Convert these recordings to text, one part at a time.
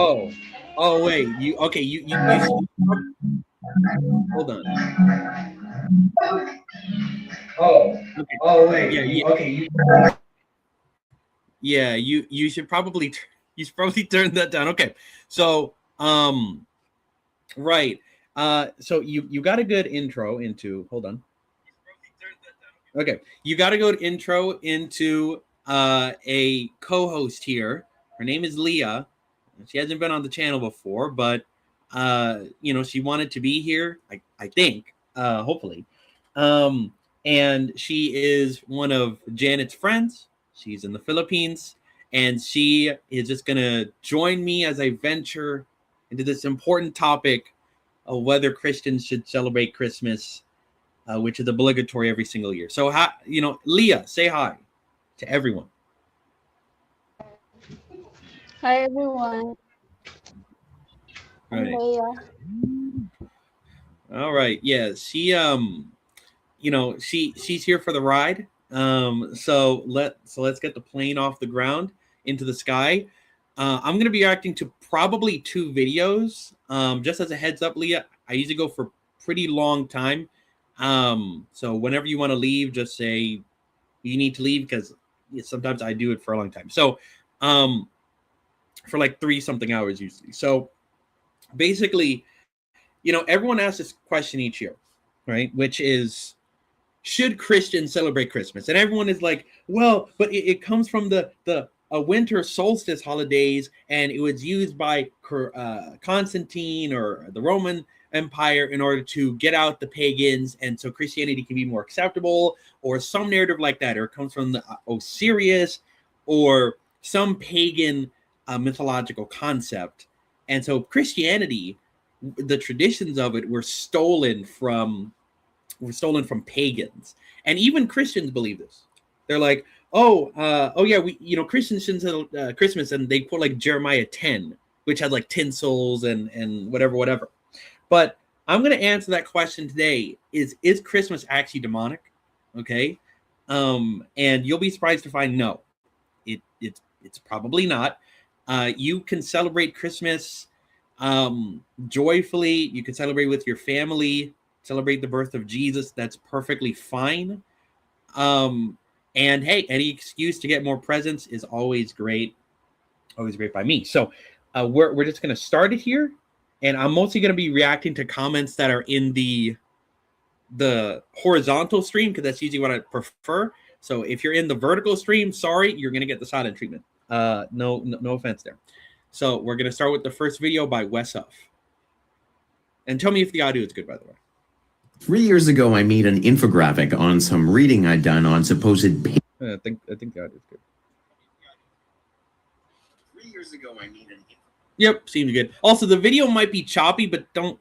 Oh, oh wait. You okay? Hold on. Okay. Oh wait, Yeah, you yeah, okay, you yeah. You should probably you should probably turn that down. Okay. So right. So you got a good intro into. Hold on. Okay, you got a good intro into a co-host here. Her name is Leah. She hasn't been on the channel before, but she wanted to be here. I think, hopefully, and she is one of Janet's friends. She's in the Philippines, and she is just gonna join me as I venture into this important topic of whether Christians should celebrate Christmas, which is obligatory every single year. So, Leah, say hi to everyone. Hi everyone, I'm Right. Leia. All right. Yeah. She's here for the ride. So let's get the plane off the ground into the sky. I'm gonna be reacting to probably two videos. Just as a heads up, Leah, I usually go for pretty long time. So whenever you want to leave, just say you need to leave because sometimes I do it for a long time. So, for like 3 something hours usually. So basically, everyone asks this question each year, right? Which is, should Christians celebrate Christmas? And everyone is like, well, but it comes from the winter solstice holidays, and it was used by Constantine or the Roman Empire in order to get out the pagans, and so Christianity can be more acceptable, or some narrative like that, or it comes from the Osiris, or some pagan mythological concept. And so Christianity, the traditions of it were stolen from pagans, and even Christians believe this. They're like, oh yeah, Christians shouldn't celebrate Christmas, and they put like Jeremiah 10, which has like tinsels and whatever. But I'm going to answer that question today: is Christmas actually demonic? Okay, and you'll be surprised to find no, it's probably not. You can celebrate Christmas joyfully. You can celebrate with your family, celebrate the birth of Jesus. That's perfectly fine. And hey, any excuse to get more presents is always great by me. So we're just going to start it here, and I'm mostly going to be reacting to comments that are in the horizontal stream because that's usually what I prefer. So if you're in the vertical stream, sorry, you're going to get the silent treatment. No offense there. So we're going to start with the first video by Wes Huff. And tell me if the audio is good, by the way. 3 years ago, I made an infographic on some reading I'd done on supposed I think the audio is good. 3 years ago, I made an. Yep, seems good. Also, the video might be choppy, but don't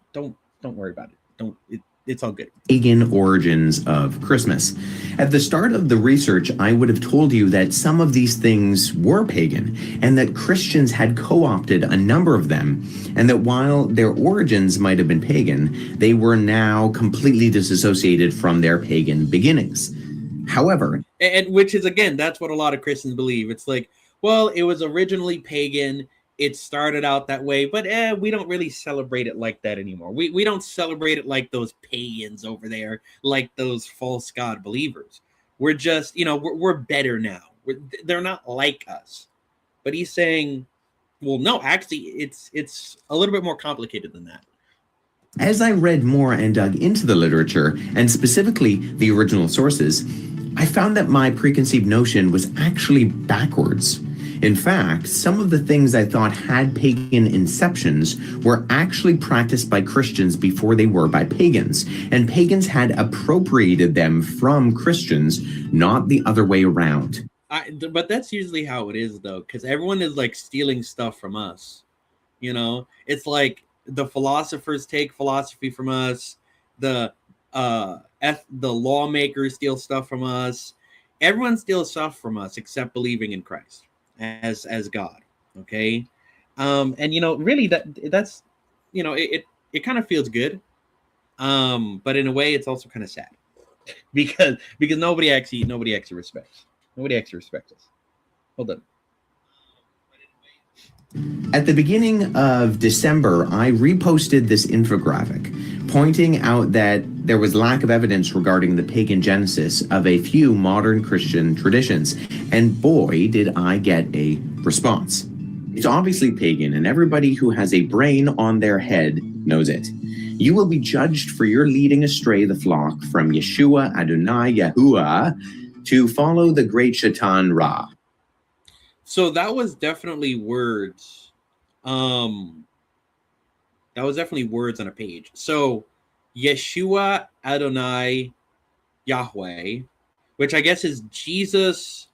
worry about it. It's all good. Pagan origins of Christmas. At the start of the research, I would have told you that some of these things were pagan, and that Christians had co-opted a number of them, and that while their origins might have been pagan, they were now completely disassociated from their pagan beginnings. However, and which is, again, that's what a lot of Christians believe. It's like, well, it was originally pagan. It started out that way, but we don't really celebrate it like that anymore. We don't celebrate it like those pagans over there, like those false god believers. We're just, we're better now. They're not like us. But he's saying, well, no, actually, it's a little bit more complicated than that. As I read more and dug into the literature, and specifically the original sources, I found that my preconceived notion was actually backwards. In fact, some of the things I thought had pagan inceptions were actually practiced by Christians before they were by pagans, and pagans had appropriated them from Christians, not the other way around. But that's usually how it is, though, because everyone is like stealing stuff from us. It's like the philosophers take philosophy from us. The lawmakers steal stuff from us. Everyone steals stuff from us except believing in Christ as God. Okay. And really that's it kind of feels good. But in a way it's also kind of sad because nobody actually respects us. Hold on. At the beginning of December, I reposted this infographic pointing out that there was lack of evidence regarding the pagan genesis of a few modern Christian traditions. And boy, did I get a response. It's obviously pagan, and everybody who has a brain on their head knows it. You will be judged for your leading astray the flock from Yeshua Adonai Yahuwah to follow the great Shaitan Ra. So that was definitely words. That was definitely words on a page. So Yeshua Adonai Yahweh, which I guess is Jesus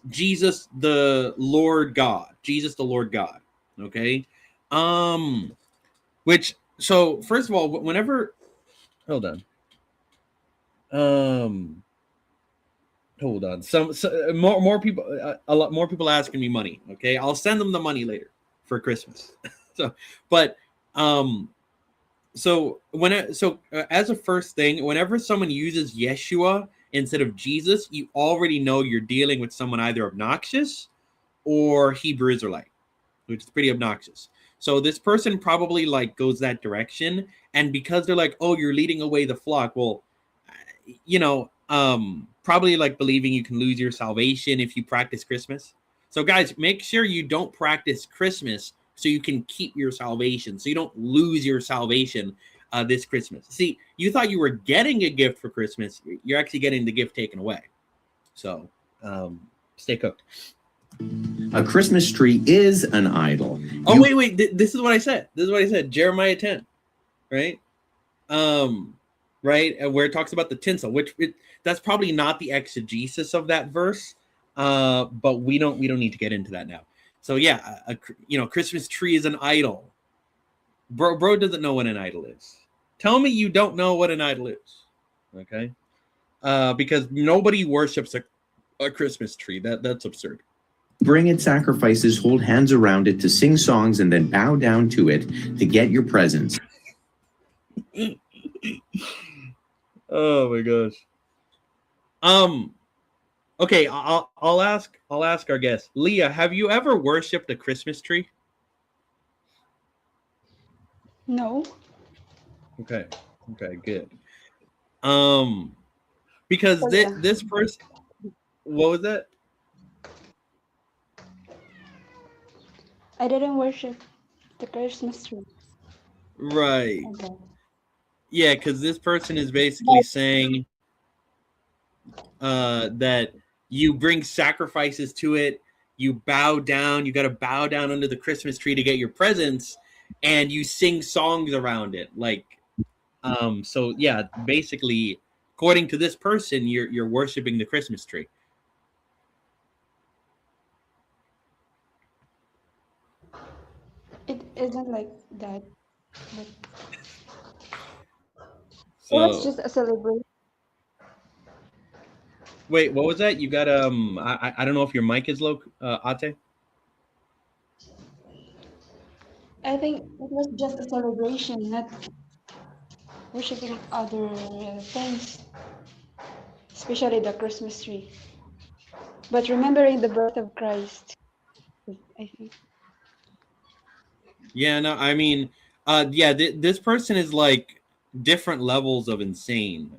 the Lord God. Jesus the Lord God. Okay. Which, so first of all, whenever, hold on. Hold on. More people, a lot more people asking me money. Okay, I'll send them the money later for Christmas. So as a first thing, whenever someone uses Yeshua instead of Jesus, you already know you're dealing with someone either obnoxious or Hebrew Israelite, which is pretty obnoxious. So this person probably like goes that direction, and because they're like, oh, you're leading away the flock. Well, probably like believing you can lose your salvation if you practice Christmas. So guys, make sure you don't practice Christmas so you can keep your salvation, so you don't lose your salvation this Christmas. See, you thought you were getting a gift for Christmas. You're actually getting the gift taken away. So stay cooked. A Christmas tree is an idol. Oh, wait. This is what I said. Jeremiah 10, right? Right, where it talks about the tinsel, that's probably not the exegesis of that verse, but we don't need to get into that now. So yeah, Christmas tree is an idol. Bro doesn't know what an idol is. Tell me you don't know what an idol is, okay? Because nobody worships a Christmas tree. That's absurd. Bring it sacrifices, hold hands around it to sing songs, and then bow down to it to get your presents. Oh my gosh. Okay, I'll ask our guest. Leah, have you ever worshipped a Christmas tree? No. Okay, good. Because this person, what was that? I didn't worship the Christmas tree. Right. Okay. Yeah, because this person is basically saying that you bring sacrifices to it, you bow down, you got to bow down under the Christmas tree to get your presents, and you sing songs around it. Like, so yeah, basically, according to this person, you're worshiping the Christmas tree. It isn't like that. But So, it was just a celebration. wait, what was that? You got I don't know if your mic is low, Ate. I think it was just a celebration, not worshiping other things, especially the Christmas tree. But remembering the birth of Christ, I think. Yeah, no, I mean, this person is like different levels of insane.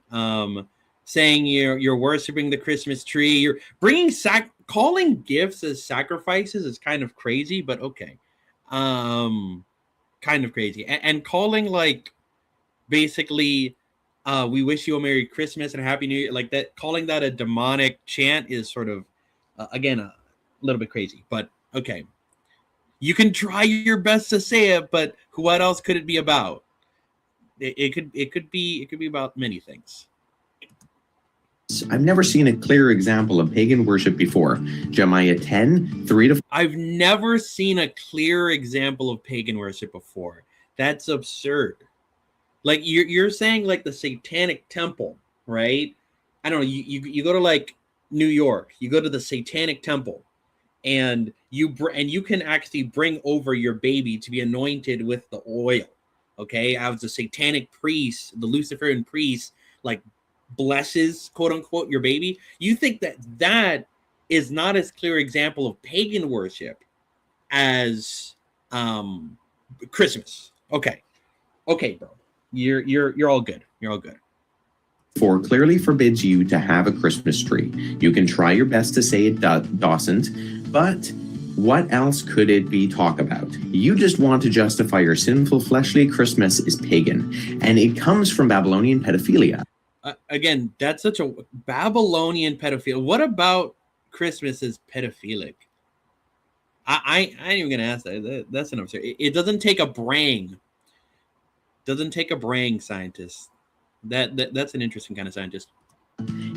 Saying you're worshiping the Christmas tree, you're bringing calling gifts as sacrifices is kind of crazy, but okay, kind of crazy, and calling like basically, we wish you a Merry Christmas and a Happy New Year, like that, calling that a demonic chant is sort of again a little bit crazy, but okay. You can try your best to say it, but what else could it be about? It could be about many things. I've never seen a clear example of pagan worship before. Jeremiah 10, 3-5. I've never seen a clear example of pagan worship before. That's absurd. Like you're saying like the Satanic Temple, right? I don't know. You go to like New York, you go to the Satanic Temple, and you can actually bring over your baby to be anointed with the oil. Okay, as the satanic priest, the Luciferian priest, like blesses, quote unquote, your baby. You think that is not as clear example of pagan worship as Christmas. Okay, bro, you're all good. You're all good. 4 clearly forbids you to have a Christmas tree. You can try your best to say it doesn't, but what else could it be talk about? You just want to justify your sinful fleshly Christmas is pagan, and it comes from Babylonian pedophilia. Again, that's such a Babylonian pedophilia. What about Christmas is pedophilic? I ain't even gonna ask that. That's an absurd. It doesn't take a brain. Doesn't take a brain scientist. That's an interesting kind of scientist.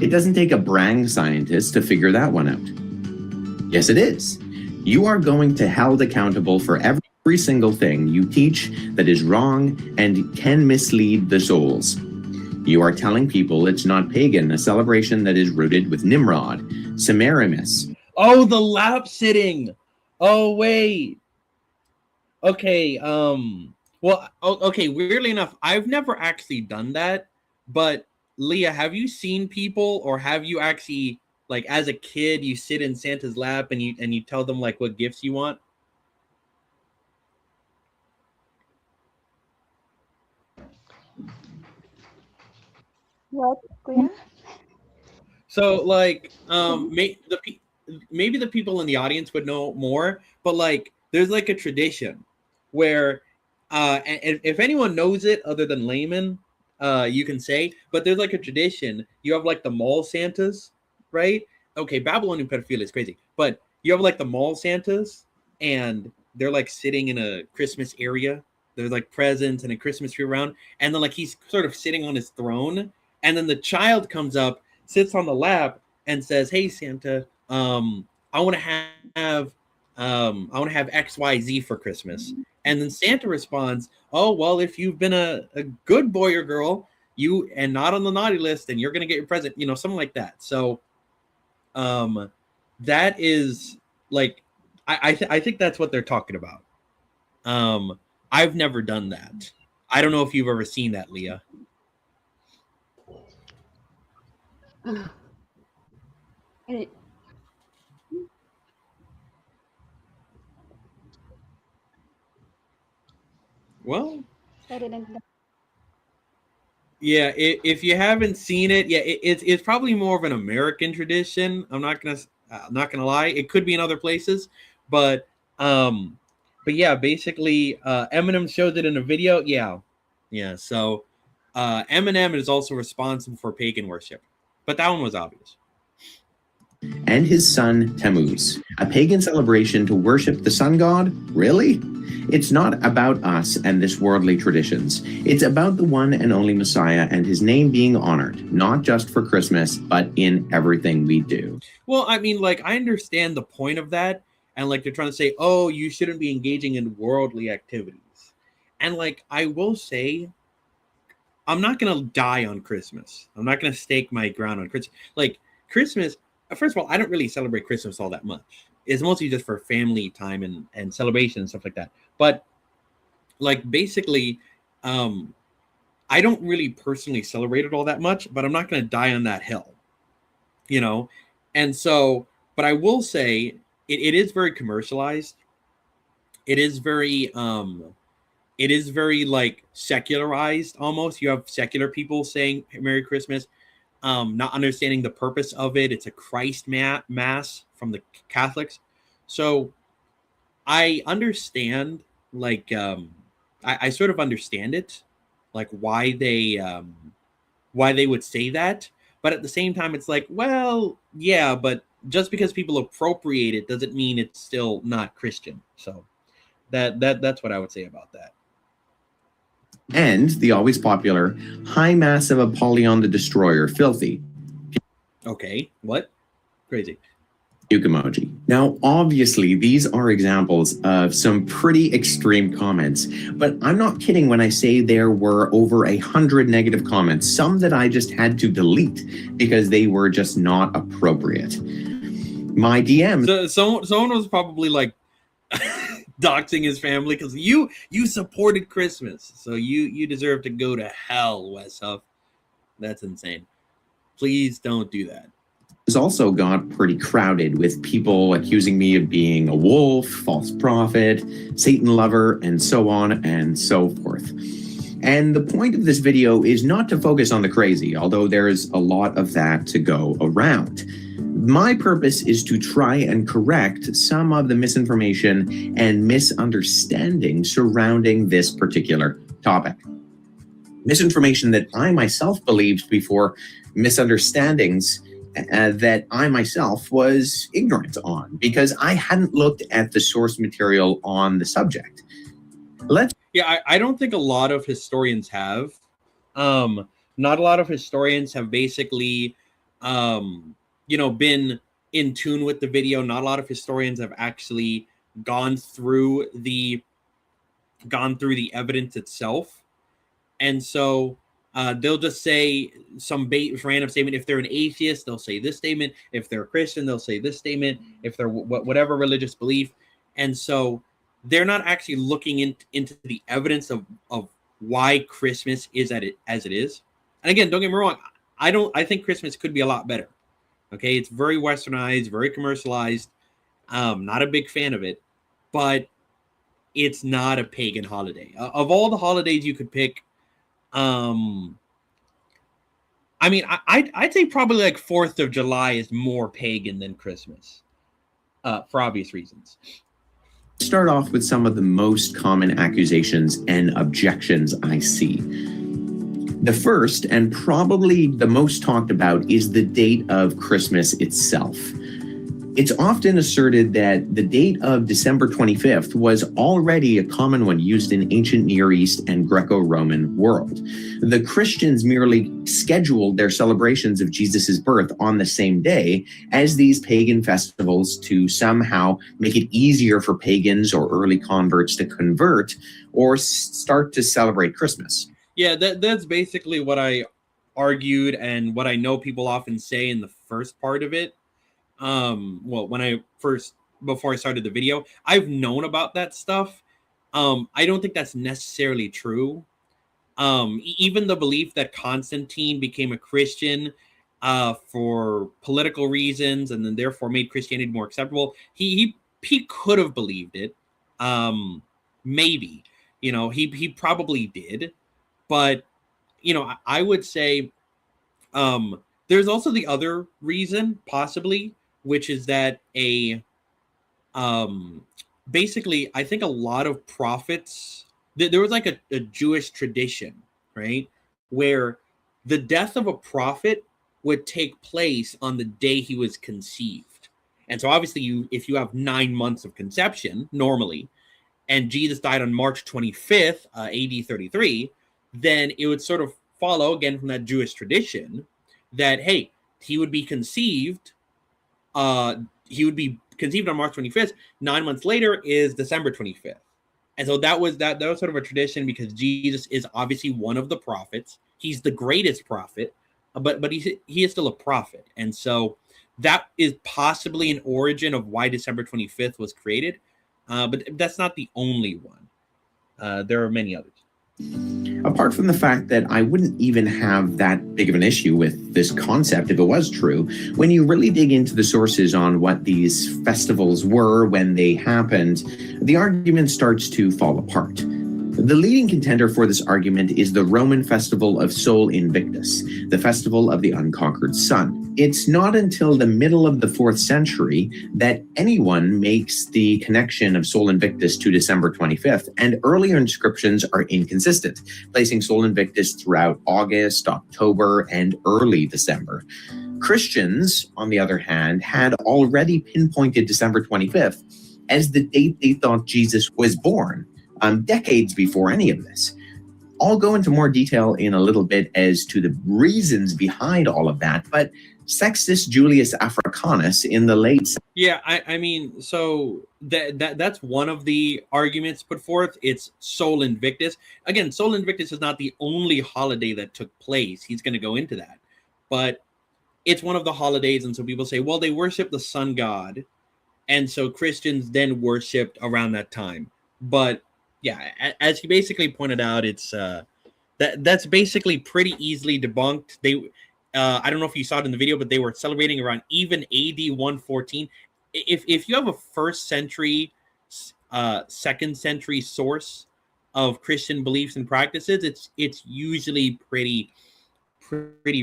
It doesn't take a brang scientist to figure that one out. Yes, it is. You are going to held accountable for every single thing you teach that is wrong and can mislead the souls. You are telling people it's not pagan, a celebration that is rooted with Nimrod, Semiramis. Oh, the lap sitting. Oh, wait. Okay, well, okay, weirdly enough, I've never actually done that, but Leah, have you seen people, or have you actually, like, as a kid, you sit in Santa's lap and you tell them, like, what gifts you want? What, Kuya? So, like, maybe the people in the audience would know more, but, like, there's, like, a tradition where, and if anyone knows it other than laymen, you can say, but there's, like, a tradition. You have, like, the mall Santas, right? Okay, Babylonian pedophilia is crazy, but you have, like, the mall Santas, and they're, like, sitting in a Christmas area. There's, like, presents and a Christmas tree around, and then, like, he's sort of sitting on his throne, and then the child comes up, sits on the lap, and says, "Hey, Santa, I want to have XYZ for Christmas." And then Santa responds, "Oh, well, if you've been a good boy or girl, you and not on the naughty list, then you're gonna get your present," something like that. So, that is, like, I think that's what they're talking about. I've never done that. I don't know if you've ever seen that, Leah. I- Well, I didn't know. yeah, if you haven't seen it, yeah, it's probably more of an American tradition. I'm not gonna lie. It could be in other places, but yeah, basically, Eminem showed it in a video. Yeah. So, Eminem is also responsible for pagan worship, but that one was obvious. And his son Tammuz, a pagan celebration to worship the sun god? Really? It's not about us and this worldly traditions. It's about the one and only Messiah and his name being honored, not just for Christmas, but in everything we do. Well, I mean, like, I understand the point of that, and, like, they're trying to say, oh, you shouldn't be engaging in worldly activities. And, like, I will say, I'm not gonna die on Christmas. I'm not gonna stake my ground on Christmas. Like, Christmas, first of all, I don't really celebrate Christmas all that much. It's mostly just for family time and celebration and stuff like that. But, like, basically, I don't really personally celebrate it all that much, but I'm not going to die on that hill, And so, but I will say it is very commercialized. It is very, like, secularized almost. You have secular people saying Merry Christmas, not understanding the purpose of it. It's a Christ mass from the Catholics. So I understand, like, I sort of understand it, like, why they would say that. But at the same time, it's like, well, yeah, but just because people appropriate it doesn't mean it's still not Christian. So that's what I would say about that. And the always popular High Mass of Apollyon the Destroyer, filthy. Okay, what? Crazy. Puke emoji. Now, obviously, these are examples of some pretty extreme comments, but I'm not kidding when I say there were over 100 negative comments, some that I just had to delete because they were just not appropriate. My DMs. So someone was probably, like, doxing his family because you supported Christmas, so you deserve to go to hell, Wes Huff. That's insane. Please don't do that. also got pretty crowded with people accusing me of being a wolf, false prophet, Satan lover, and so on and so forth. And the point of this video is not to focus on the crazy, although there is a lot of that to go around. My purpose is to try and correct some of the misinformation and misunderstanding surrounding this particular topic. Misinformation that I myself believed before, misunderstandings that I myself was ignorant on because I hadn't looked at the source material on the subject. I don't think a lot of historians have. Not a lot of historians have basically, been in tune with the video. Not a lot of historians have actually gone through the evidence itself, and so they'll just say some random statement. If they're an atheist, they'll say this statement. If they're a Christian, they'll say this statement. If they're whatever religious belief, and so they're not actually looking into the evidence of why Christmas is as it is. And again, don't get me wrong. I think Christmas could be a lot better. Okay, it's very westernized, very commercialized. Not a big fan of it, but it's not a pagan holiday. Of all the holidays you could pick, I'd say probably like 4th of July is more pagan than Christmas, for obvious reasons. Start off with some of the most common accusations and objections I see. The first, and probably the most talked about, is the date of Christmas itself. It's often asserted that the date of December 25th was already a common one used in ancient Near East and Greco-Roman world. The Christians merely scheduled their celebrations of Jesus' birth on the same day as these pagan festivals to somehow make it easier for pagans or early converts to convert or start to celebrate Christmas. Yeah, that's basically what I argued and what I know people often say in the first part of it. Before I started the video, I've known about that stuff. I don't think that's necessarily true. Even the belief that Constantine became a Christian for political reasons and then therefore made Christianity more acceptable, he could have believed it. Maybe, he probably did. But, I would say there's also the other reason, possibly, which is that basically, I think a lot of prophets, there was like a Jewish tradition, right, where the death of a prophet would take place on the day he was conceived. And so obviously, if you have 9 months of conception, normally, and Jesus died on March 25th, AD 33, then it would sort of follow, again, from that Jewish tradition that, hey, he would be conceived on March 25th. 9 months later is December 25th. And so that was sort of a tradition because Jesus is obviously one of the prophets. He's the greatest prophet, but he is still a prophet. And so that is possibly an origin of why December 25th was created. But that's not the only one. There are many others. Apart from the fact that I wouldn't even have that big of an issue with this concept if it was true, when you really dig into the sources on what these festivals were when they happened, the argument starts to fall apart. The leading contender for this argument is the Roman festival of Sol Invictus, the festival of the unconquered sun. It's not until the middle of the 4th century that anyone makes the connection of Sol Invictus to December 25th, and earlier inscriptions are inconsistent, placing Sol Invictus throughout August, October, and early December. Christians, on the other hand, had already pinpointed December 25th as the date they thought Jesus was born. Decades before any of this. I'll go into more detail in a little bit as to the reasons behind all of that, but Sextus Julius Africanus in the late... Yeah, so that's one of the arguments put forth. It's Sol Invictus. Again, Sol Invictus is not the only holiday that took place. He's going to go into that. But it's one of the holidays, and so people say, well, they worship the sun god, and so Christians then worshipped around that time. But yeah, as he basically pointed out, it's that's basically pretty easily debunked. I don't know if you saw it in the video, but they were celebrating around even AD 114. If you have a first century, second century source of Christian beliefs and practices, it's usually pretty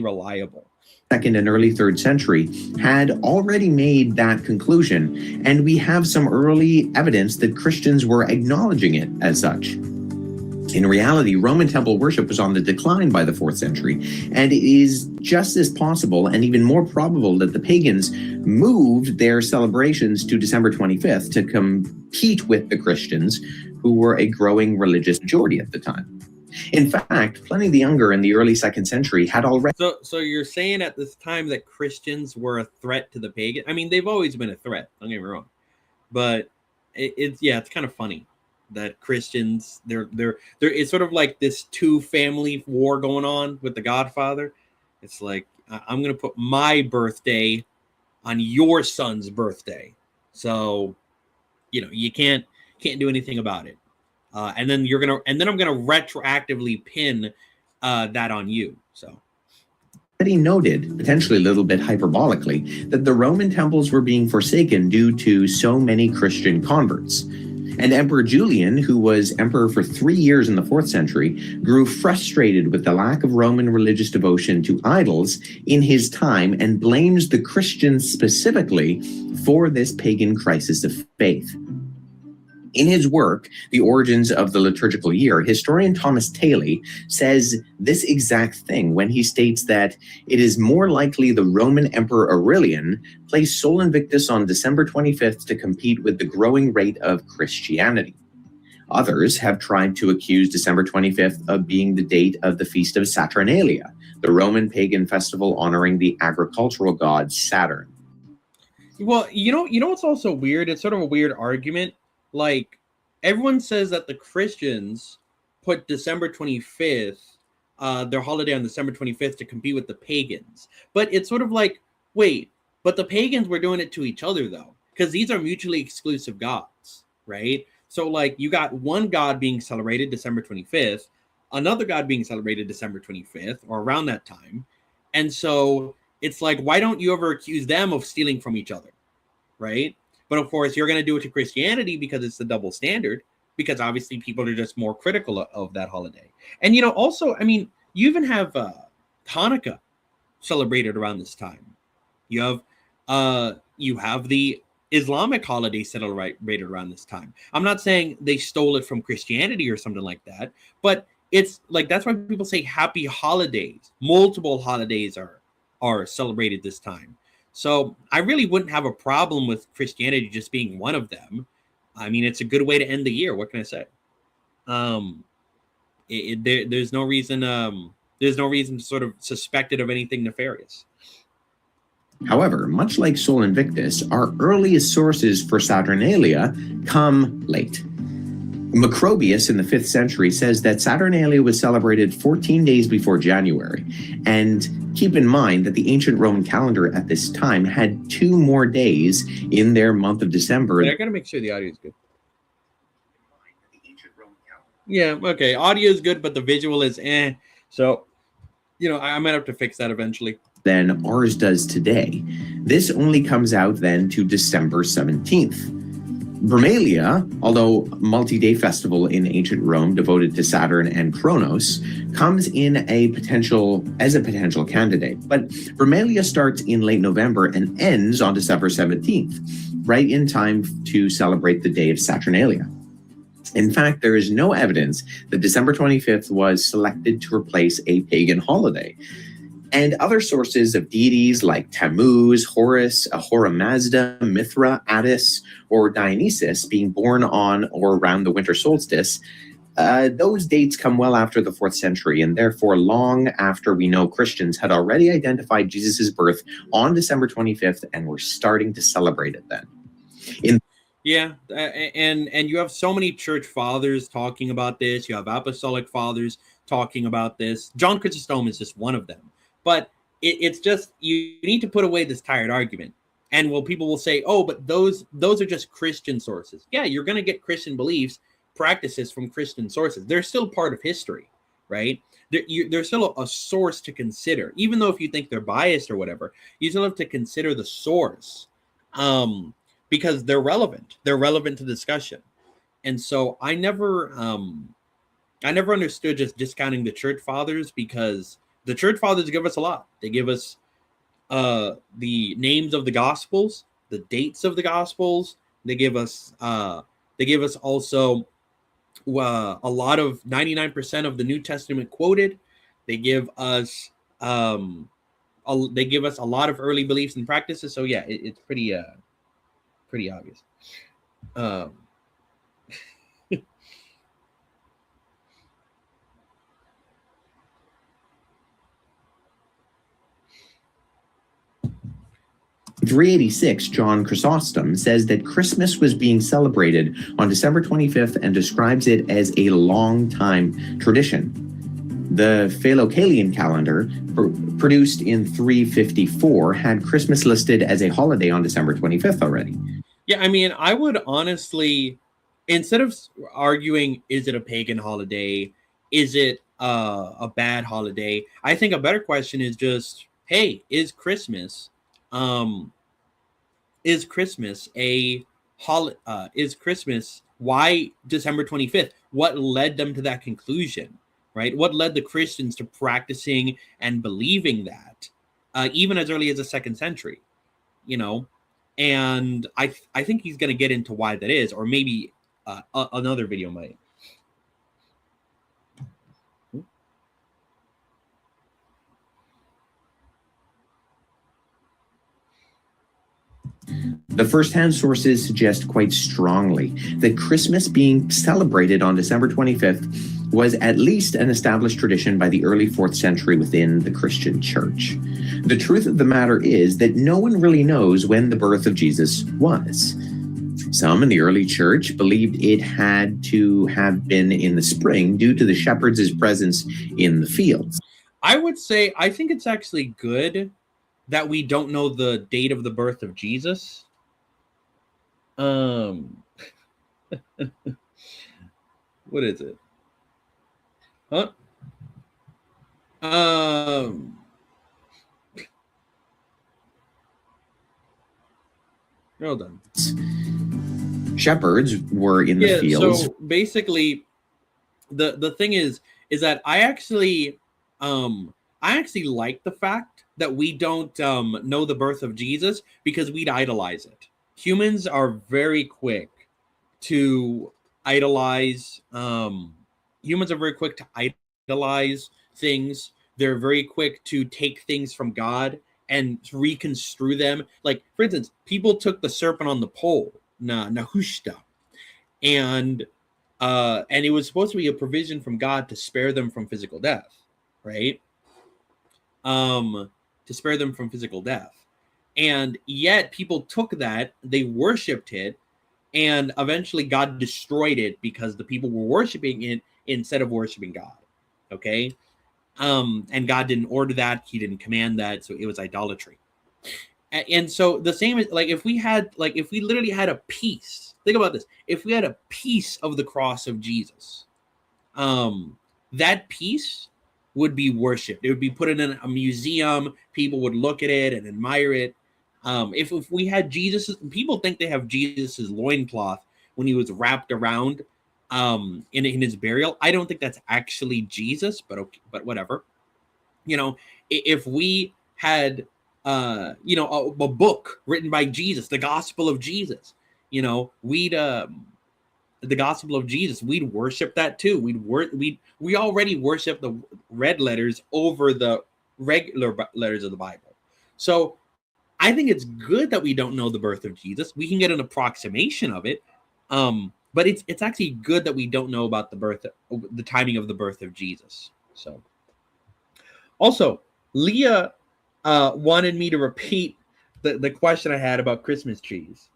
reliable. Second and early third century had already made that conclusion, and we have some early evidence that Christians were acknowledging it as such. In reality, Roman temple worship was on the decline by the 4th century, and it is just as possible and even more probable that the pagans moved their celebrations to December 25th to compete with the Christians, who were a growing religious majority at the time. In fact, Pliny the Younger in the early 2nd century had already... So you're saying at this time that Christians were a threat to the pagan? I mean, they've always been a threat, don't get me wrong. But it's kind of funny that Christians, they're it's sort of like this two-family war going on with the Godfather. It's like, I'm going to put my birthday on your son's birthday. So, you can't do anything about it. And then I'm gonna retroactively pin that on you. So already noted, potentially a little bit hyperbolically, that the Roman temples were being forsaken due to so many Christian converts. And Emperor Julian, who was emperor for 3 years in the 4th century, grew frustrated with the lack of Roman religious devotion to idols in his time and blames the Christians specifically for this pagan crisis of faith. In his work, The Origins of the Liturgical Year, historian Thomas Taylor says this exact thing when he states that it is more likely the Roman Emperor Aurelian placed Sol Invictus on December 25th to compete with the growing rate of Christianity. Others have tried to accuse December 25th of being the date of the feast of Saturnalia, the Roman pagan festival honoring the agricultural god Saturn. Well, you know what's also weird? It's sort of a weird argument. Like, everyone says that the Christians put December 25th, their holiday on December 25th to compete with the pagans. But it's sort of like, wait, but the pagans were doing it to each other, though, because these are mutually exclusive gods, right? So, like, you got one god being celebrated December 25th, another god being celebrated December 25th, or around that time. And so it's like, why don't you ever accuse them of stealing from each other, right? But of course, you're going to do it to Christianity because it's the double standard, because obviously people are just more critical of that holiday. And, also, I mean, you even have Hanukkah celebrated around this time. You have the Islamic holiday celebrated around this time. I'm not saying they stole it from Christianity or something like that, but it's like, that's why people say happy holidays. Multiple holidays are celebrated this time. So I really wouldn't have a problem with Christianity just being one of them. I mean, it's a good way to end the year. What can I say? There's no reason. There's no reason to sort of suspect it of anything nefarious. However, much like Sol Invictus, our earliest sources for Saturnalia come late. Macrobius in the 5th century says that Saturnalia was celebrated 14 days before January. And keep in mind that the ancient Roman calendar at this time had 2 more days in their month of December. I gotta make sure the audio is good. Yeah, okay. Audio is good, but the visual is eh. So, I might have to fix that eventually. Than ours does today. This only comes out then to December 17th. Brumalia, although multi-day festival in ancient Rome devoted to Saturn and Kronos, comes in as a potential candidate. But Brumalia starts in late November and ends on December 17th, right in time to celebrate the day of Saturnalia. In fact, there is no evidence that December 25th was selected to replace a pagan holiday. And other sources of deities like Tammuz, Horus, Ahura Mazda, Mithra, Attis, or Dionysus being born on or around the winter solstice, those dates come well after the 4th century, and therefore long after we know Christians had already identified Jesus' birth on December 25th and were starting to celebrate it then. And you have so many church fathers talking about this. You have apostolic fathers talking about this. John Chrysostom is just one of them. But it's just, you need to put away this tired argument. And people will say, oh, but those are just Christian sources. Yeah, you're going to get Christian beliefs, practices from Christian sources. They're still part of history. right? There's still a source to consider, even though if you think they're biased or whatever, you still have to consider the source, because they're relevant. They're relevant to discussion. And so I never understood just discounting the church fathers, because the church fathers give us a lot. They give us the names of the gospels, the dates of the gospels. They give us also a lot of 99% of the New Testament quoted. They give us a lot of early beliefs and practices. So yeah, it's pretty obvious. 386, John Chrysostom says that Christmas was being celebrated on December 25th and describes it as a long-time tradition. The Phalocalian calendar, produced in 354, had Christmas listed as a holiday on December 25th already. Yeah, I mean, I would honestly, instead of arguing, is it a pagan holiday? Is it a bad holiday? I think a better question is just, hey, is Christmas a holiday? Is Christmas, why December 25th? What led them to that conclusion, right? What led the Christians to practicing and believing that, even as early as the 2nd century, you know? And I think he's going to get into why that is, or maybe another video might. The first-hand sources suggest quite strongly that Christmas being celebrated on December 25th was at least an established tradition by the early 4th century within the Christian church. The truth of the matter is that no one really knows when the birth of Jesus was. Some in the early church believed it had to have been in the spring due to the shepherds' presence in the fields. I would say, I think it's actually good that we don't know the date of the birth of Jesus. What is it? Huh? Well done. Shepherds were in the fields. So basically, the thing is that I actually like the fact that we don't know the birth of Jesus, because we'd idolize it. Humans are very quick to idolize. Humans are very quick to idolize things. They're very quick to take things from God and reconstrue them. Like, for instance, people took the serpent on the pole, Nehushta, and it was supposed to be a provision from God to spare them from physical death, right? To spare them from physical death. And yet people took that, they worshipped it, and eventually God destroyed it because the people were worshiping it instead of worshiping God. Okay? And God didn't order that, he didn't command that, so it was idolatry. And so the same is, like, if we literally had a piece, think about this, if we had a piece of the cross of Jesus, that piece would be worshipped. It would be put in a museum. People would look at it and admire it. If we had Jesus, people think they have Jesus's loincloth when he was wrapped around in his burial. I don't think that's actually Jesus, but okay, but whatever. You know, if we had a book written by Jesus, the Gospel of Jesus, you know, the Gospel of Jesus, we'd worship that too. We already worship the red letters over the regular letters of the Bible. So I think it's good that we don't know the birth of Jesus. We can get an approximation of it, but it's actually good that we don't know about the timing of the birth of Jesus. So, also, Leah wanted me to repeat the question I had about Christmas trees.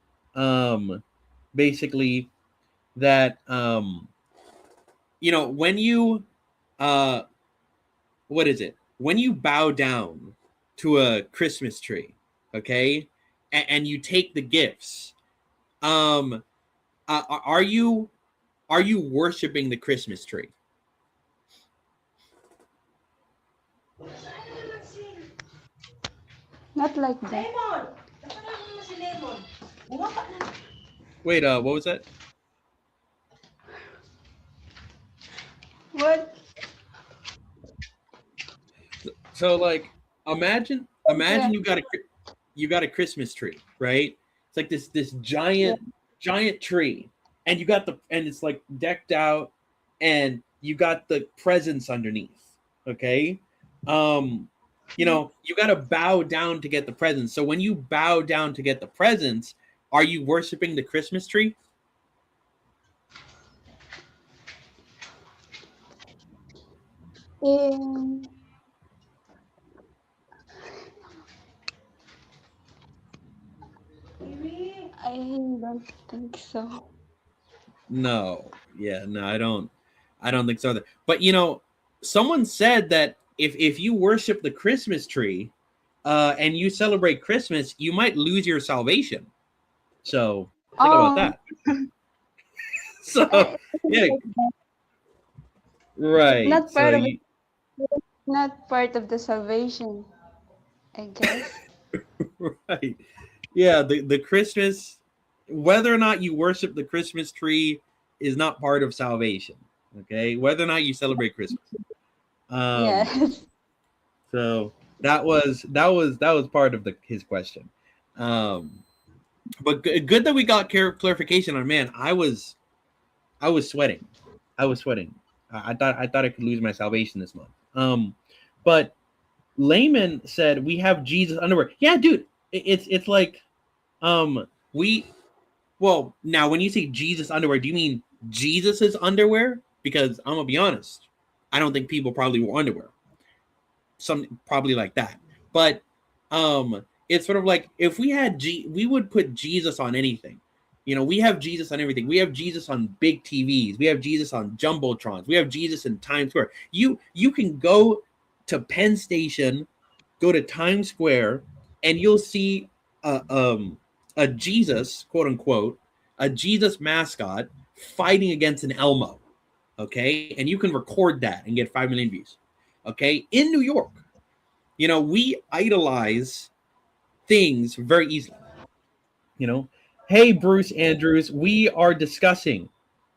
Basically, that when you when you bow down to a Christmas tree, okay, and you take the gifts, are you worshiping the Christmas tree? Not like that. Wait, what was that? What? So like, imagine Yeah. you got a Christmas tree, right? It's like this giant tree, and it's like decked out, and you got the presents underneath. Okay, you know, you got to bow down to get the presents. So when you bow down to get the presents, are you worshiping the Christmas tree? Um, I don't think so. No. Yeah, no, I don't think so either. But you know, someone said that if you worship the Christmas tree and you celebrate Christmas, you might lose your salvation. So think about Oh, that. So yeah, it's right. not So part of you not part of the salvation, I guess. right. Yeah, the Christmas, whether or not you worship the Christmas tree is not part of salvation. Okay, whether or not you celebrate Christmas. Um, Yes. so that was part of his question. Um, but good that we got clarification on. Man, I was sweating. I was sweating. I thought I could lose my salvation this month. But Layman said we have Jesus underwear. Yeah, dude, it's like we well now when you say Jesus underwear, do you mean Jesus's underwear? Because I'm gonna be honest, I don't think people probably wore underwear. Some probably like that, but it's sort of like if we had we would put Jesus on anything. You know, we have Jesus on everything. We have Jesus on big TVs. We have Jesus on jumbotrons. We have Jesus in Times Square. You can go to Penn Station, go to Times Square, and you'll see a Jesus, quote unquote, a Jesus mascot fighting against an Elmo. Okay, and you can record that and get 5 million views. Okay, in New York, you know, we idolize things very easily. You know, hey, Bruce Andrews, we are discussing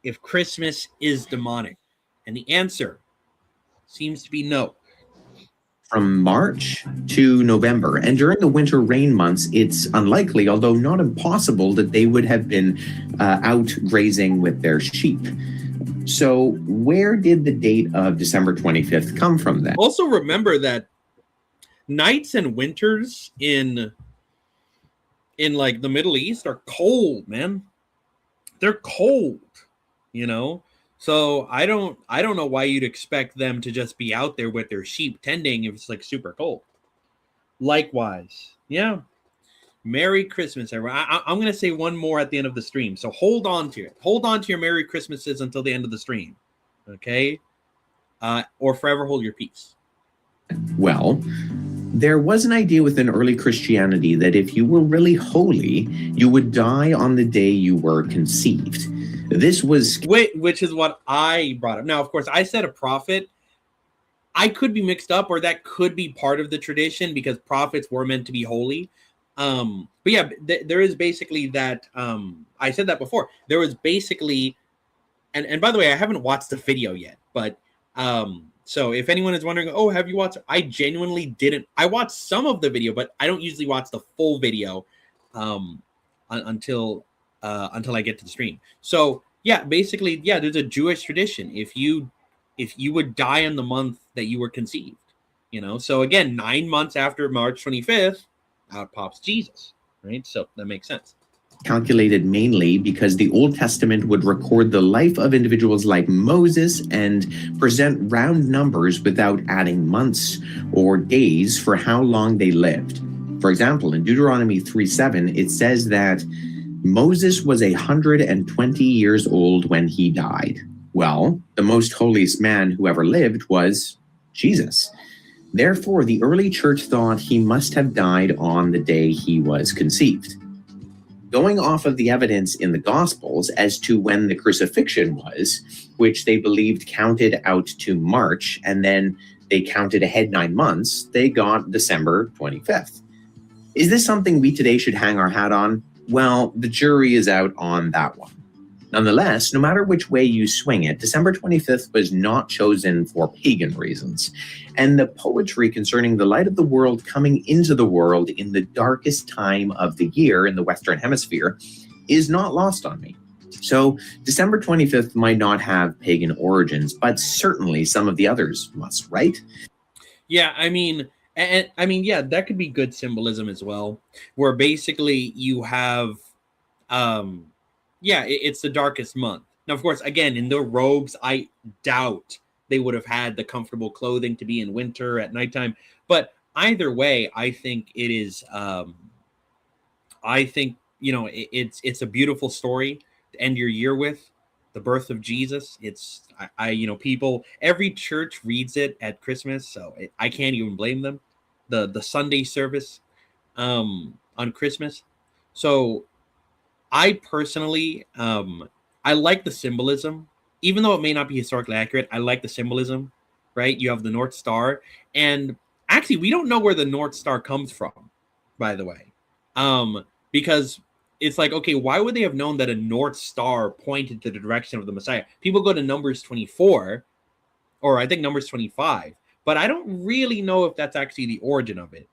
if Christmas is demonic. And the answer seems to be no. From March to November. And during the winter rain months, it's unlikely, although not impossible, that they would have been out grazing with their sheep. So where did the date of December 25th come from then? Also remember that nights and winters in like the Middle East are cold, man. They're cold, you know. So I don't know why you'd expect them to just be out there with their sheep tending if it's like super cold. Likewise, yeah. Merry Christmas, everyone. I'm going to say one more at the end of the stream. So hold on to it. Hold on to your Merry Christmases until the end of the stream. Okay? Or forever hold your peace. Well, there was an idea within early Christianity that if you were really holy, you would die on the day you were conceived. This was... Which is what I brought up. Now, of course, I said a prophet. I could be mixed up, or that could be part of the tradition because prophets were meant to be holy. But yeah, there is basically that. I said that before. There was basically, and by the way, I haven't watched the video yet. But so if anyone is wondering, oh, have you watched? I genuinely didn't. I watched some of the video, but I don't usually watch the full video until I get to the stream. So yeah, basically, yeah, there's a Jewish tradition. If you would die in the month that you were conceived, you know. So again, 9 months after March 25th. Out pops Jesus, right? So that makes sense. Calculated mainly because the Old Testament would record the life of individuals like Moses and present round numbers without adding months or days for how long they lived. For example, in Deuteronomy 3:7, it says that Moses was 120 years old when he died. Well, the most holiest man who ever lived was Jesus. Therefore, the early church thought he must have died on the day he was conceived. Going off of the evidence in the Gospels as to when the crucifixion was, which they believed counted out to March, and then they counted ahead 9 months, they got December 25th. Is this something we today should hang our hat on? Well, the jury is out on that one. Nonetheless, no matter which way you swing it, December 25th was not chosen for pagan reasons. And the poetry concerning the light of the world coming into the world in the darkest time of the year in the Western Hemisphere is not lost on me. So December 25th might not have pagan origins, but certainly some of the others must, right? Yeah, yeah, that could be good symbolism as well, where basically you have, it's the darkest month. Now, of course, again, in their robes, I doubt they would have had the comfortable clothing to be in winter at nighttime. But either way, I think it is, it's a beautiful story to end your year with, the birth of Jesus. It's, people, every church reads it at Christmas, so I can't even blame them. The Sunday service on Christmas. So I personally, I like the symbolism, even though it may not be historically accurate. I like the symbolism, right? You have the North Star, and actually, we don't know where the North Star comes from, by the way, because it's like, okay, why would they have known that a North Star pointed to the direction of the Messiah? People go to Numbers 24, or I think Numbers 25, but I don't really know if that's actually the origin of it.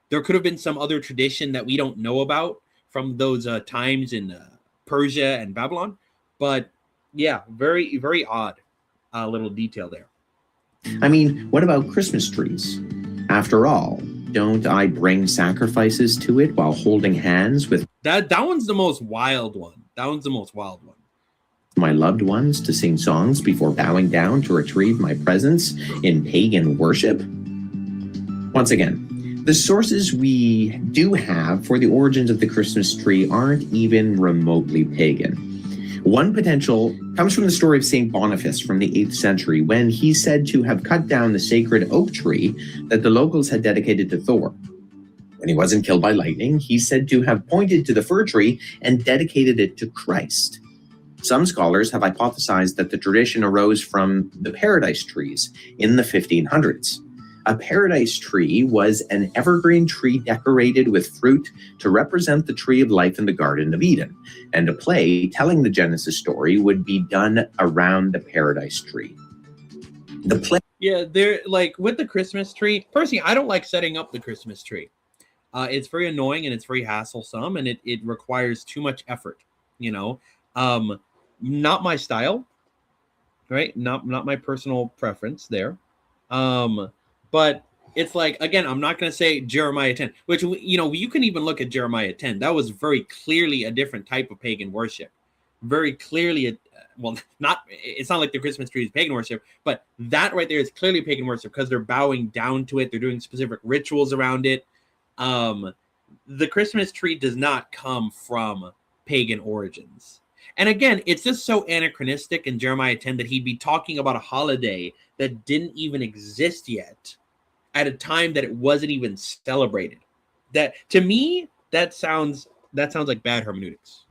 There could have been some other tradition that we don't know about from those times in Persia and Babylon. But yeah, very, very odd little detail there. I mean, what about Christmas trees? After all, don't I bring sacrifices to it while holding hands with that one's the most wild one. My loved ones to sing songs before bowing down to retrieve my presents in pagan worship? Once again, the sources we do have for the origins of the Christmas tree aren't even remotely pagan. One potential comes from the story of St. Boniface from the 8th century, when he's said to have cut down the sacred oak tree that the locals had dedicated to Thor. When he wasn't killed by lightning, he's said to have pointed to the fir tree and dedicated it to Christ. Some scholars have hypothesized that the tradition arose from the paradise trees in the 1500s. A paradise tree was an evergreen tree decorated with fruit to represent the tree of life in the Garden of Eden, and a play telling the Genesis story would be done around the paradise tree. The play. Yeah, they're like with the Christmas tree. Personally, I don't like setting up the Christmas tree. It's very annoying and it's very hasslesome, and it requires too much effort. Not my style, right? Not my personal preference there. But it's like, again, I'm not going to say Jeremiah 10, which, you can even look at Jeremiah 10. That was very clearly a different type of pagan worship. Very clearly, it's not like the Christmas tree is pagan worship, but that right there is clearly pagan worship because they're bowing down to it. They're doing specific rituals around it. The Christmas tree does not come from pagan origins. And again, it's just so anachronistic in Jeremiah 10 that he'd be talking about a holiday that didn't even exist yet at a time that it wasn't even celebrated. That, to me, that sounds like bad hermeneutics.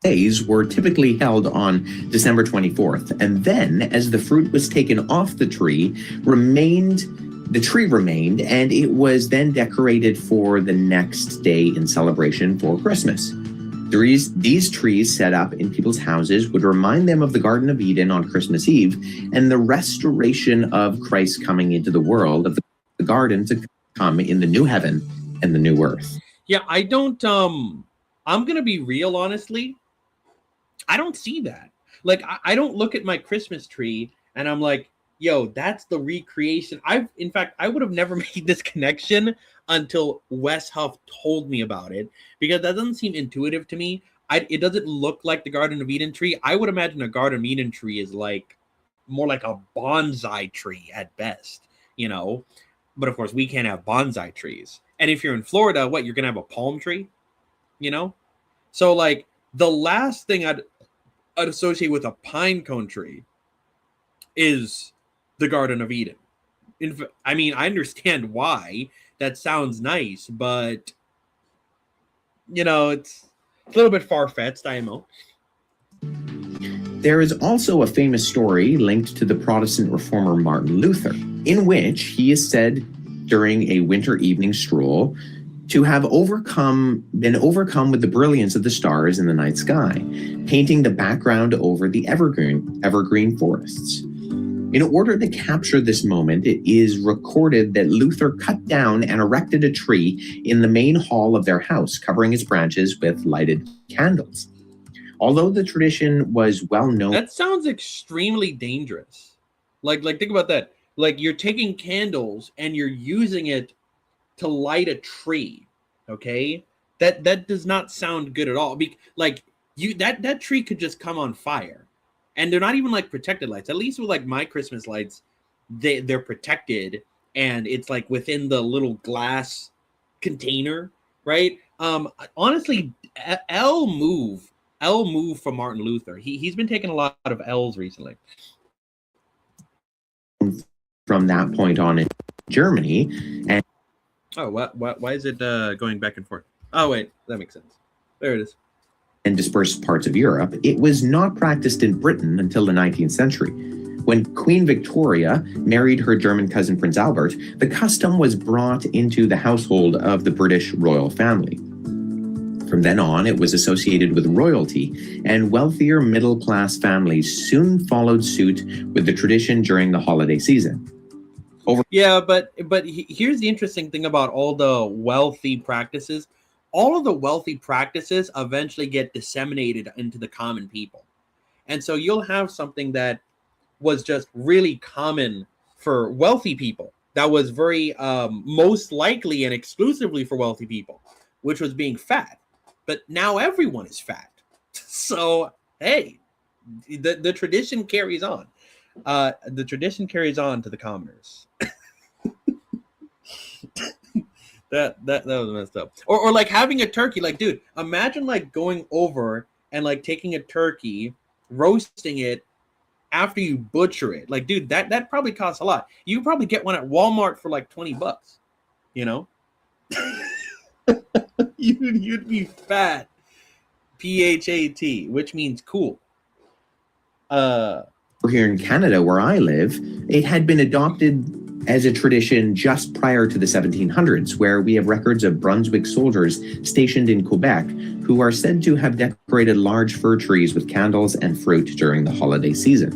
Days were typically held on December 24th, and then, as the fruit was taken off the tree remained, and it was then decorated for the next day in celebration for Christmas. These trees set up in people's houses would remind them of the Garden of Eden on Christmas Eve and the restoration of Christ coming into the world, of the garden to come in the new heaven and the new earth. Yeah, I don't, I'm going to be real, honestly. I don't see that. Like, I don't look at my Christmas tree and I'm like, yo, that's the recreation. In fact, I would have never made this connection until Wes Huff told me about it, because that doesn't seem intuitive to me. It doesn't look like the Garden of Eden tree. I would imagine a Garden of Eden tree is like more like a bonsai tree at best, but of course we can't have bonsai trees. And if you're in Florida, you're going to have a palm tree, So like the last thing I'd associate with a pine cone tree is the Garden of Eden. I understand why. That sounds nice, but it's a little bit far-fetched, I know. There is also a famous story linked to the Protestant reformer Martin Luther, in which he is said during a winter evening stroll to have been overcome with the brilliance of the stars in the night sky, painting the background over the evergreen forests. In order to capture this moment, it is recorded that Luther cut down and erected a tree in the main hall of their house, covering its branches with lighted candles. Although the tradition was well known. That sounds extremely dangerous. Like think about that. Like you're taking candles and you're using it to light a tree. Okay? That does not sound good at all. That tree could just come on fire. And they're not even like protected lights. At least with like my Christmas lights, they're protected and it's like within the little glass container, right? Honestly, L move for Martin Luther. He's been taking a lot of L's recently. From that point on in Germany. And why is it going back and forth? Oh wait, that makes sense. There it is. And dispersed parts of Europe, it was not practiced in Britain until the 19th century. When Queen Victoria married her German cousin Prince Albert, the custom was brought into the household of the British royal family. From then on, it was associated with royalty, and wealthier middle-class families soon followed suit with the tradition during the holiday season. Yeah, but here's the interesting thing about all the wealthy practices. All of the wealthy practices eventually get disseminated into the common people. And so you'll have something that was just really common for wealthy people, that was very most likely and exclusively for wealthy people, which was being fat. But now everyone is fat. So, hey, the tradition carries on. The tradition carries on to the commoners. That was messed up. Or like having a turkey. Like, dude, imagine like going over and like taking a turkey, roasting it after you butcher it. Like, dude, that probably costs a lot. You probably get one at Walmart for like $20, you know? You'd be fat. PHAT, which means cool. Here in Canada, where I live, it had been adopted as a tradition just prior to the 1700s, where we have records of Brunswick soldiers stationed in Quebec who are said to have decorated large fir trees with candles and fruit during the holiday season.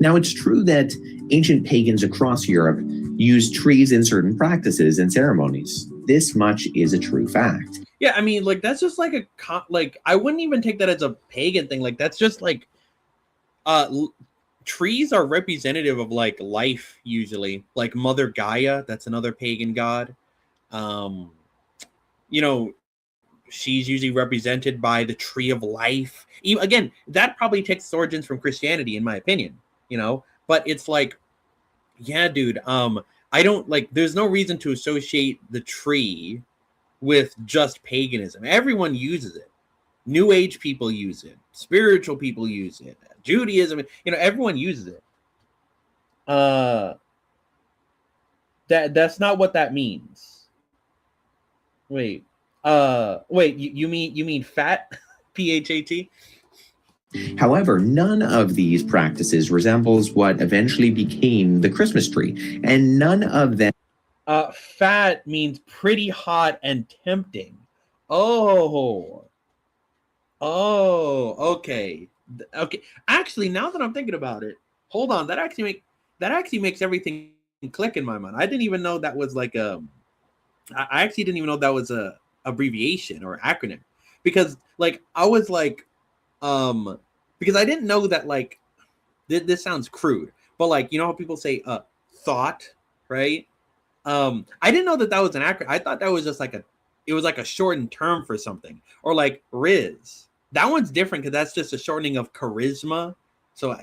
Now, it's true that ancient pagans across Europe used trees in certain practices and ceremonies. This much is a true fact. Yeah, I mean, like, that's just like I wouldn't even take that as a pagan thing. Like, that's just like, trees are representative of like life usually. Like Mother Gaia, that's another pagan god. You know, she's usually represented by the tree of life. Again, that probably takes its origins from Christianity, in my opinion. You know, but it's like, yeah, dude. I don't like. There's no reason to associate the tree with just paganism. Everyone uses it. New Age people use it. Spiritual people use it. Judaism, you know, everyone uses it. That's not what that means. Wait. You mean fat? PHAT? However, none of these practices resembles what eventually became the Christmas tree, and none of them. Fat means pretty hot and tempting. Oh, okay. Okay. Actually, now that I'm thinking about it, hold on. That actually makes everything click in my mind. I didn't even know that was like I actually didn't even know that was a abbreviation or acronym, because like I was like because I didn't know that, like, this sounds crude, but like, you know how people say thought, right? I didn't know that was an acronym. I thought that was just like it was like a shortened term for something, or like Riz. That one's different because that's just a shortening of charisma. So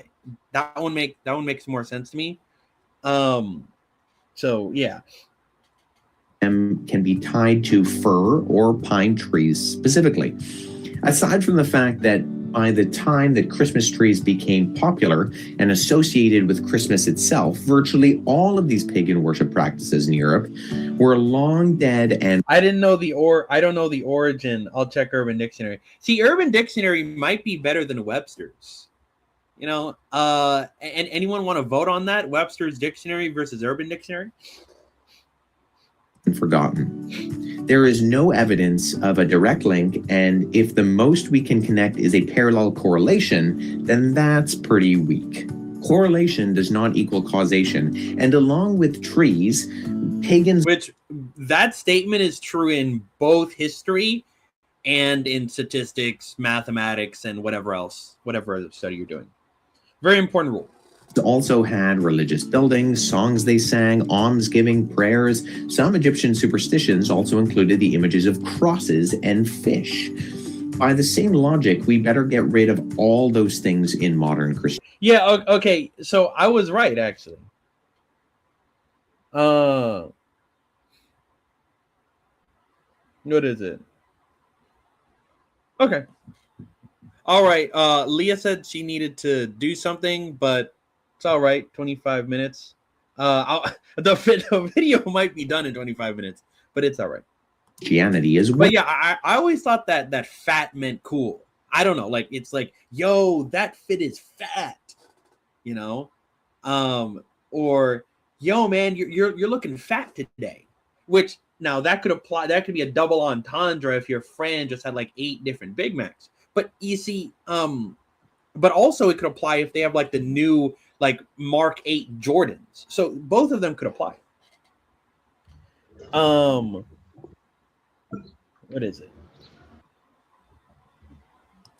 that one makes more sense to me. So yeah. Can be tied to fir or pine trees specifically. Aside from the fact that by the time that Christmas trees became popular and associated with Christmas itself, virtually all of these pagan worship practices in Europe were long dead. And I don't know the origin. I'll check Urban Dictionary. See, Urban Dictionary might be better than Webster's. And anyone want to vote on that? Webster's Dictionary versus Urban Dictionary? Forgotten. There is no evidence of a direct link, and if the most we can connect is a parallel correlation, then that's pretty weak. Correlation does not equal causation, and along with trees, pagans... Which, that statement is true in both history and in statistics, mathematics, and whatever other study you're doing. Very important rule. Also had religious buildings, songs they sang, almsgiving, prayers. Some Egyptian superstitions also included the images of crosses and fish. By the same logic, we better get rid of all those things in modern Christianity. Yeah, okay, so I was right, actually. What is it? Okay. All right. Leah said she needed to do something, but it's all right. 25 minutes. The video might be done in 25 minutes, but it's all right. Christianity as well. But yeah, I always thought that fat meant cool. I don't know. Like, it's like, yo, that fit is fat, or yo, man, you're looking fat today. Which now that could apply. That could be a double entendre if your friend just had like 8 different Big Macs. But you see, but also it could apply if they have like the new like Mark 8 Jordans. So both of them could apply. What is it?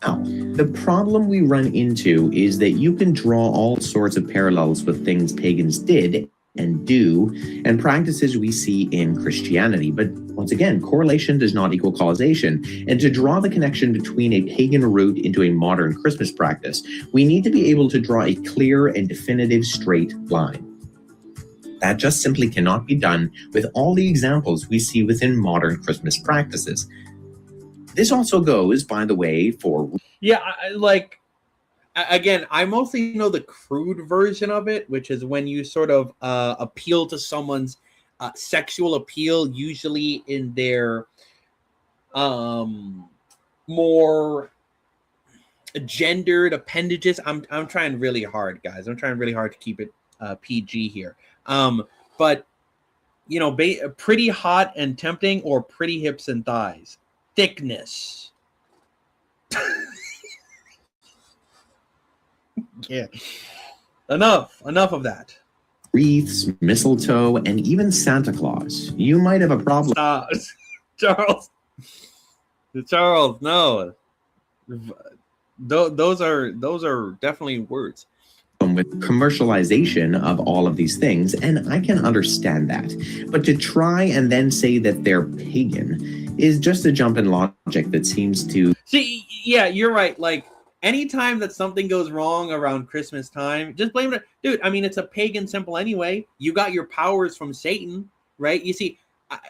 Now, the problem we run into is that you can draw all sorts of parallels with things pagans did and do, and practices we see in Christianity. But once again, correlation does not equal causation. And to draw the connection between a pagan root into a modern Christmas practice, we need to be able to draw a clear and definitive straight line. That just simply cannot be done with all the examples we see within modern Christmas practices. This also goes, by the way, for... Yeah, again, I mostly know the crude version of it, which is when you sort of appeal to someone's sexual appeal, usually in their more gendered appendages. I'm trying really hard, guys. I'm trying really hard to keep it PG here. But pretty hot and tempting, or pretty hips and thighs. Thickness. Yeah. Enough of that. Wreaths, mistletoe, and even Santa Claus. You might have a problem. Charles, no. Those are definitely words. With commercialization of all of these things, and I can understand that. But to try and then say that they're pagan is just a jump in logic that seems to... See, yeah, you're right. Like, anytime that something goes wrong around Christmas time, just blame it. Dude, I mean, it's a pagan symbol anyway. You got your powers from Satan, right? You see,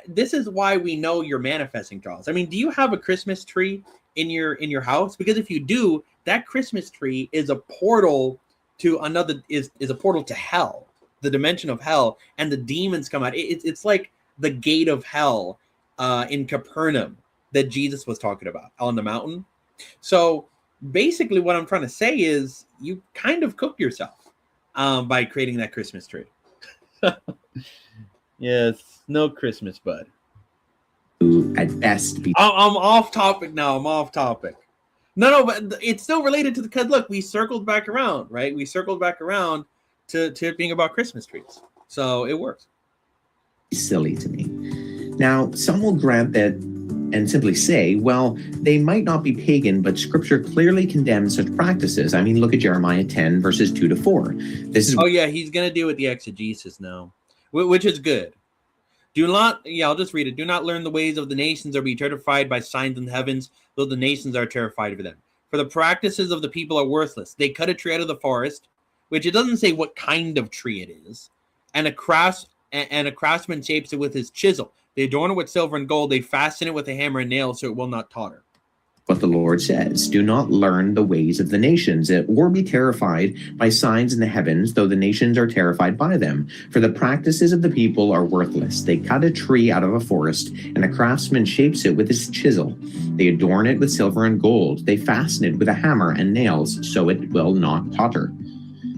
this is why we know you're manifesting, Charles. I mean, do you have a Christmas tree in your house? Because if you do, that Christmas tree is a portal to another, is a portal to hell, the dimension of hell, and the demons come out. It's like the gate of hell in Capernaum that Jesus was talking about on the mountain. So basically what I'm trying to say is you kind of cook yourself by creating that Christmas tree. Yes, no Christmas, bud. At best be... I'm off topic now. I'm off topic. No, but it's still related to because look, we circled back around, right? We circled back around to it being about Christmas trees. So it works. Silly to me. Now, some will grant that and simply say, well, they might not be pagan, but scripture clearly condemns such practices. I mean, look at Jeremiah 10, verses 2-4. This is... Oh, yeah, he's going to deal with the exegesis now, which is good. I'll just read it. Do not learn the ways of the nations or be terrified by signs in the heavens, though the nations are terrified of them. For the practices of the people are worthless. They cut a tree out of the forest, which it doesn't say what kind of tree it is, and a craftsman shapes it with his chisel. They adorn it with silver and gold. They fasten it with a hammer and nails so it will not totter. what the Lord says. Do not learn the ways of the nations, or be terrified by signs in the heavens, though the nations are terrified by them. For the practices of the people are worthless. They cut a tree out of a forest, and a craftsman shapes it with his chisel. They adorn it with silver and gold. They fasten it with a hammer and nails, so it will not totter.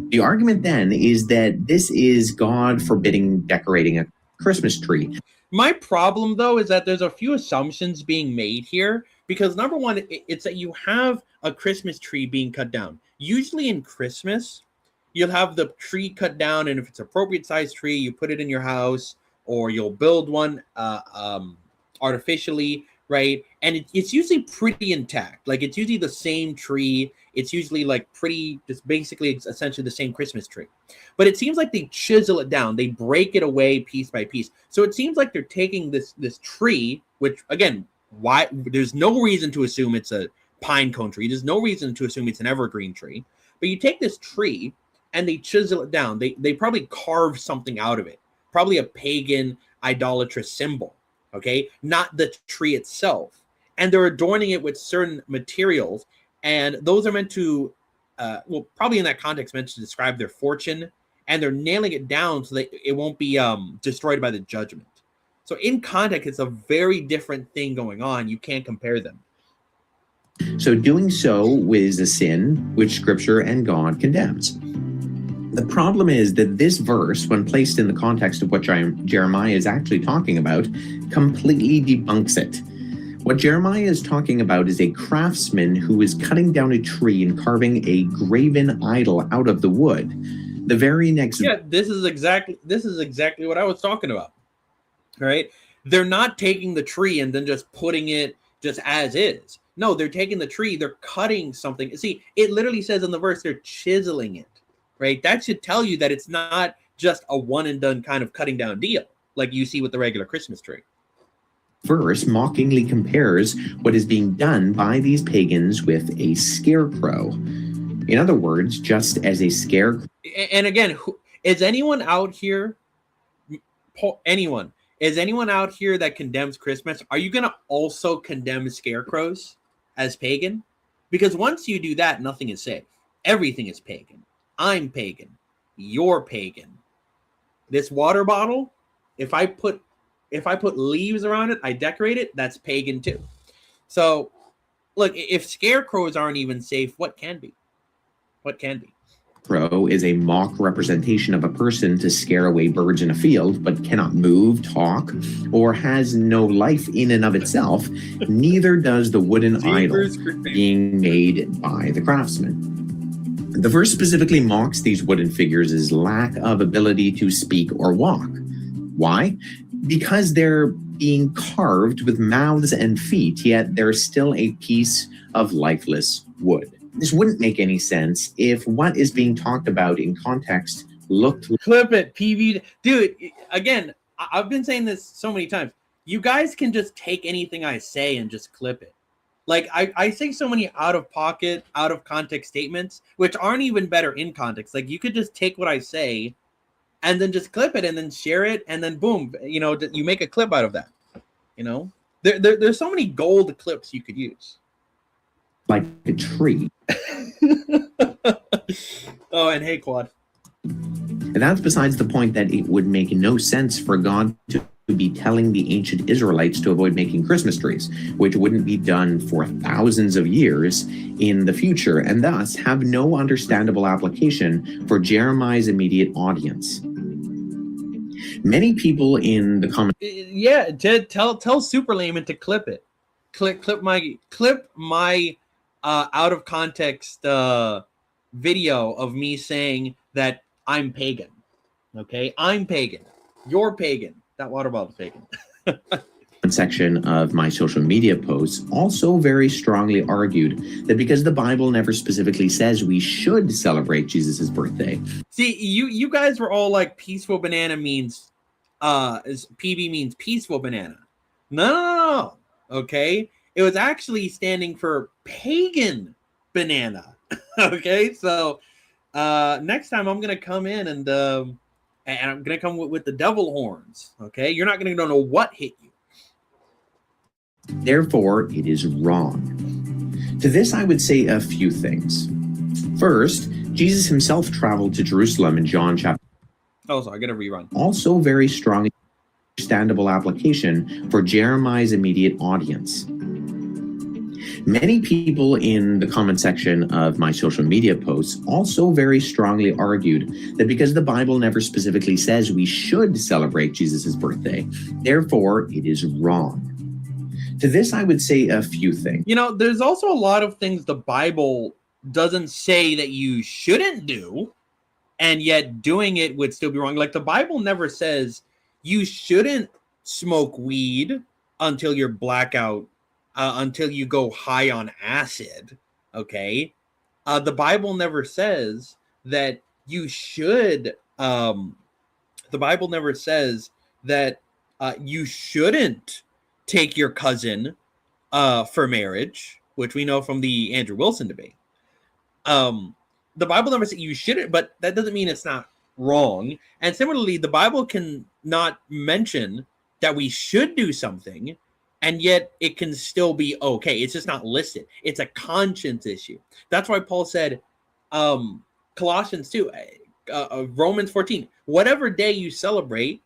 The argument then is that this is God forbidding decorating a Christmas tree. My problem, though, is that there's a few assumptions being made here, because number one, it's that you have a Christmas tree being cut down. Usually in Christmas, you'll have the tree cut down, and if it's appropriate size tree, you put it in your house, or you'll build one artificially, right? And it's usually pretty intact. Like, it's usually the same tree. It's usually like pretty, just basically, it's essentially the same Christmas tree. But it seems like they chisel it down. They break it away piece by piece. So it seems like they're taking this tree, which, again, why there's no reason to assume it's a pine cone tree. There's no reason to assume it's an evergreen tree. But you take this tree and they chisel it down. They probably carve something out of it. Probably a pagan idolatrous symbol, okay? Not the tree itself. And they're adorning it with certain materials. And those are meant to, well, probably in that context, meant to describe their fortune. And they're nailing it down so that it won't be destroyed by the judgment. So in context, it's a very different thing going on. You can't compare them. So doing so is a sin which Scripture and God condemns. The problem is that this verse, when placed in the context of what Jeremiah is actually talking about, completely debunks it. What Jeremiah is talking about is a craftsman who is cutting down a tree and carving a graven idol out of the wood. The very next... Yeah, this is exactly what I was talking about. All right? They're not taking the tree and then just putting it just as is. No, they're taking the tree, they're cutting something. See, it literally says in the verse, they're chiseling it, right? That should tell you that it's not just a one and done kind of cutting down deal like you see with the regular Christmas tree. Verse mockingly compares what is being done by these pagans with a scarecrow. In other words, just as a scarecrow. And again, is anyone out here, is anyone out here that condemns Christmas? Are you going to also condemn scarecrows as pagan? Because once you do that, nothing is safe. Everything is pagan. I'm pagan. You're pagan. This water bottle, if I put leaves around it, I decorate it, that's pagan too. So, look, if scarecrows aren't even safe, what can be? What can be? Crow is a mock representation of a person to scare away birds in a field, but cannot move, talk, or has no life in and of itself. Neither does the wooden idol being made by the craftsman. The verse specifically mocks these wooden figures' lack of ability to speak or walk. Why? Because they're being carved with mouths and feet, yet they're still a piece of lifeless wood. This wouldn't make any sense if what is being talked about in context looked... Clip it, PV. Dude, again, I've been saying this so many times. You guys can just take anything I say and just clip it. Like, I say so many out-of-pocket, out-of-context statements, which aren't even better in context. Like, you could just take what I say and then just clip it and then share it, and then boom, you know, you make a clip out of that. You know? There's so many gold clips you could use. Like a tree. Oh, and hey, Quad. And that's besides the point that it would make no sense for God to be telling the ancient Israelites to avoid making Christmas trees, which wouldn't be done for thousands of years in the future, and thus have no understandable application for Jeremiah's immediate audience. Many people in the comments... Yeah, tell Super Layman to clip it. Clip my out of context video of me saying that I'm pagan. Okay, I'm pagan. You're pagan. That water bottle's pagan. Section of my social media posts also very strongly argued that because the Bible never specifically says we should celebrate Jesus's birthday. See, you guys were all like peaceful banana means PB means peaceful banana. No. Okay. It was actually standing for pagan banana. Okay, so next time I'm gonna come in and I'm gonna come with the devil horns. Okay, you're not gonna know what hit you. Therefore, it is wrong. To this, I would say a few things. First, Jesus himself traveled to Jerusalem in John chapter. Oh, sorry, I gotta rerun. Also very strong understandable application for Jeremiah's immediate audience. Many people in the comment section of my social media posts also very strongly argued that because the Bible never specifically says we should celebrate Jesus' birthday, therefore it is wrong. To this, I would say a few things. You know, there's also a lot of things the Bible doesn't say that you shouldn't do, and yet doing it would still be wrong. Like the Bible never says you shouldn't smoke weed until you're blackout, until you go high on acid. Okay. The Bible never says that you should, the Bible never says that you shouldn't take your cousin for marriage, which we know from the Andrew Wilson debate. The Bible never says you shouldn't, but that doesn't mean it's not wrong. And similarly, the Bible can not mention that we should do something, and yet it can still be okay. It's just not listed. It's a conscience issue. That's why Paul said, Colossians 2, Romans 14, whatever day you celebrate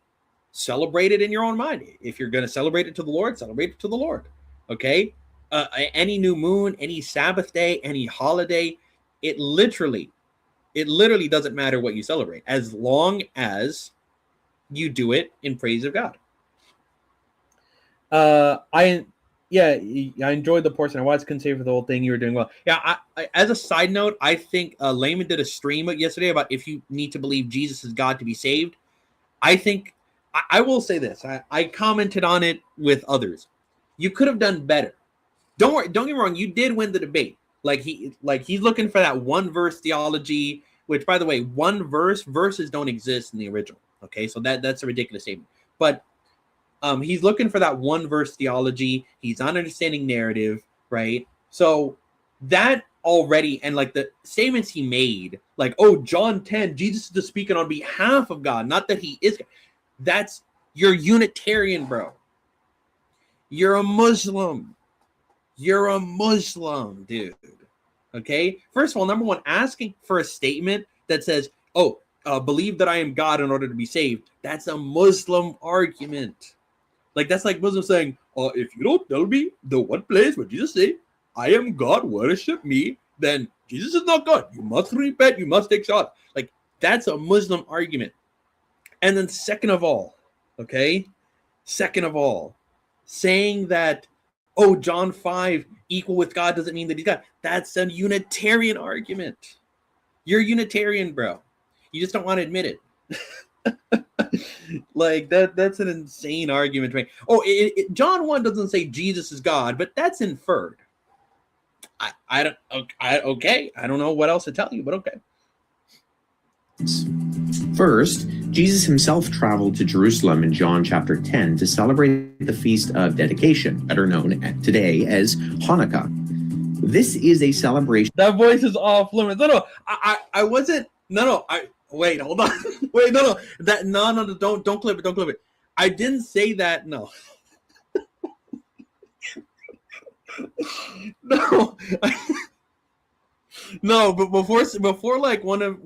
it in your own mind. If you're going to celebrate it to the Lord, celebrate it to the Lord. Okay? Any new moon, any Sabbath day, any holiday, it literally doesn't matter what you celebrate as long as you do it in praise of God. I enjoyed the portion I watched. Couldn't say for the whole thing. You were doing well. Yeah. I as a side note, I think Layman did a stream yesterday about if you need to believe Jesus is God to be saved. I think I will say this. I commented on it with others. You could have done better. Don't get me wrong. You did win the debate. He's looking for that one verse theology, which, by the way, verses don't exist in the original. Okay, so that's a ridiculous statement. But he's looking for that one verse theology. He's not understanding narrative, right? So that already, and like the statements he made, like, oh, John 10, Jesus is speaking on behalf of God, not that he is. That's, you're Unitarian, bro. You're a Muslim. You're a Muslim, dude. Okay? First of all, number one, asking for a statement that says, oh, believe that I am God in order to be saved. That's a Muslim argument. Like, that's like Muslims saying, if you don't tell me the one place where Jesus said, I am God, worship me, then Jesus is not God. You must repent. You must take shots. Like, that's a Muslim argument. And then second of all, saying that, oh, John 5 equal with God doesn't mean that he's God. That's a Unitarian argument. You're Unitarian, bro. You just don't want to admit it. Like that's an insane argument to make. Oh, John 1 doesn't say Jesus is God, but that's inferred. I don't know what else to tell you, but okay. First, Jesus himself traveled to Jerusalem in John chapter 10 to celebrate the Feast of Dedication, better known today as Hanukkah. This is a celebration. That voice is off limits. I wasn't. Wait, hold on. Wait, no. Don't clip it. I didn't say that. No. No. No, but before like one of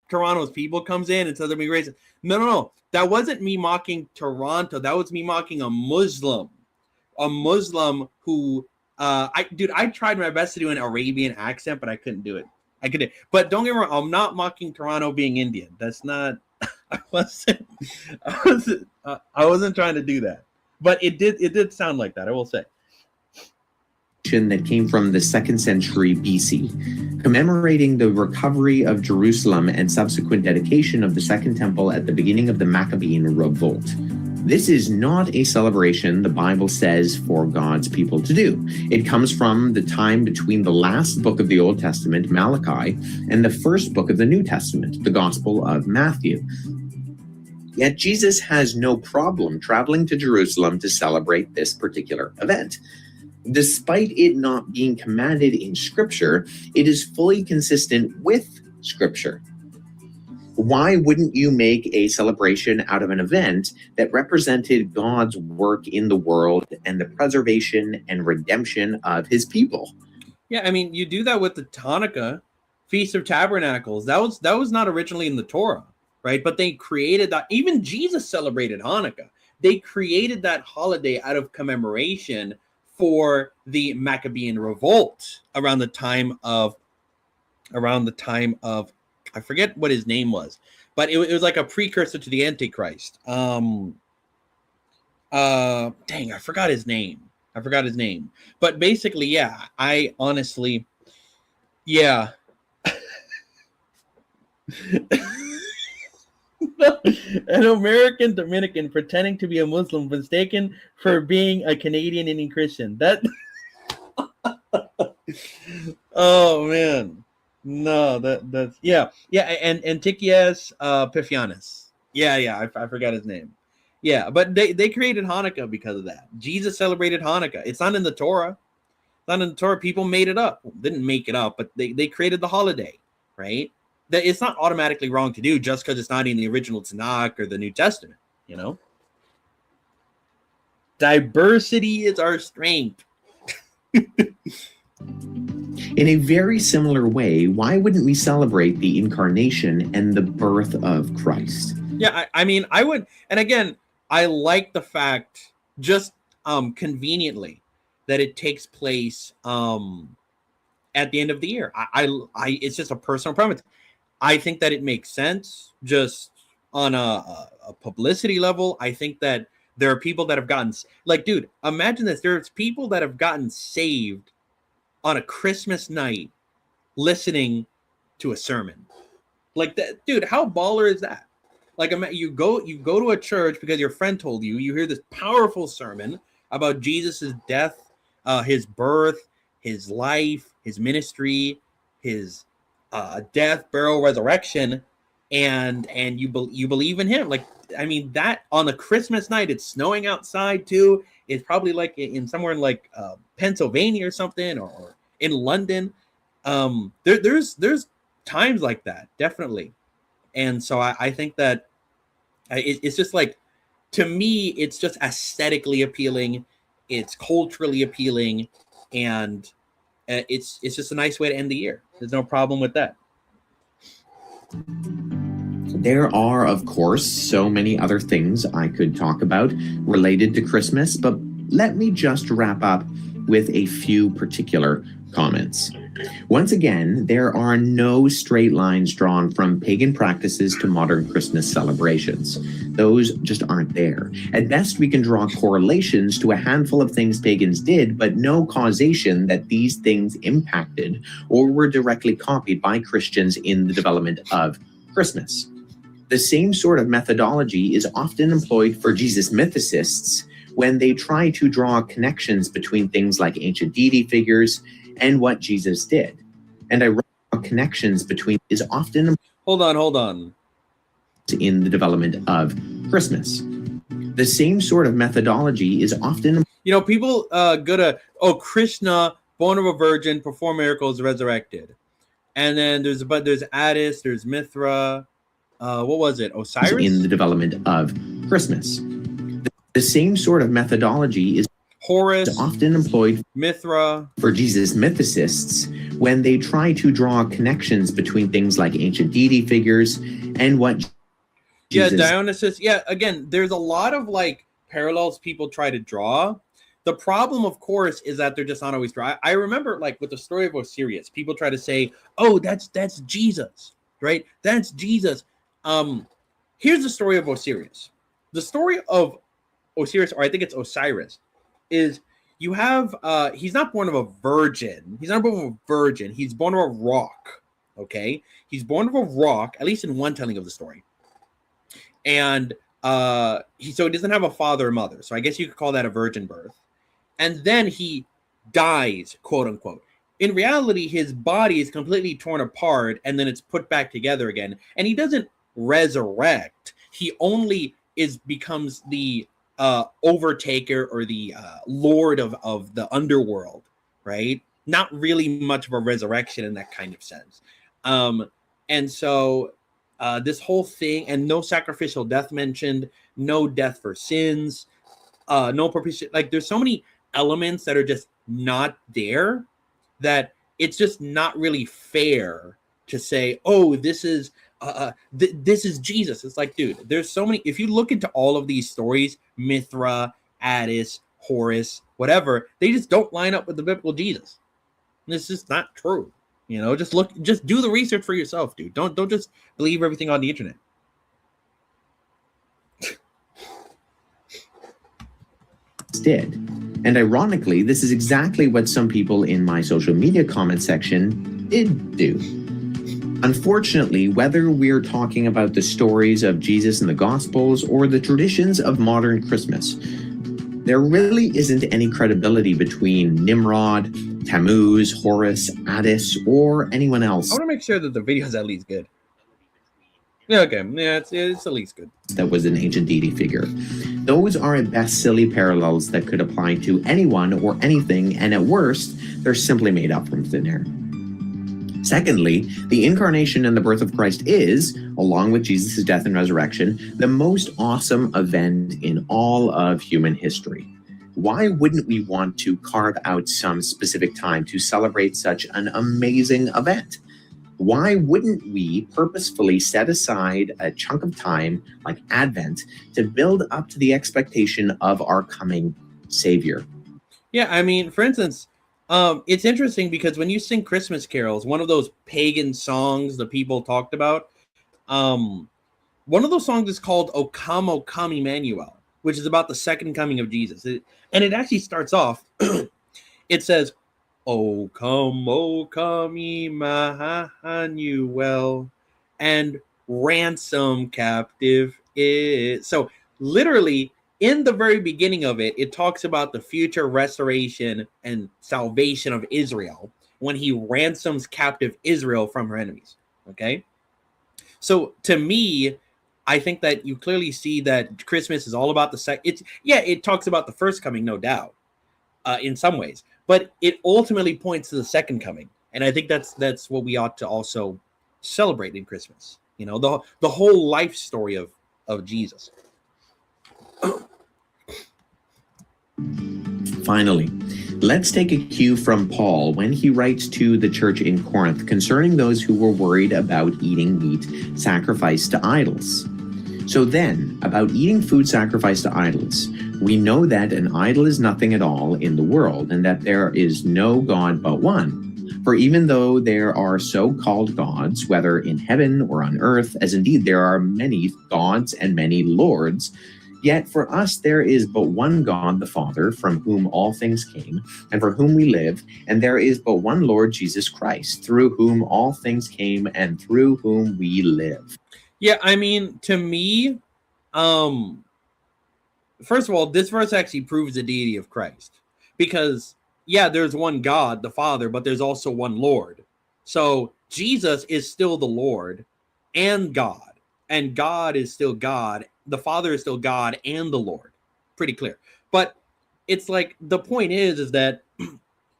Toronto's people comes in and says they're being racist. No. That wasn't me mocking Toronto. That was me mocking a Muslim who I tried my best to do an Arabian accent, but I couldn't do it. But don't get me wrong, I'm not mocking Toronto being Indian. That's not. I wasn't trying to do that. But it did sound like that, I will say. That came from the 2nd century BC, commemorating the recovery of Jerusalem and subsequent dedication of the Second Temple at the beginning of the Maccabean Revolt. This is not a celebration the Bible says for God's people to do. It comes from the time between the last book of the Old Testament, Malachi, and the first book of the New Testament, the Gospel of Matthew. Yet Jesus has no problem traveling to Jerusalem to celebrate this particular event. Despite it not being commanded in Scripture, it is fully consistent with Scripture. Why wouldn't you make a celebration out of an event that represented God's work in the world and the preservation and redemption of his people? Yeah, I mean, you do that with the Hanukkah, Feast of Tabernacles. That was not originally in the Torah, right? But they created that. Even Jesus celebrated Hanukkah. They created that holiday out of commemoration for the Maccabean revolt around the time of I forget what his name was, but it was like a precursor to the Antichrist. Dang, I forgot his name. But basically, yeah, I honestly, yeah. An American Dominican pretending to be a Muslim mistaken for being a Canadian Indian Christian. That oh man. No, that's yeah, and Antichias Epiphanes. Yeah, I forgot his name. Yeah, but they created Hanukkah because of that. Jesus celebrated Hanukkah. It's not in the Torah. It's not in the Torah. People made it up. Didn't make it up, but they created the holiday, right? That it's not automatically wrong to do just because it's not in the original Tanakh or the New Testament, you know? Diversity is our strength. In a very similar way, why wouldn't we celebrate the incarnation and the birth of Christ? Yeah, I mean, I would, and again, I like the fact, just conveniently, that it takes place at the end of the year. I it's just a personal preference. I think that it makes sense just on a publicity level. I think that there are people that have gotten, like, dude, imagine this. There's people that have gotten saved on a Christmas night listening to a sermon. Like that, dude, how baller is that? Like, you go to a church because your friend told you, you hear this powerful sermon about Jesus's death, his birth, his life, his ministry, his death, burial, resurrection, and you believe in him. Like, I mean, that on a Christmas night, it's snowing outside too. It's probably like in somewhere in like Pennsylvania or something, or in London. There's times like that, definitely. And so I think that it's just like, to me, it's just aesthetically appealing, it's culturally appealing, and it's just a nice way to end the year. There's no problem with that. There are, of course, so many other things I could talk about related to Christmas, but let me just wrap up with a few particular comments. Once again, there are no straight lines drawn from pagan practices to modern Christmas celebrations. Those just aren't there. At best, we can draw correlations to a handful of things pagans did, but no causation that these things impacted or were directly copied by Christians in the development of Christmas. The same sort of methodology is often employed for Jesus mythicists when they try to draw connections between things like ancient deity figures and what Jesus did. And I wrote connections between is often hold on in the development of Christmas. The same sort of methodology is often, you know, people go to, oh, Krishna, born of a virgin, perform miracles, resurrected. And then there's Attis, there's Mithra, what was it, Osiris? In the development of Christmas. The same sort of methodology is Horus, often employed Mithra for Jesus mythicists when they try to draw connections between things like ancient deity figures and what Jesus. Yeah, Dionysus. Yeah, again, there's a lot of like parallels people try to draw. The problem, of course, is that they're just not always dry. I remember, like, with the story of Osiris, people try to say, "Oh, that's Jesus, right? That's Jesus." Here's the story of Osiris. The story of Osiris, or I think it's Osiris, is you have he's not born of a virgin. He's not born of a virgin. He's born of a rock. Okay, he's born of a rock, at least in one telling of the story. And so he doesn't have a father or mother. So I guess you could call that a virgin birth. And then he dies, quote unquote. In reality, his body is completely torn apart and then it's put back together again. And he doesn't resurrect. He only becomes the overtaker or the lord of the underworld, right? Not really much of a resurrection in that kind of sense. And so this whole thing, and no sacrificial death mentioned, no death for sins, no propitiation. Like, there's so many elements that are just not there, that it's just not really fair to say, oh, this is this is Jesus. It's like, dude, there's so many. If you look into all of these stories, Mithra, Attis, Horus, whatever, they just don't line up with the biblical Jesus. It's just not true. You know, just do the research for yourself, dude. Don't just believe everything on the internet. Did. And ironically, this is exactly what some people in my social media comment section did do. Unfortunately, whether we're talking about the stories of Jesus in the Gospels or the traditions of modern Christmas, there really isn't any credibility between Nimrod, Tammuz, Horus, Attis, or anyone else. I want to make sure that the video is at least good. Yeah, okay. Yeah, it's at least good. That was an ancient deity figure. Those are at best silly parallels that could apply to anyone or anything, and at worst, they're simply made up from thin air. Secondly, the incarnation and the birth of Christ is, along with Jesus' death and resurrection, the most awesome event in all of human history. Why wouldn't we want to carve out some specific time to celebrate such an amazing event? Why wouldn't we purposefully set aside a chunk of time, like Advent, to build up to the expectation of our coming Savior? Yeah, I mean, for instance, it's interesting because when you sing Christmas carols, one of those pagan songs the people talked about, one of those songs is called O Come, Emmanuel, which is about the second coming of Jesus. And it actually starts off, it says, O come, Emmanuel, and ransom captive is. So literally, in the very beginning of it, it talks about the future restoration and salvation of Israel when he ransoms captive Israel from her enemies. Okay? So to me, I think that you clearly see that Christmas is all about it talks about the first coming, no doubt, in some ways, but it ultimately points to the second coming. And I think that's what we ought to also celebrate in Christmas. You know, the whole life story of Jesus. Finally, let's take a cue from Paul when he writes to the church in Corinth concerning those who were worried about eating meat sacrificed to idols. So then, about eating food sacrificed to idols, we know that an idol is nothing at all in the world, and that there is no God but one. For even though there are so-called gods, whether in heaven or on earth, as indeed there are many gods and many lords, yet for us there is but one God, the Father, from whom all things came, and for whom we live, and there is but one Lord Jesus Christ, through whom all things came, and through whom we live. Yeah, I mean, to me, first of all, this verse actually proves the deity of Christ. Because, yeah, there's one God, the Father, but there's also one Lord. So Jesus is still the Lord and God. And God is still God. The Father is still God and the Lord. Pretty clear. But it's like, the point is that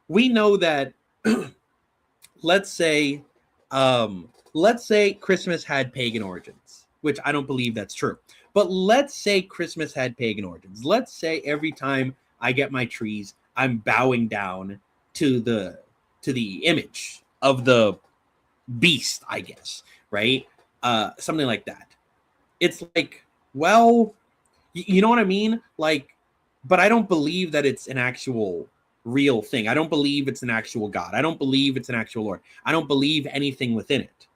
we know that, let's say Christmas had pagan origins, which I don't believe that's true. But let's say Christmas had pagan origins. Let's say every time I get my trees, I'm bowing down to the image of the beast, I guess, right? Something like that. It's like, well, you know what I mean? Like, but I don't believe that it's an actual real thing. I don't believe it's an actual God. I don't believe it's an actual Lord. I don't believe anything within it.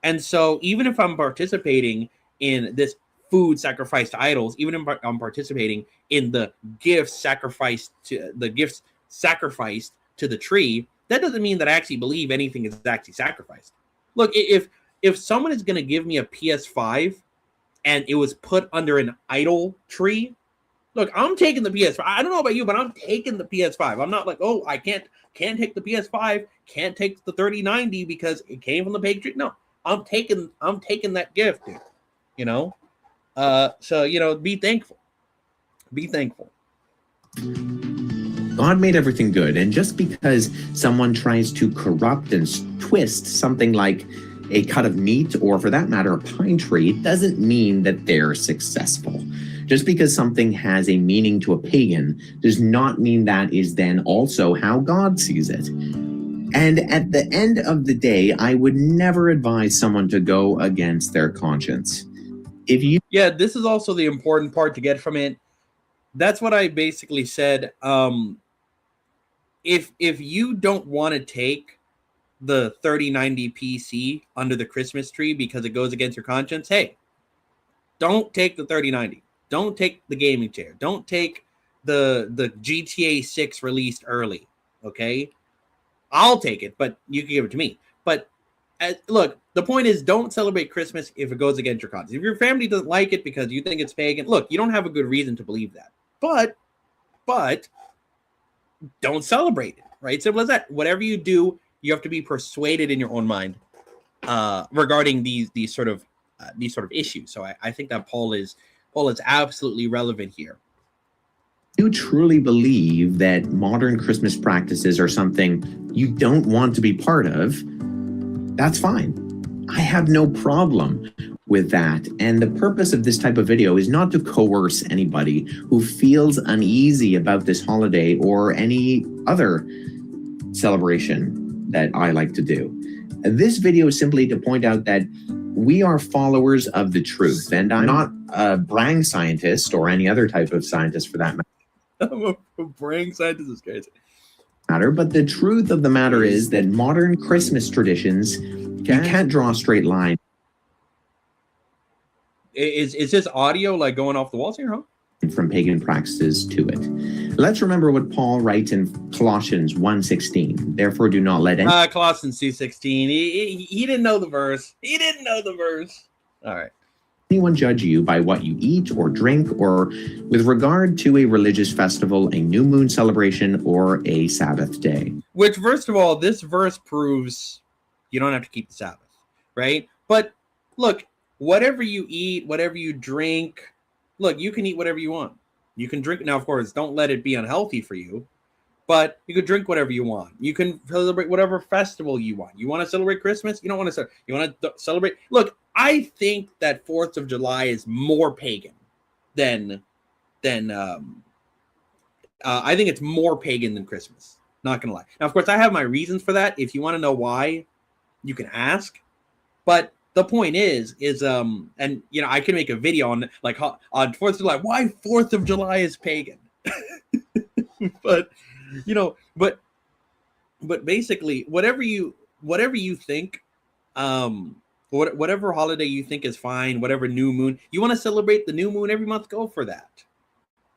And so even if I'm participating in this food sacrificed to idols, even if I'm participating in the gifts sacrificed to the tree, that doesn't mean that I actually believe anything is actually sacrificed. Look, if someone is going to give me a PS5 and it was put under an idol tree, look, I'm taking the PS5. I don't know about you, but I'm taking the PS5. I'm not like, oh, I can't take the PS5, can't take the 3090 because it came from the pagan tree. No. I'm taking that gift, dude. You know? So, you know, be thankful. Be thankful. God made everything good, and just because someone tries to corrupt and twist something like a cut of meat, or for that matter, a pine tree, doesn't mean that they're successful. Just because something has a meaning to a pagan does not mean that is then also how God sees it. And at the end of the day, I would never advise someone to go against their conscience. Yeah, this is also the important part to get from it. That's what I basically said. If you don't want to take the 3090 PC under the Christmas tree because it goes against your conscience, hey, don't take the 3090. Don't take the gaming chair. Don't take the GTA 6 released early. Okay, I'll take it, but you can give it to me. But look, the point is, don't celebrate Christmas if it goes against your conscience. If your family doesn't like it because you think it's pagan, look, you don't have a good reason to believe that. But don't celebrate it, right? Simple as that. Whatever you do, you have to be persuaded in your own mind regarding these sort of issues. So I think that Paul is absolutely relevant here. You truly believe that modern Christmas practices are something you don't want to be part of, that's fine. I have no problem with that. And the purpose of this type of video is not to coerce anybody who feels uneasy about this holiday or any other celebration that I like to do. This video is simply to point out that we are followers of the truth, and I'm not a brain scientist or any other type of scientist for that matter. I'm a brain scientist is crazy. But the truth of the matter is that modern Christmas traditions, you can't draw a straight line. Is this audio like going off the walls here, huh? From pagan practices to it. Let's remember what Paul writes in Colossians 1:16. Therefore, do not let any Colossians 2:16. He didn't know the verse. He didn't know the verse. All right. Anyone judge you by what you eat or drink, or with regard to a religious festival, a new moon celebration, or a Sabbath day. Which, first of all, this verse proves you don't have to keep the Sabbath, right? But look, whatever you eat, whatever you drink, look, you can eat whatever you want. You can drink. Now, of course, don't let it be unhealthy for you, but you can drink whatever you want. You can celebrate whatever festival you want. You want to celebrate Christmas? You don't want to celebrate. You want to celebrate? Look, I think that 4th of July is more pagan than I think it's more pagan than Christmas. Not going to lie. Now, of course, I have my reasons for that. If you want to know why, you can ask. But the point is, and you know, I can make a video on 4th of July, why 4th of July is pagan. But you know, but basically, whatever you think, whatever holiday you think is fine, whatever new moon you want to celebrate the new moon every month, go for that.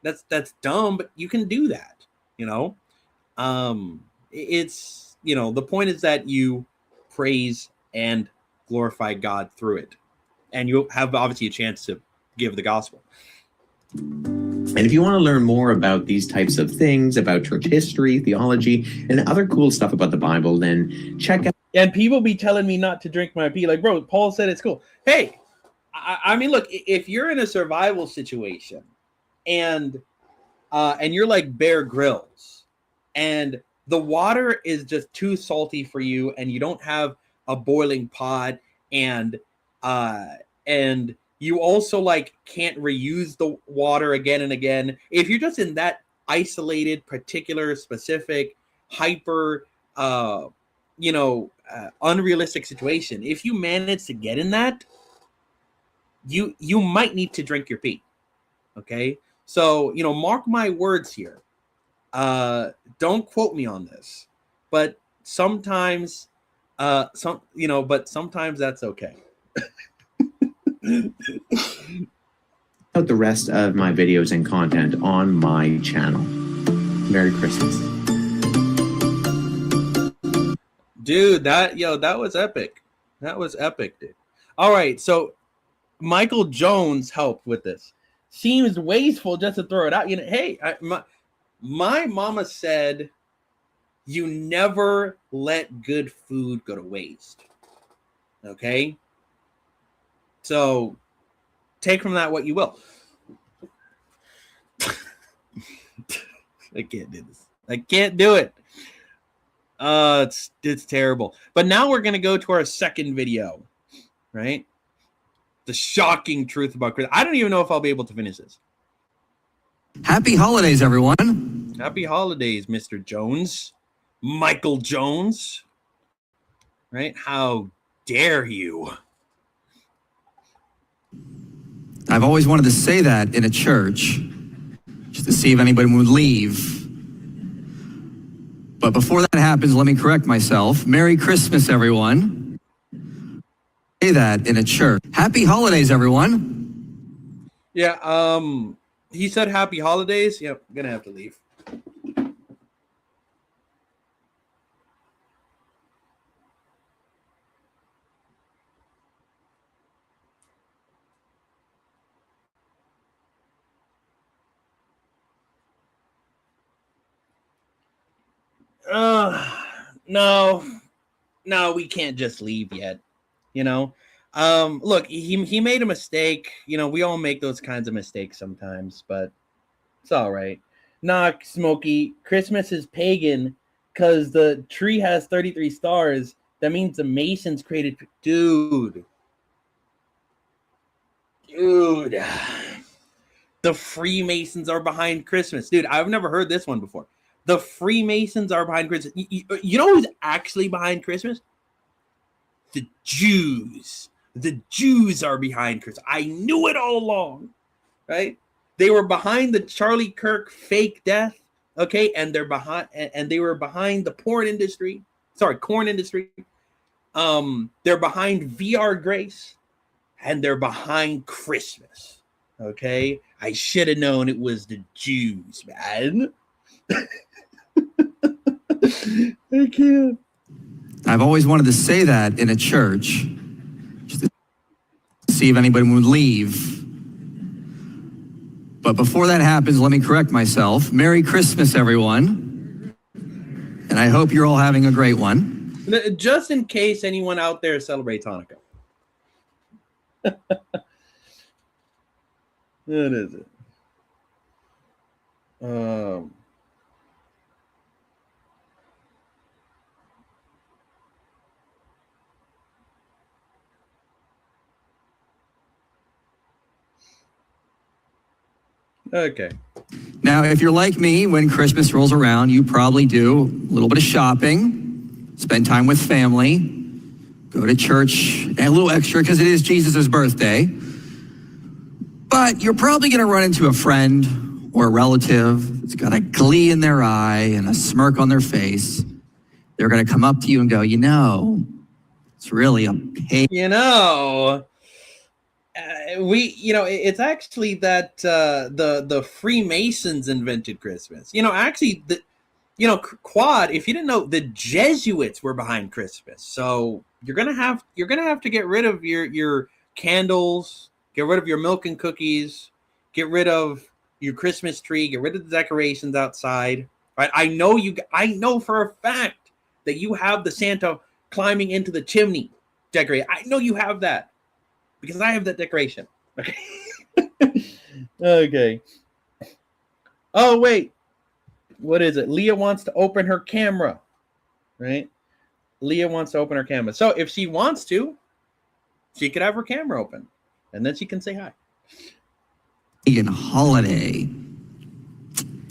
That's dumb, but you can do that. You know, it's, you know, the point is that you praise and glorify God through it, and you'll have obviously a chance to give the gospel. And if you want to learn more about these types of things, about church history, theology, and other cool stuff about the Bible, then check out. And people be telling me not to drink my pee. Like, bro, Paul said it's cool. Hey, I mean, look, if you're in a survival situation and you're like Bear Grylls and the water is just too salty for you and you don't have a boiling pot and you also like can't reuse the water again and again. If you're just in that isolated, particular, specific, hyper, unrealistic situation, if you manage to get in that, you might need to drink your pee. Okay, so you know, mark my words here. Don't quote me on this, but sometimes, but sometimes that's okay. Out the rest of my videos and content on my channel. Merry Christmas. Dude, that was epic. That was epic, dude. All right, so Michael Jones helped with this. Seems wasteful just to throw it out. You know, hey, my mama said you never let good food go to waste. Okay? So take from that what you will. I can't do this. I can't do it. It's terrible. But now we're gonna go to our second video, right? The shocking truth about Christmas. I don't even know if I'll be able to finish this. Happy holidays, everyone. Happy holidays, Mr. Jones. Michael Jones. Right? How dare you? I've always wanted to say that in a church, just to see if anybody would leave. But before that happens, let me correct myself. Merry Christmas, everyone. Say that in a church. Happy holidays, everyone. Yeah, he said happy holidays. Yep, I'm gonna have to leave. No, we can't just leave yet. You know, look, he made a mistake. You know, we all make those kinds of mistakes sometimes, but it's all right. Nah, Smokey, Christmas is pagan because the tree has 33 stars. That means the Masons created, dude. The Freemasons are behind Christmas, dude. I've never heard this one before. The Freemasons are behind Christmas. You know who's actually behind Christmas? The Jews. The Jews are behind Christmas. I knew it all along, right? They were behind the Charlie Kirk fake death, okay? And they're behind, and they were behind the corn industry. They're behind VR Grace, and they're behind Christmas, okay? I should have known it was the Jews, man. I can't. I've always wanted to say that in a church, just to see if anybody would leave. But before that happens, let me correct myself. Merry Christmas, everyone. And I hope you're all having a great one. Just in case anyone out there celebrates Hanukkah. What is it? Okay. Now, if you're like me, when Christmas rolls around, you probably do a little bit of shopping, spend time with family, go to church, and a little extra because it is Jesus' birthday. But you're probably going to run into a friend or a relative that's got a glee in their eye and a smirk on their face. They're going to come up to you and go, you know, it's really a pain. You know, it's actually that the Freemasons invented Christmas. You know, actually, Quad, if you didn't know, the Jesuits were behind Christmas. So you're gonna have to get rid of your candles, get rid of your milk and cookies, get rid of your Christmas tree, get rid of the decorations outside. Right? I know for a fact that you have the Santa climbing into the chimney decorate. I know you have that because I have that decoration. Okay. Okay. Oh, wait. What is it? Leah wants to open her camera, right? Leah wants to open her camera. So if she wants to, she could have her camera open and then she can say hi. Holiday.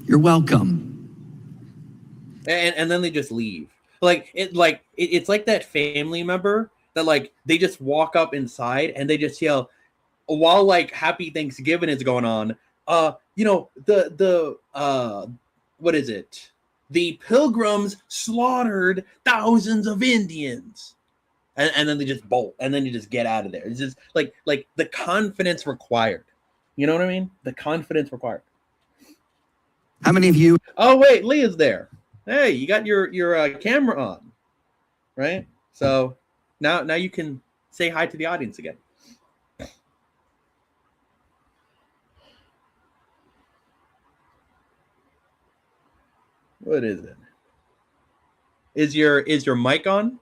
You're welcome. And then they just leave. It's like that family member that like they just walk up inside and they just yell while like Happy Thanksgiving is going on. What is it? The Pilgrims slaughtered thousands of Indians. And then they just bolt and then you just get out of there. It's just like the confidence required. You know what I mean? The confidence required. How many of you? Oh, wait, Leah's there. Hey, you got your camera on, right? So now you can say hi to the audience again. What is it? Is your mic on,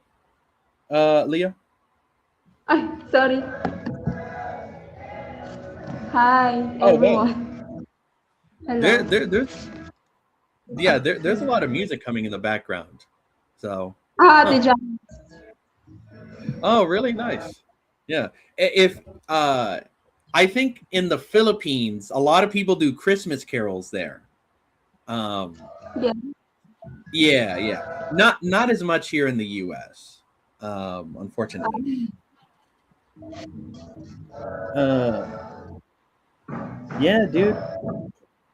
Leah? Sorry. Hi, everyone. Hello. There's a lot of music coming in the background. So, Ate John. oh, really nice. Yeah. If I think in the Philippines, a lot of people do Christmas carols there. Um, Yeah. yeah. Not as much here in the U.S. Unfortunately. Uh, yeah, dude.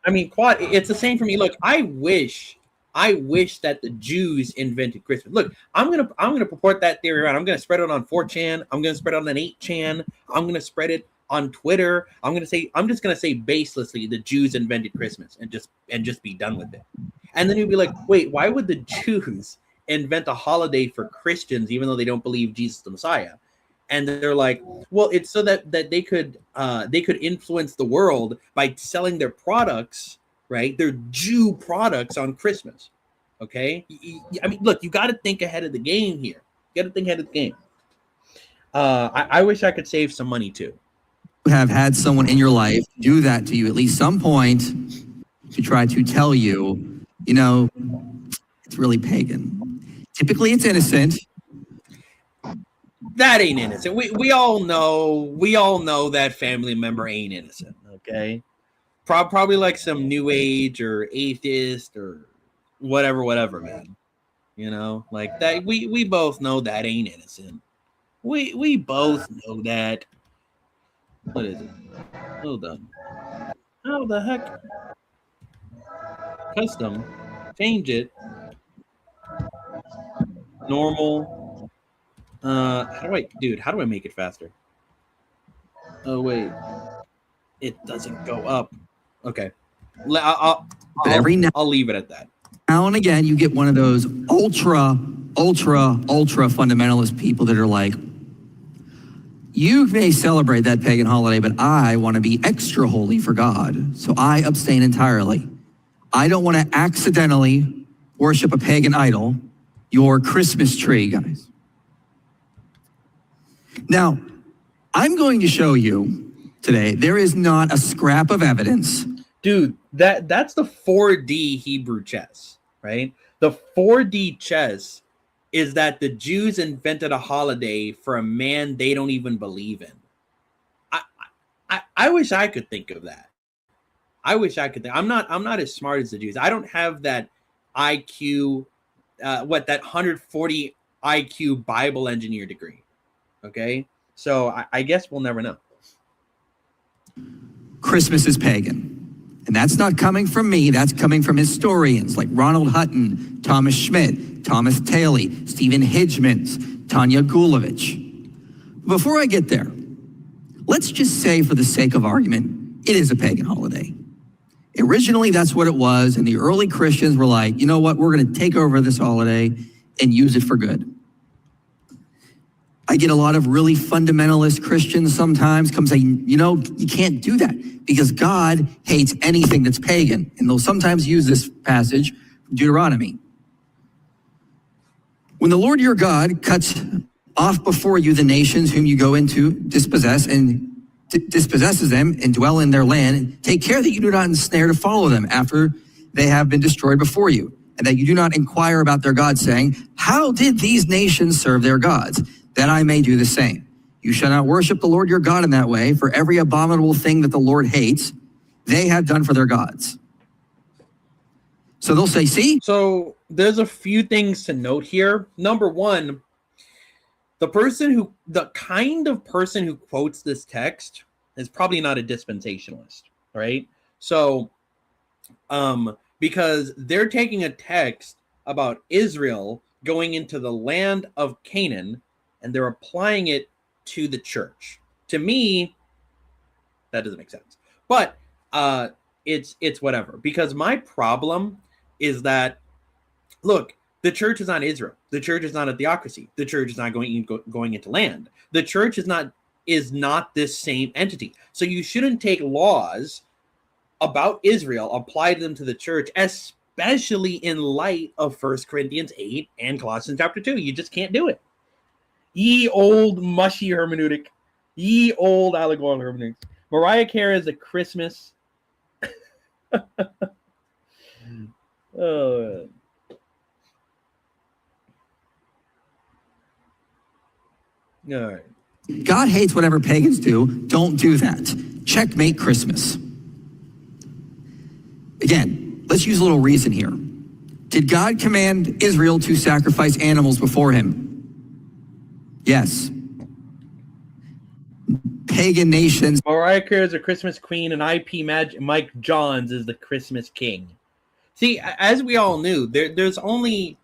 I mean, quad. It's the same for me. Look, I wish that the Jews invented Christmas. Look, I'm gonna purport that theory around. I'm gonna spread it on 4chan. I'm gonna spread it on 8chan. I'm gonna spread it on Twitter. I'm just gonna say baselessly the Jews invented Christmas and just be done with it. And then you'd be like, wait, why would the Jews invent a holiday for Christians even though they don't believe Jesus the Messiah? And they're like, well, it's so that they could influence the world by selling their products, right? Their Jew products on Christmas. Okay, I mean, look, you got to think ahead of the game here. You got to think ahead of the game. I wish I could save some money too. You have had someone in your life do that to you at least some point to try to tell you, you know, it's really pagan. Typically, it's innocent. That ain't innocent. We all know that family member ain't innocent. Okay, probably like some new age or atheist or whatever, man. You know, like that. We both know that ain't innocent. We both know that. What is it? Hold on. How the heck? Custom. Change it. Normal. How do I make it faster? Oh wait, it doesn't go up. Okay, But every now I'll leave it at that. and again, you get one of those ultra fundamentalist people that are like, you may celebrate that pagan holiday, but I want to be extra holy for God, so I abstain entirely. I don't want to accidentally worship a pagan idol, your Christmas tree, guys. Now, I'm going to show you today, there is not a scrap of evidence. Dude, that's the 4D Hebrew chess, right? The 4D chess is that the Jews invented a holiday for a man they don't even believe in. I wish I could think of that. I wish I could think. I'm not as smart as the Jews. I don't have that IQ, that 140 IQ Bible engineer degree. Okay, so I guess we'll never know. Christmas is pagan. And that's not coming from me, that's coming from historians like Ronald Hutton, Thomas Schmidt, Thomas Taylor, Stephen Hidgmans, Tanya Gulovich. Before I get there, let's just say for the sake of argument, it is a pagan holiday. Originally, that's what it was, and the early Christians were like, you know what, we're going to take over this holiday and use it for good. I get a lot of really fundamentalist Christians sometimes come say, you know, you can't do that because God hates anything that's pagan. And they'll sometimes use this passage from Deuteronomy. When the Lord your God cuts off before you the nations whom you go into dispossess and dispossesses them and dwell in their land, take care that you do not ensnare to follow them after they have been destroyed before you, and that you do not inquire about their gods, saying, how did these nations serve their gods? That I may do the same. You shall not worship the Lord your God in that way, for every abominable thing that the Lord hates, they have done for their gods. So they'll say, see? So there's a few things to note here. Number one, the kind of person who quotes this text is probably not a dispensationalist, right? So, because they're taking a text about Israel going into the land of Canaan and they're applying it to the church. To me, that doesn't make sense. But it's whatever. Because my problem is that, look, the church is not Israel. The church is not a theocracy. The church is not going into land. The church is not this same entity. So you shouldn't take laws about Israel, apply them to the church, especially in light of 1 Corinthians 8 and Colossians chapter 2. You just can't do it. Ye old mushy hermeneutic. Ye old allegorical hermeneutics. Mariah Carey is a Christmas. Oh. All right. God hates whatever pagans do. Don't do that. Checkmate Christmas. Again, let's use a little reason here. Did God command Israel to sacrifice animals before him? Yes. Pagan nations. Mariah Carey is a Christmas queen, and Mike Johns is the Christmas king. See, as we all knew, there's only...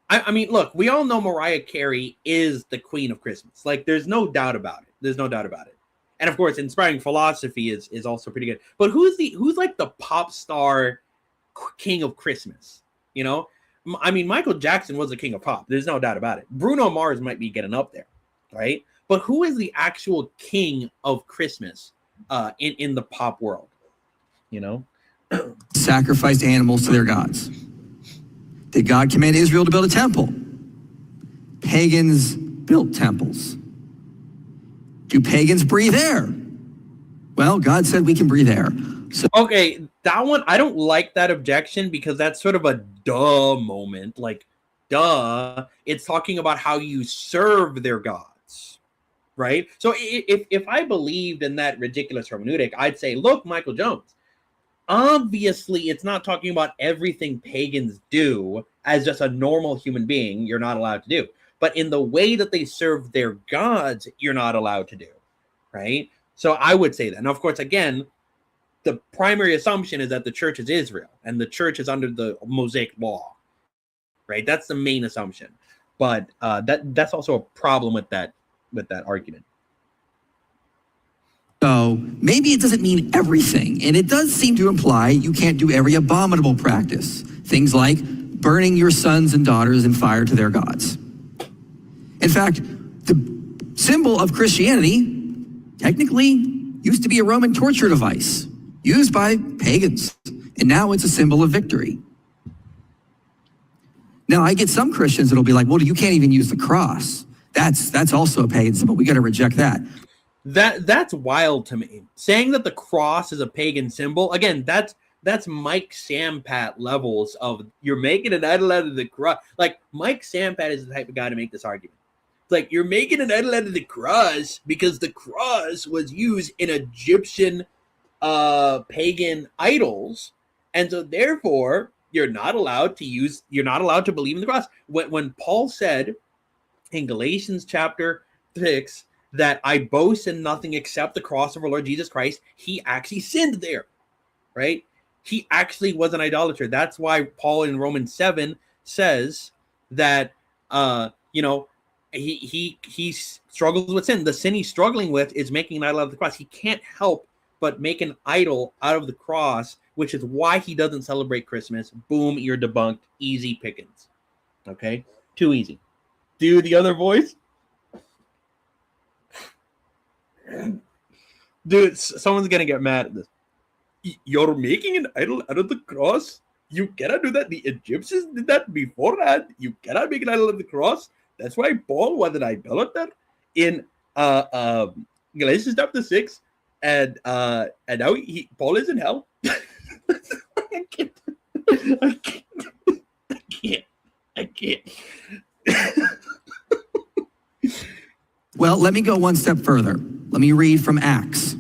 I mean, look, we all know Mariah Carey is the queen of Christmas. Like, there's no doubt about it. There's no doubt about it. And of course, Inspiring Philosophy is also pretty good. But who's like the pop star king of Christmas? You know, I mean, Michael Jackson was the king of pop. There's no doubt about it. Bruno Mars might be getting up there, right? But who is the actual king of Christmas in the pop world? You know, Sacrificed animals to their gods. Did God command Israel to build a temple? Pagans built temples. Do pagans breathe air? Well, God said we can breathe air. So, okay, that one, I don't like that objection because that's sort of a duh moment. Like, duh. It's talking about how you serve their gods, right? So if I believed in that ridiculous hermeneutic, I'd say, look, Michael Jones, obviously it's not talking about everything pagans do as just a normal human being you're not allowed to do. But in the way that they serve their gods, you're not allowed to do, right? So I would say that. And of course, again, the primary assumption is that the church is Israel and the church is under the Mosaic law, right? That's the main assumption. But that's also a problem with that argument. So maybe it doesn't mean everything, and it does seem to imply you can't do every abominable practice. Things like burning your sons and daughters in fire to their gods. In fact, the symbol of Christianity technically used to be a Roman torture device used by pagans, and now it's a symbol of victory. Now, I get some Christians that'll be like, well, you can't even use the cross. That's also a pagan symbol. We got to reject that. That's wild to me. Saying that the cross is a pagan symbol, again, that's Mike Sampat levels of you're making an idol out of the cross. Like, Mike Sampat is the type of guy to make this argument. It's like, you're making an idol out of the cross because the cross was used in Egyptian pagan idols, and so therefore you're not allowed to believe in the cross. When Paul said in Galatians chapter 6 that I boast in nothing except the cross of our Lord Jesus Christ, he actually sinned there, right? He actually was an idolater. That's why Paul in Romans 7 says that, he struggles with sin. The sin he's struggling with is making an idol out of the cross. He can't help but make an idol out of the cross, which is why he doesn't celebrate Christmas. Boom, you're debunked. Easy pickings. Okay? Too easy. Do the other voice. Dude, someone's gonna get mad at this. You're making an idol out of the cross? You cannot do that. The Egyptians did that beforehand. You cannot make an idol out of the cross. That's why Paul was an idolater in Galatians chapter 6, and now Paul is in hell. I can't. Well, let me go one step further. Let me read from Acts.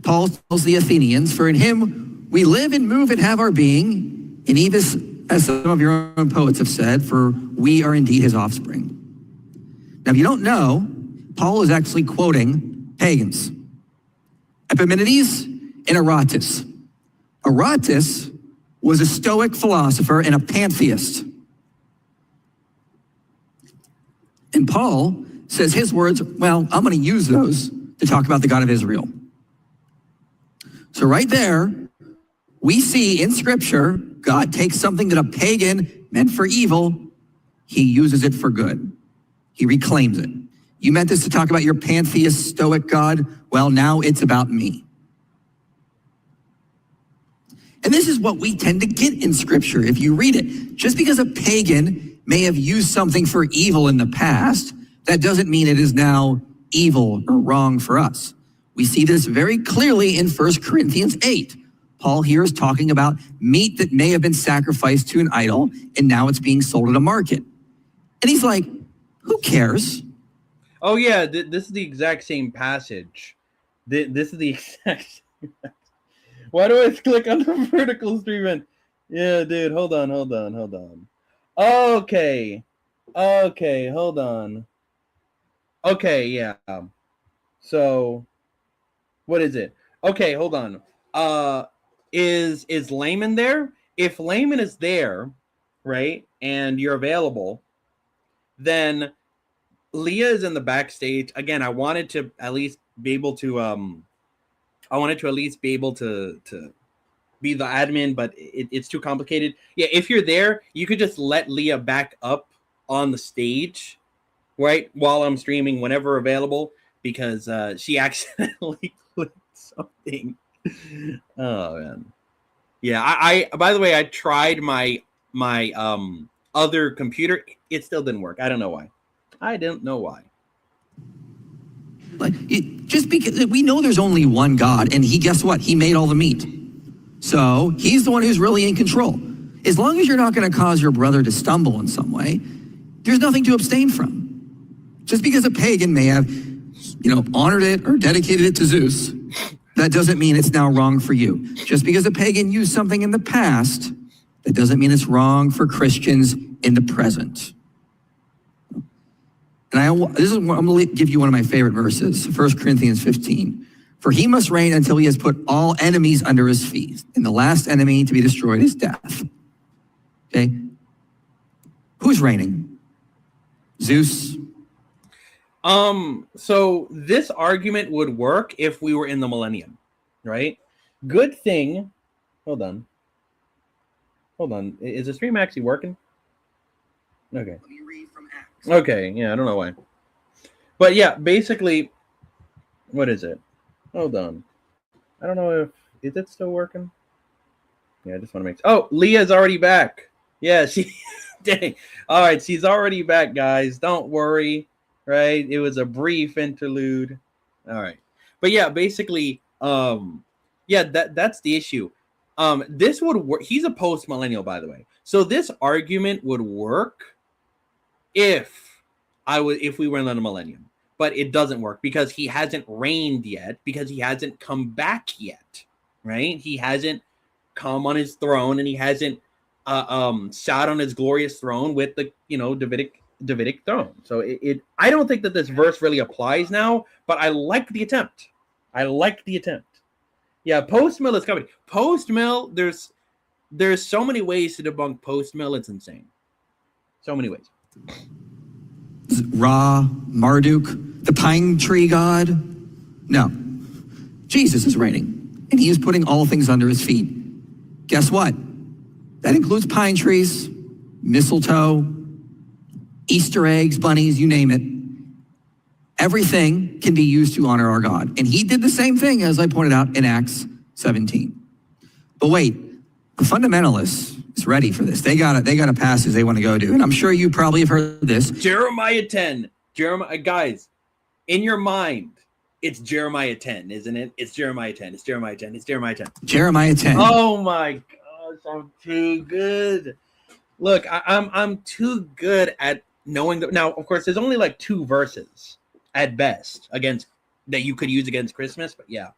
Paul tells the Athenians, for in him we live and move and have our being, and even as some of your own poets have said, for we are indeed his offspring. Now, if you don't know, Paul is actually quoting pagans, Epimenides and Aratus. Aratus was a Stoic philosopher and a pantheist. And Paul says his words, well, I'm going to use those to talk about the God of Israel. So right there, we see in Scripture, God takes something that a pagan meant for evil, he uses it for good. He reclaims it. You meant this to talk about your pantheist Stoic God? Well, now it's about me. And this is what we tend to get in Scripture if you read it. Just because a pagan may have used something for evil in the past, that doesn't mean it is now evil or wrong for us. We see this very clearly in 1 Corinthians 8. Paul here is talking about meat that may have been sacrificed to an idol, and now it's being sold at a market. And he's like, who cares? Oh yeah, this is the exact same passage. This is the exact. Why do I click on the vertical stream? Yeah, dude, hold on. Okay, hold on. Okay, yeah. So, what is it? Okay, hold on. Is Layman there? If Layman is there, right, and you're available, then Leah is in the backstage. Again, I wanted to at least be able to be the admin, but it's too complicated. Yeah, if you're there, you could just let Leah back up on the stage, right, while I'm streaming whenever available, because she accidentally clicked something. Oh man. Yeah, I by the way, I tried my other computer. It still didn't work. I don't know why. Just because we know there's only one God, and guess what? He made all the meat. So he's the one who's really in control. As long as you're not going to cause your brother to stumble in some way, there's nothing to abstain from. Just because a pagan may have, honored it or dedicated it to Zeus, that doesn't mean it's now wrong for you. Just because a pagan used something in the past, that doesn't mean it's wrong for Christians in the present. And I'm going to give you one of my favorite verses, 1 Corinthians 15. For he must reign until he has put all enemies under his feet. And the last enemy to be destroyed is death. Okay? Who's reigning? Zeus? So this argument would work if we were in the millennium, right? Good thing. Hold on. Is the stream actually working? Okay. Let me read from Acts. Okay, yeah, I don't know why. But yeah, basically, what is it? Hold on. I don't know is it still working? Yeah, I just want to make Oh, Leah's already back. Yeah, dang. All right, she's already back, guys. Don't worry. Right? It was a brief interlude. All right. But yeah, basically, that's the issue. This would work. He's a post-millennial, by the way. So this argument would work if we were in the millennium. But it doesn't work because he hasn't reigned yet, because he hasn't come back yet. Right? He hasn't come on his throne, and he hasn't sat on his glorious throne with the Davidic throne. So I don't think that this verse really applies now, but I like the attempt. Yeah, post-mill is coming. Post-mill, there's so many ways to debunk post-mill. It's insane. So many ways. Ra, Marduk, the pine tree god? No. Jesus is reigning, and he is putting all things under his feet. Guess what? That includes pine trees, mistletoe, Easter eggs, bunnies, you name it. Everything can be used to honor our God. And he did the same thing, as I pointed out, in Acts 17. But wait, the fundamentalists is ready for this. They got a passage they want to go to. And I'm sure you probably have heard this. Jeremiah 10. Guys, in your mind, it's Jeremiah 10, isn't it? It's Jeremiah 10. Jeremiah 10. Oh my gosh, I'm too good. Look, I'm too good at knowing that. Now, of course, there's only like 2 verses at best that you could use against Christmas, but yeah.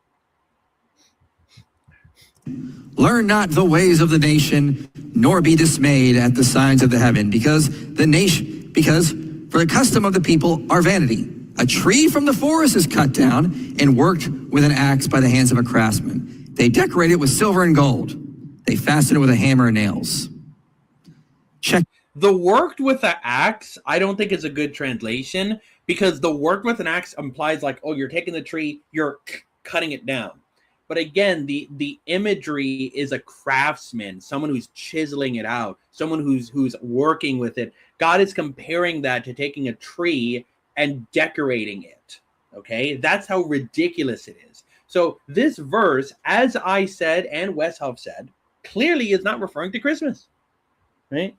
Learn not the ways of the nation, nor be dismayed at the signs of the heaven, because for the custom of the people are vanity. A tree from the forest is cut down and worked with an axe by the hands of a craftsman. They decorate it with silver and gold. They fasten it with a hammer and nails. Check. The worked with an axe, I don't think is a good translation, because the worked with an axe implies like, oh, you're taking the tree, you're cutting it down. But again, the imagery is a craftsman, someone who's chiseling it out, someone who's working with it. God is comparing that to taking a tree and decorating it. Okay, that's how ridiculous it is. So this verse, as I said and Wes Huff said, clearly is not referring to Christmas, right?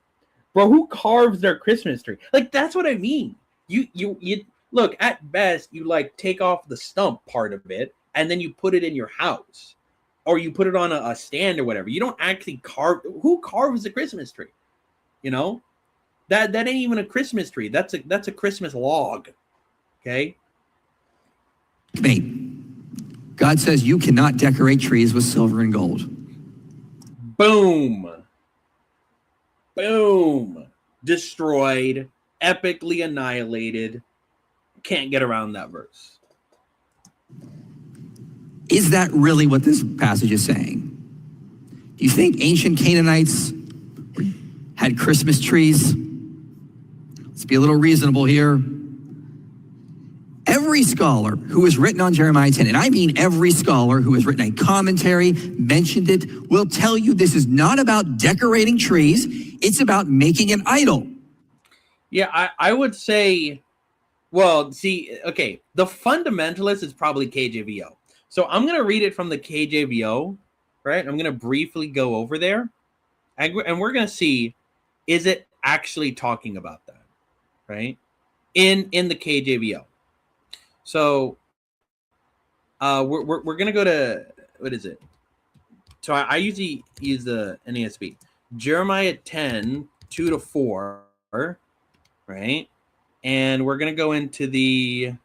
Bro, who carves their Christmas tree? Like, that's what I mean. You look, at best, you like take off the stump part of it and then you put it in your house, or you put it on a stand or whatever. You don't actually carve. Who carves a Christmas tree? You know, that ain't even a Christmas tree. That's a Christmas log. Okay. Me. God says you cannot decorate trees with silver and gold. Boom. Boom. Destroyed. Epically annihilated. Can't get around that verse. Is that really what this passage is saying? Do you think ancient Canaanites had Christmas trees? Let's be a little reasonable here. Every scholar who has written on Jeremiah 10, and I mean every scholar who has written a commentary, mentioned it, will tell you this is not about decorating trees. It's about making an idol. Yeah, I would say, well, see, okay, the fundamentalist is probably KJVO. So I'm going to read it from the KJVO, right? I'm going to briefly go over there, and we're going to see, is it actually talking about that, right? In the KJVO. So we're going to go to, what is it? So I usually use the NASB. Jeremiah 10, 2-4, right? And we're going to go into the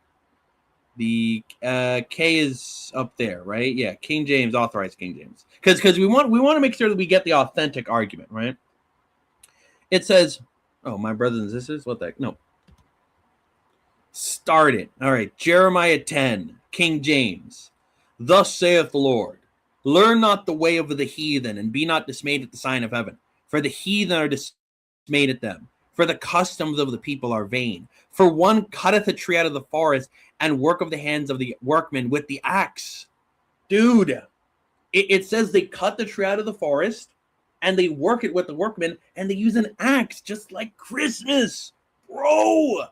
K is up there, right? Yeah, King James, authorized King James. Because we want to make sure that we get the authentic argument, right? It says, oh, my brothers and sisters, what the heck? No. Start it. All right, Jeremiah 10, King James. Thus saith the Lord, learn not the way of the heathen, and be not dismayed at the sign of heaven. For the heathen are dismayed at them. For the customs of the people are vain. For one cutteth a tree out of the forest, and work of the hands of the workmen with the axe. Dude, it says they cut the tree out of the forest, and they work it with the workmen, and they use an axe, just like Christmas. Bro,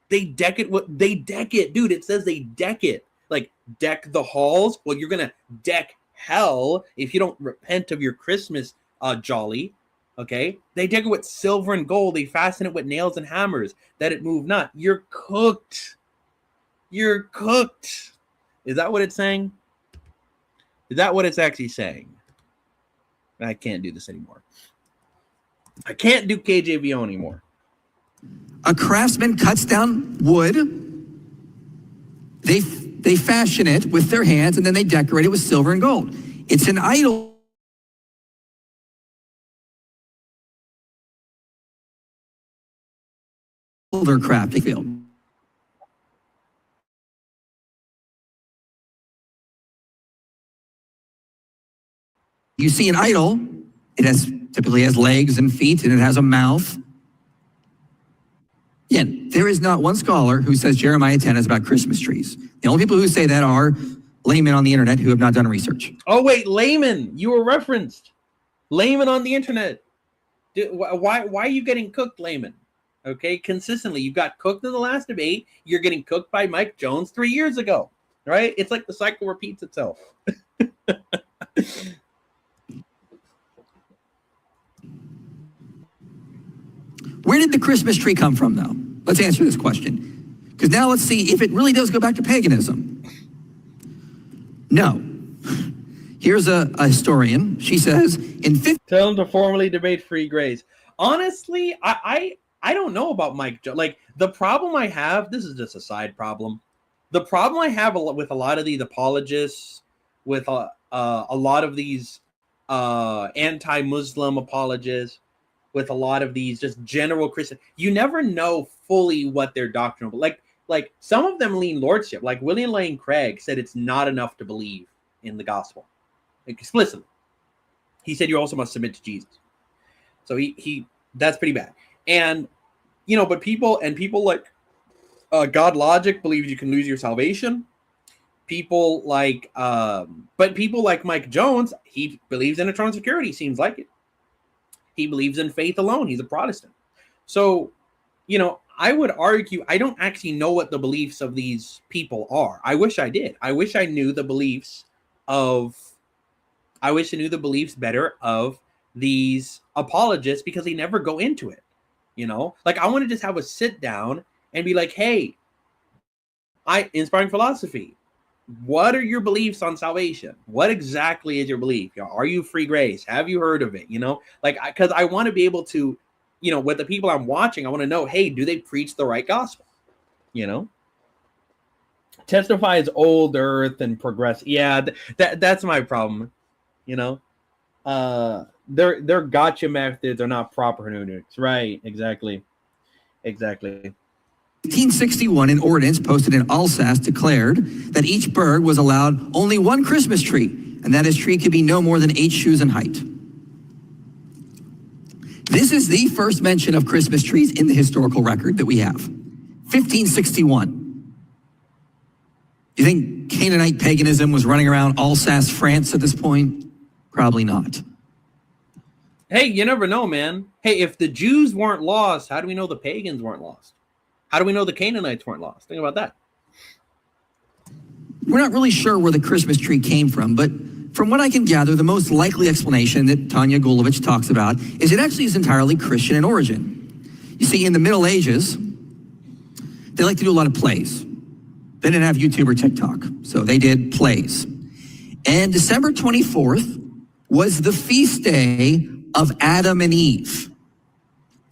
they deck it. Dude, it says they deck it. Like, deck the halls. Well, you're going to deck hell if you don't repent of your Christmas jolly. Okay, they deck it with silver and gold. They fasten it with nails and hammers, that it move not. You're cooked. You're cooked. Is that what it's saying? Is that what it's actually saying? I can't do this anymore. I can't do KJVO anymore. A craftsman cuts down wood. They fashion it with their hands, and then they decorate it with silver and gold. It's an idol. Their crafting field. You see an idol, it typically has legs and feet, and it has a mouth. Again, there is not one scholar who says Jeremiah 10 is about Christmas trees. The only people who say that are laymen on the internet who have not done research. Oh, wait, layman. You were referenced. Layman on the internet. Why are you getting cooked, layman? Okay, consistently. You got cooked in the last debate. You're getting cooked by Mike Jones 3 years ago, right? It's like the cycle repeats itself. Where did the Christmas tree come from, though? Let's answer this question. Because now let's see if it really does go back to paganism. No. Here's a historian. She says, Tell him to formally debate free grace. Honestly, I don't know about Mike Jones. Like, the problem I have, this is just a side problem. The problem I have with a lot of these apologists, with a lot of these anti-Muslim apologists, with a lot of these just general Christian, you never know fully what their doctrine. But like some of them lean lordship. Like William Lane Craig said, it's not enough to believe in the gospel, like, explicitly. He said you also must submit to Jesus. So he that's pretty bad. And but people like God Logic believes you can lose your salvation. People like but people like Mike Jones, he believes in eternal security. Seems like it. He believes in faith alone. He's a Protestant. So, I would argue, I don't actually know what the beliefs of these people are. I wish I did. I wish I knew the beliefs better of these apologists, because they never go into it. Like, I want to just have a sit down and be like, hey, inspiring philosophy. What are your beliefs on salvation? What exactly is your belief? Are you free grace? Have you heard of it? Because I want to be able to, with the people I'm watching, I want to know, hey, do they preach the right gospel? testifies old Earth and progress. Yeah, that's my problem. You know, their gotcha methods are not proper hermeneutics. Right? Exactly. 1861, an ordinance posted in Alsace declared that each burgh was allowed only one Christmas tree, and that his tree could be no more than 8 shoes in height. This is the first mention of Christmas trees in the historical record that we have. 1561. Do you think Canaanite paganism was running around Alsace, France at this point? Probably not. Hey, you never know, man. Hey, if the Jews weren't lost, how do we know the pagans weren't lost? How do we know the Canaanites weren't lost? Think about that. We're not really sure where the Christmas tree came from, but from what I can gather, the most likely explanation that Tanya Gulovich talks about is it actually is entirely Christian in origin. You see, in the Middle Ages, they like to do a lot of plays. They didn't have YouTube or TikTok, so they did plays. And December 24th was the feast day of Adam and Eve.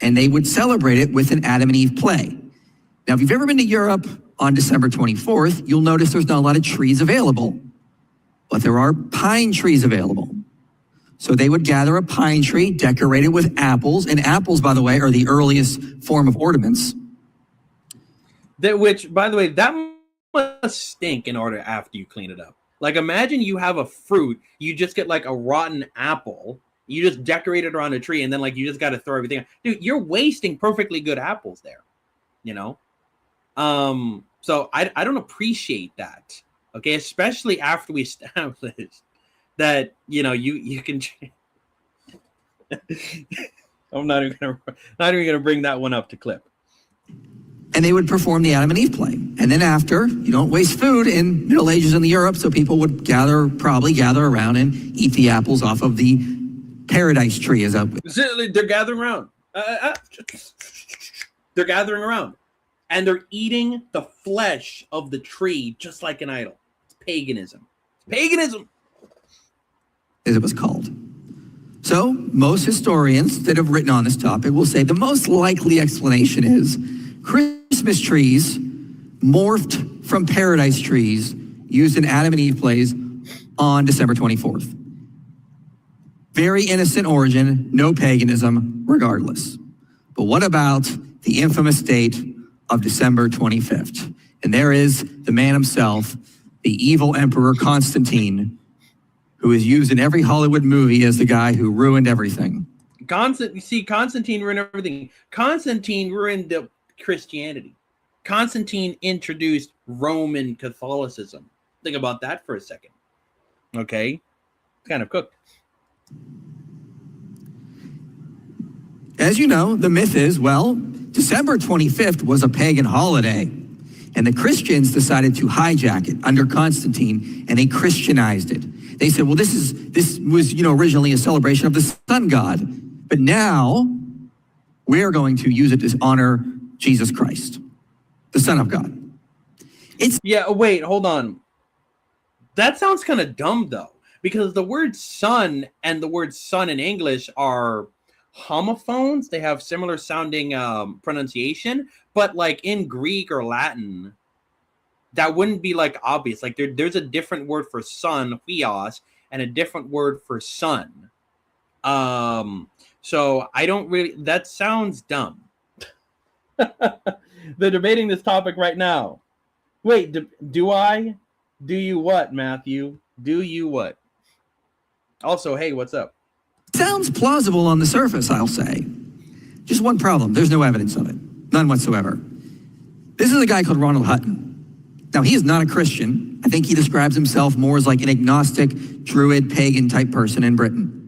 And they would celebrate it with an Adam and Eve play. Now, if you've ever been to Europe on December 24th, you'll notice there's not a lot of trees available, but there are pine trees available. So they would gather a pine tree, decorate it with apples, and apples, by the way, are the earliest form of ornaments. Which, by the way, that must stink in order after you clean it up. Like, imagine you have a fruit, you just get like a rotten apple, you just decorate it around a tree, and then like you just got to throw everything out. Dude, you're wasting perfectly good apples there, you know? So I don't appreciate that. Okay, especially after we established that, you know, you can. I'm not even gonna bring that one up to clip. And they would perform the Adam and Eve play. And then after, you don't waste food in Middle Ages in Europe, so people would probably gather around and eat the apples off of the paradise tree. They're gathering around. They're gathering around. And they're eating the flesh of the tree just like an idol. It's paganism. Paganism! As it was called. So most historians that have written on this topic will say the most likely explanation is Christmas trees morphed from paradise trees used in Adam and Eve plays on December 24th. Very innocent origin, no paganism, regardless. But what about the infamous date of December 25th? And there is the man himself, the evil Emperor Constantine, who is used in every Hollywood movie as the guy who ruined everything. Constantine ruined everything. Constantine ruined the Christianity. Constantine introduced Roman Catholicism. Think about that for a second. Okay? It's kind of cooked. As you know, the myth is, well, December 25th was a pagan holiday, and the Christians decided to hijack it under Constantine, and they Christianized it. They said, well, this was, originally a celebration of the sun god, but now we're going to use it to honor Jesus Christ, the Son of God. Wait, hold on. That sounds kind of dumb, though, because the word son and the word son in English are homophones. They have similar sounding pronunciation, but like in Greek or Latin, that wouldn't be like obvious. Like there's a different word for son, huios, and a different word for son. So I don't really, that sounds dumb. They're debating this topic right now. Wait, do I? Do you what, Matthew? Do you what? Also, hey, what's up? Sounds plausible on the surface, I'll say. Just one problem. There's no evidence of it. None whatsoever. This is a guy called Ronald Hutton. Now, he is not a Christian. I think he describes himself more as like an agnostic, druid, pagan type person in Britain.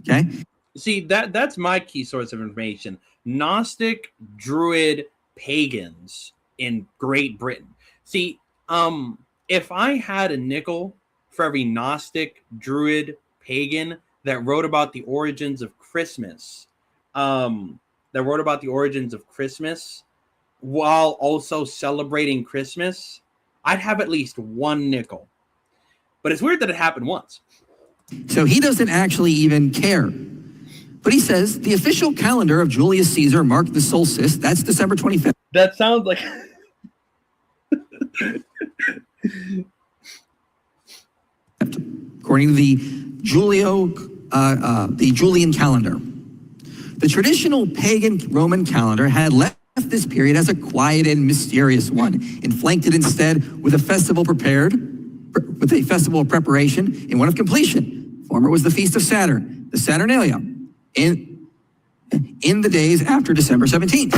Okay? See, that's my key source of information. Gnostic, druid, pagans in Great Britain. See, if I had a nickel for every Gnostic, druid, pagan that wrote about the origins of Christmas, while also celebrating Christmas, I'd have at least one nickel. But it's weird that it happened once. So he doesn't actually even care. But he says the official calendar of Julius Caesar marked the solstice. That's December 25th. That sounds like According to the Julian calendar. The traditional pagan Roman calendar had left this period as a quiet and mysterious one, and flanked it instead with a festival of preparation and one of completion. Former was the Feast of Saturn, the Saturnalia, in the days after December 17th.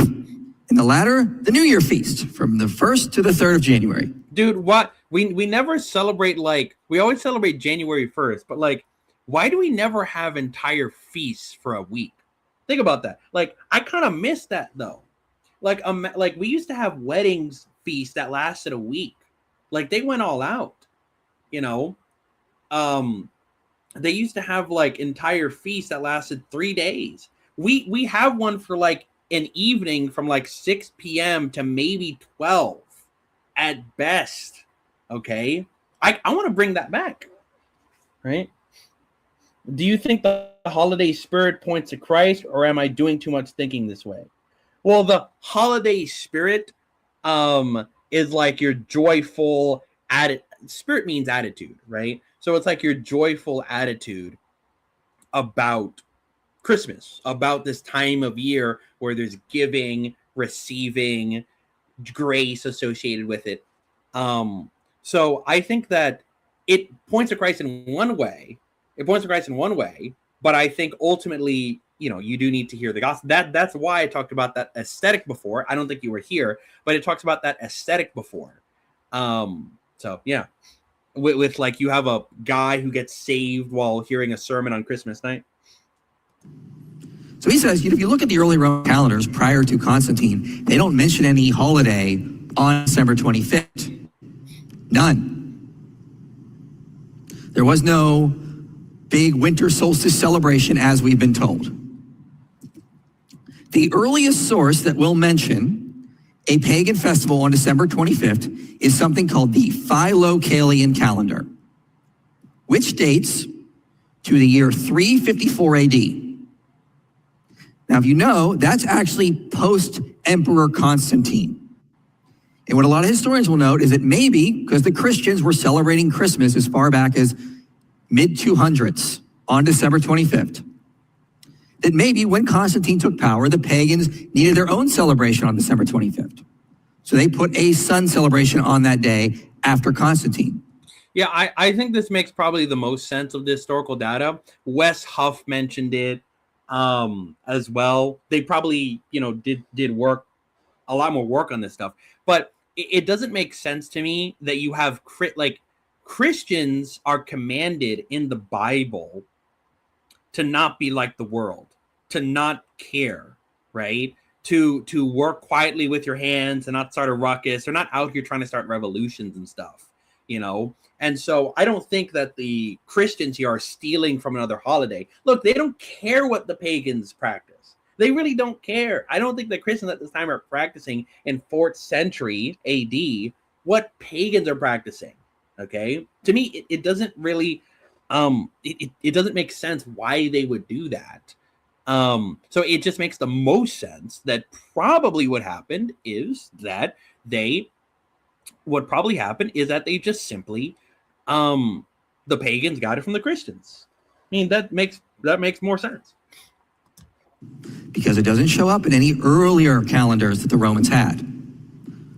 In the latter, the New Year feast from the 1st to the 3rd of January. Dude, what? We never celebrate, like, we always celebrate January 1st, but like, why do we never have entire feasts for a week? Think about that. Like, I kind of miss that though. Like we used to have weddings feasts that lasted a week. Like, they went all out, you know. They used to have like entire feasts that lasted 3 days. We have one for like an evening from like 6 p.m. to maybe 12 at best. Okay. I want to bring that back. Right. Do you think the holiday spirit points to Christ, or am I doing too much thinking this way? Well, the holiday spirit is like your joyful spirit means attitude, right? So it's like your joyful attitude about Christmas, about this time of year where there's giving, receiving, grace associated with it. So I think that it points to Christ in one way. It points to Christ in one way, but I think ultimately, you know, you do need to hear the gospel. That's why I talked about that aesthetic before. I don't think you were here, but it talks about that aesthetic before. So yeah, with like, you have a guy who gets saved while hearing a sermon on Christmas night. So he says, if you look at the early Roman calendars prior to Constantine, they don't mention any holiday on December 25th. None. There was no big winter solstice celebration, as we've been told. The earliest source that will mention a pagan festival on December 25th is something called the Philocalian calendar, which dates to the year 354 AD. Now, if you know, that's actually post-Emperor Constantine. And what a lot of historians will note is that maybe because the Christians were celebrating Christmas as far back as mid-200s on December 25th, that maybe when Constantine took power, the pagans needed their own celebration on December 25th. So they put a sun celebration on that day after Constantine. Yeah, I think this makes probably the most sense of the historical data. Wes Huff mentioned it as well. They probably, you know, did work, a lot more work on this stuff. But it doesn't make sense to me that you have, like, Christians are commanded in the Bible to not be like the world, to not care, right? To work quietly with your hands and not start a ruckus. They're not out here trying to start revolutions and stuff, you know? And so I don't think that the Christians here are stealing from another holiday. Look, they don't care what the pagans practice. They really don't care. I don't think the Christians at this time are practicing in 4th century AD what pagans are practicing, okay? To me, it doesn't really, it doesn't make sense why they would do that. So it just makes the most sense that probably what happened is that they just simply, the pagans got it from the Christians. I mean, that makes more sense. Because it doesn't show up in any earlier calendars that the Romans had.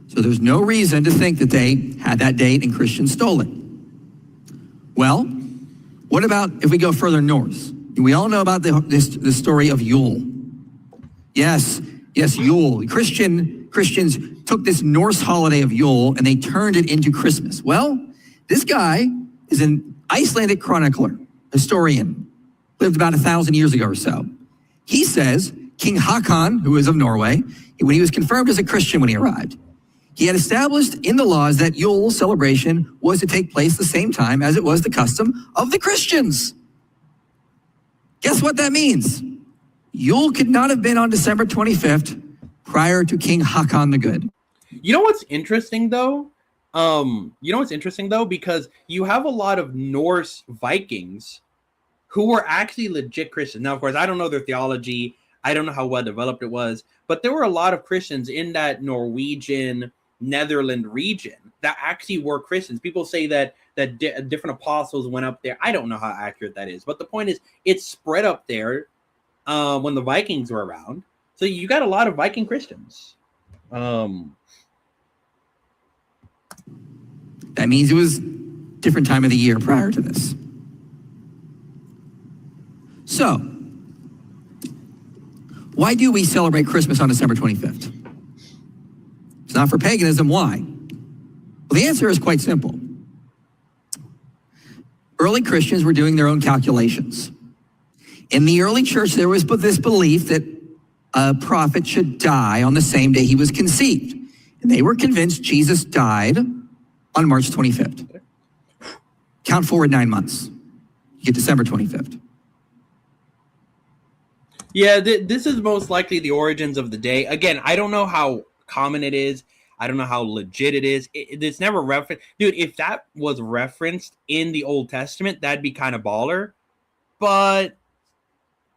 So there's no reason to think that they had that date and Christians stole it. Well, what about if we go further north? We all know about the story of Yule. Yes, Yule. Christians took this Norse holiday of Yule and they turned it into Christmas. Well, this guy is an Icelandic chronicler, historian, lived about 1,000 years ago or so. He says King Haakon, who is of Norway, when he was confirmed as a Christian when he arrived, he had established in the laws that Yule celebration was to take place the same time as it was the custom of the Christians. Guess what that means? Yule could not have been on December 25th prior to King Haakon the Good. You know what's interesting though? Because you have a lot of Norse Vikings who were actually legit Christians. Now, of course, I don't know their theology. I don't know how well developed it was, but there were a lot of Christians in that Norwegian, Netherlands region that actually were Christians. People say that different apostles went up there. I don't know how accurate that is, but the point is, it's spread up there when the Vikings were around. So you got a lot of Viking Christians. That means it was different time of the year prior to this. So, why do we celebrate Christmas on December 25th? It's not for paganism. Why? Well, the answer is quite simple. Early Christians were doing their own calculations. In the early church, there was this belief that a prophet should die on the same day he was conceived. And they were convinced Jesus died on March 25th. Count forward 9 months. You get December 25th. Yeah, this is most likely the origins of the day. Again, I don't know how common it is. I don't know how legit it is. It's never referenced. Dude, if that was referenced in the Old Testament, that'd be kind of baller. But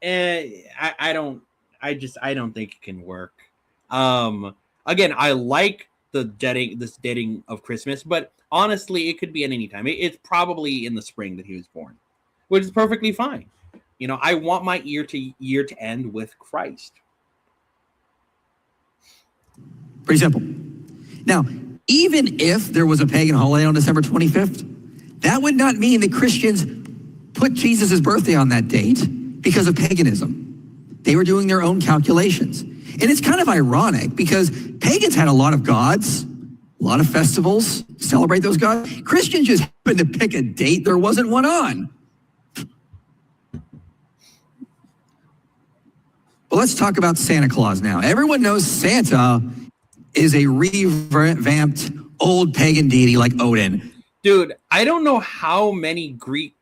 I don't think it can work. Again, I like this dating of Christmas, but honestly, it could be at any time. It's probably in the spring that he was born, which is perfectly fine. You know, I want my year to end with Christ. Pretty simple. Now, even if there was a pagan holiday on December 25th, that would not mean that Christians put Jesus' birthday on that date because of paganism. They were doing their own calculations. And it's kind of ironic because pagans had a lot of gods, a lot of festivals, celebrate those gods. Christians just happened to pick a date there wasn't one on. Well, let's talk about Santa Claus now. Everyone knows Santa is a revamped old pagan deity like Odin. Dude, I don't know how many Greek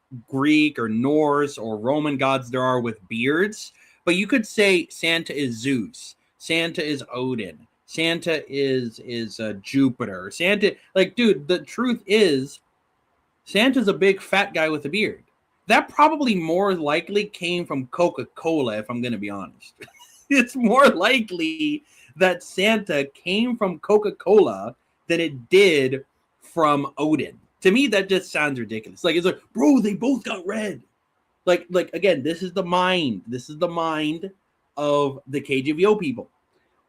or Norse or Roman gods there are with beards, but you could say Santa is Zeus. Santa is Odin. Santa is Jupiter. Santa, like, dude, the truth is, Santa's a big fat guy with a beard. That probably more likely came from Coca-Cola, if I'm going to be honest. It's more likely that Santa came from Coca-Cola than it did from Odin. To me, that just sounds ridiculous. Like, it's like, bro, they both got red. Like again, this is the mind. This is the mind of the KJVO people.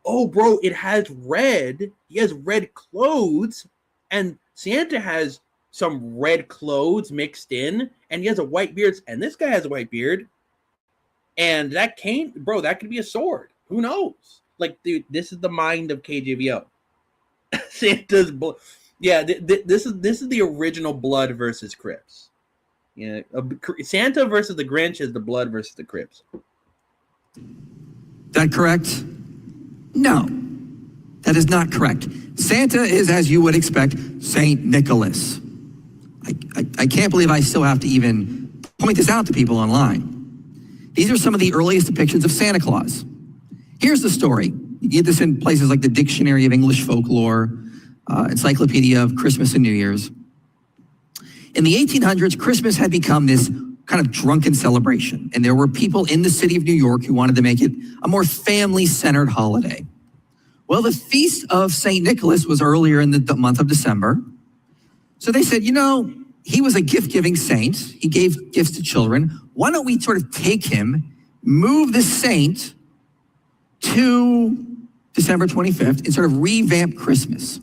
Oh, bro, it has red. He has red clothes, and Santa has some red clothes mixed in, and he has a white beard, and this guy has a white beard. And that could be a sword. Who knows? Like, dude, this is the mind of KJVO. Santa's blood. Yeah, this is the original Blood versus Crips. Yeah, Santa versus the Grinch is the Blood versus the Crips. That correct? No, that is not correct. Santa is, as you would expect, Saint Nicholas. I can't believe I still have to even point this out to people online. These are some of the earliest depictions of Santa Claus. Here's the story. You get this in places like the Dictionary of English Folklore, Encyclopedia of Christmas and New Year's. In the 1800s, Christmas had become this kind of drunken celebration, and there were people in the city of New York who wanted to make it a more family-centered holiday. Well, the feast of St. Nicholas was earlier in the month of December. So they said, he was a gift-giving saint. He gave gifts to children. Why don't we sort of take him, move the saint to December 25th and sort of revamp Christmas?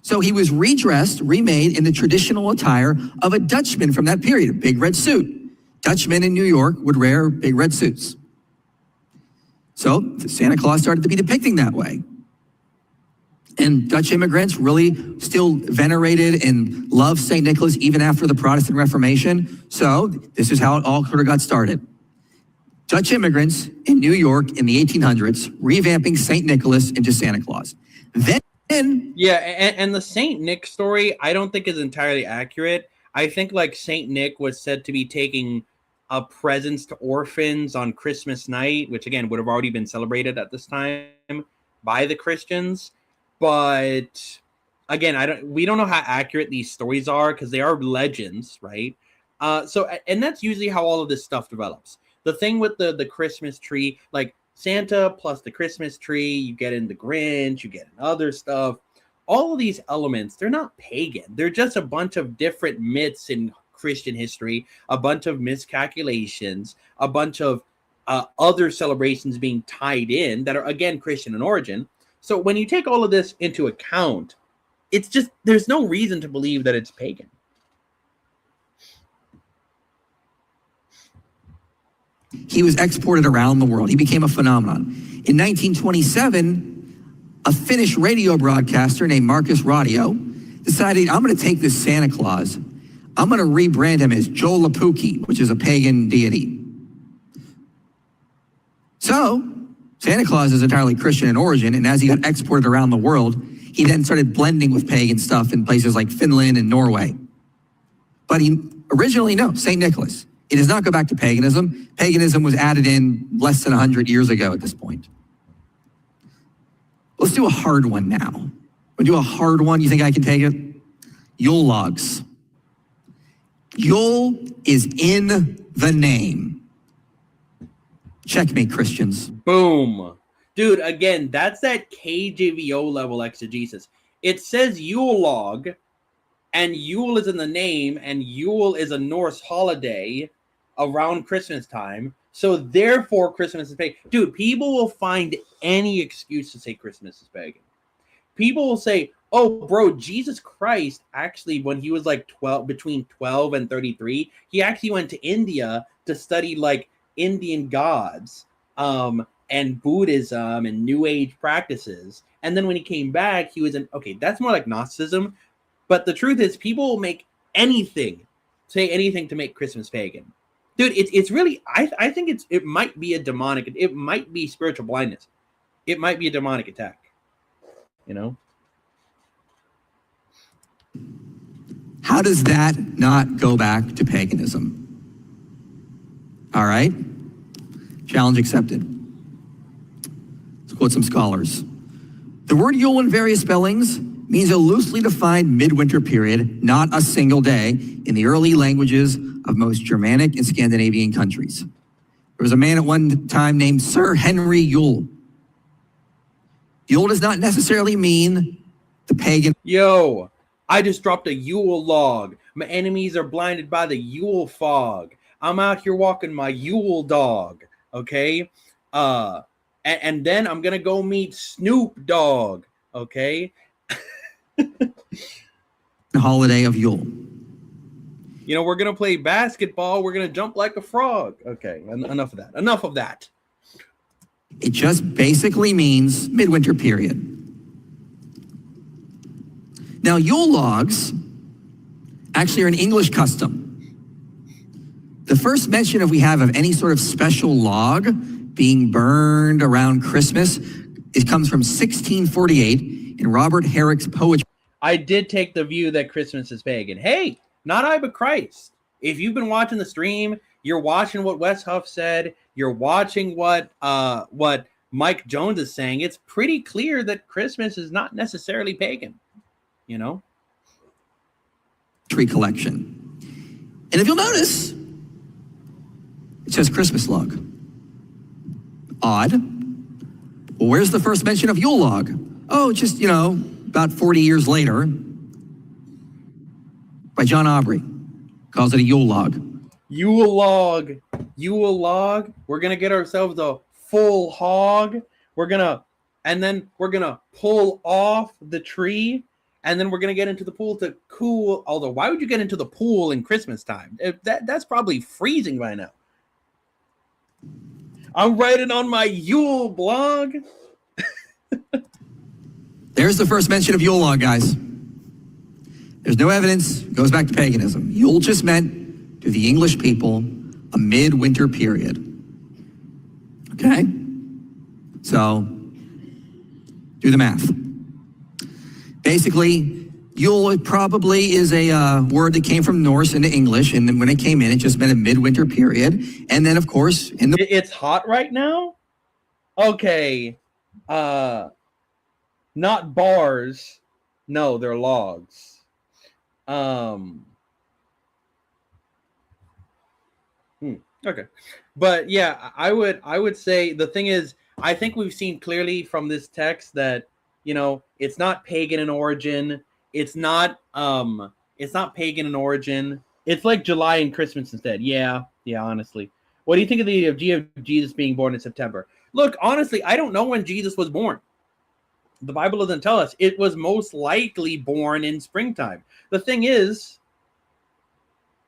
So he was redressed, remade in the traditional attire of a Dutchman from that period, a big red suit. Dutchmen in New York would wear big red suits. So Santa Claus started to be depicting that way. And Dutch immigrants really still venerated and loved St. Nicholas even after the Protestant Reformation. So this is how it all sort of got started. Dutch immigrants in New York in the 1800s, revamping St. Nicholas into Santa Claus. Then, yeah, and the Saint Nick story, I don't think is entirely accurate. I think like Saint Nick was said to be taking presents to orphans on Christmas night, which again would have already been celebrated at this time by the Christians. But again, we don't know how accurate these stories are because they are legends, right? And that's usually how all of this stuff develops. The thing with the Christmas tree, like Santa plus the Christmas tree, you get in the Grinch, you get in other stuff. all of these elements, they're not pagan. They're just a bunch of different myths in Christian history, a bunch of miscalculations, a bunch of other celebrations being tied in that are, again, Christian in origin. So when you take all of this into account, it's just, there's no reason to believe that it's pagan. He was exported around the world. He became a phenomenon. In 1927, a Finnish radio broadcaster named Marcus Radio decided, I'm going to take this Santa Claus, I'm going to rebrand him as Joulupukki, which is a pagan deity. So, Santa Claus is entirely Christian in origin, and as he got exported around the world, he then started blending with pagan stuff in places like Finland and Norway. But he originally, no, St. Nicholas. It does not go back to paganism. Paganism was added in less than 100 years ago at this point. Let's do a hard one now. We'll do a hard one. You think I can take it? Yule logs. Yule is in the name. Checkmate, Christians. Boom. Dude, again, that's that KJVO level exegesis. It says Yule log, and Yule is in the name, and Yule is a Norse holiday around Christmas time. So therefore, Christmas is pagan. Dude, people will find any excuse to say Christmas is pagan. People will say, oh, bro, Jesus Christ, actually, when he was like between 12 and 33, he actually went to India to study like Indian gods and Buddhism and New Age practices. And then when he came back, he was in, okay, that's more like Gnosticism. But the truth is, people will make anything, say anything to make Christmas pagan. Dude, it's really, I think it might be a demonic, it might be spiritual blindness. It might be a demonic attack, you know? How does that not go back to paganism? All right? Challenge accepted. Let's quote some scholars. The word Yule in various spellings means a loosely defined midwinter period, not a single day, in the early languages of most Germanic and Scandinavian countries. There was a man at one time named Sir Henry Yule. Yule does not necessarily mean the pagan. Yo, I just dropped a Yule log. My enemies are blinded by the Yule fog. I'm out here walking my Yule dog, okay? And then I'm going to go meet Snoop Dogg, okay? The holiday of Yule. You know, we're going to play basketball. We're going to jump like a frog. Okay, enough of that. Enough of that. It just basically means midwinter period. Now, Yule logs actually are an English custom. The first mention we have of any sort of special log being burned around Christmas, it comes from 1648 in Robert Herrick's poetry. I did take the view that Christmas is pagan. Hey, not I, but Christ. If you've been watching the stream, you're watching what Wes Huff said, you're watching what Mike Jones is saying, it's pretty clear that Christmas is not necessarily pagan, you know? Tree collection. And if you'll notice, it says Christmas log. Odd. Well, where's the first mention of Yule log? Oh, just, about 40 years later, by John Aubrey. Calls it a Yule log. Yule log. Yule log. We're going to get ourselves a full hog. And then we're going to pull off the tree. And then we're going to get into the pool to cool. Although, why would you get into the pool in Christmas time? That's probably freezing by now. I'm writing on my Yule blog. There's the first mention of Yule log, guys. There's no evidence. It goes back to paganism. Yule just meant, to the English people, a midwinter period. Okay? So, do the math. Basically, Yule probably is a word that came from Norse into English, and then when it came in, it just meant a midwinter period. And then, of course, it's hot right now? Okay. Not bars. No, they're logs. Okay. But yeah, I would say the thing is, I think we've seen clearly from this text that, it's not pagan in origin. It's not pagan in origin. It's like July and Christmas instead. Yeah, honestly. What do you think of the idea of Jesus being born in September? Look, honestly, I don't know when Jesus was born. The Bible doesn't tell us. It was most likely born in springtime. The thing is,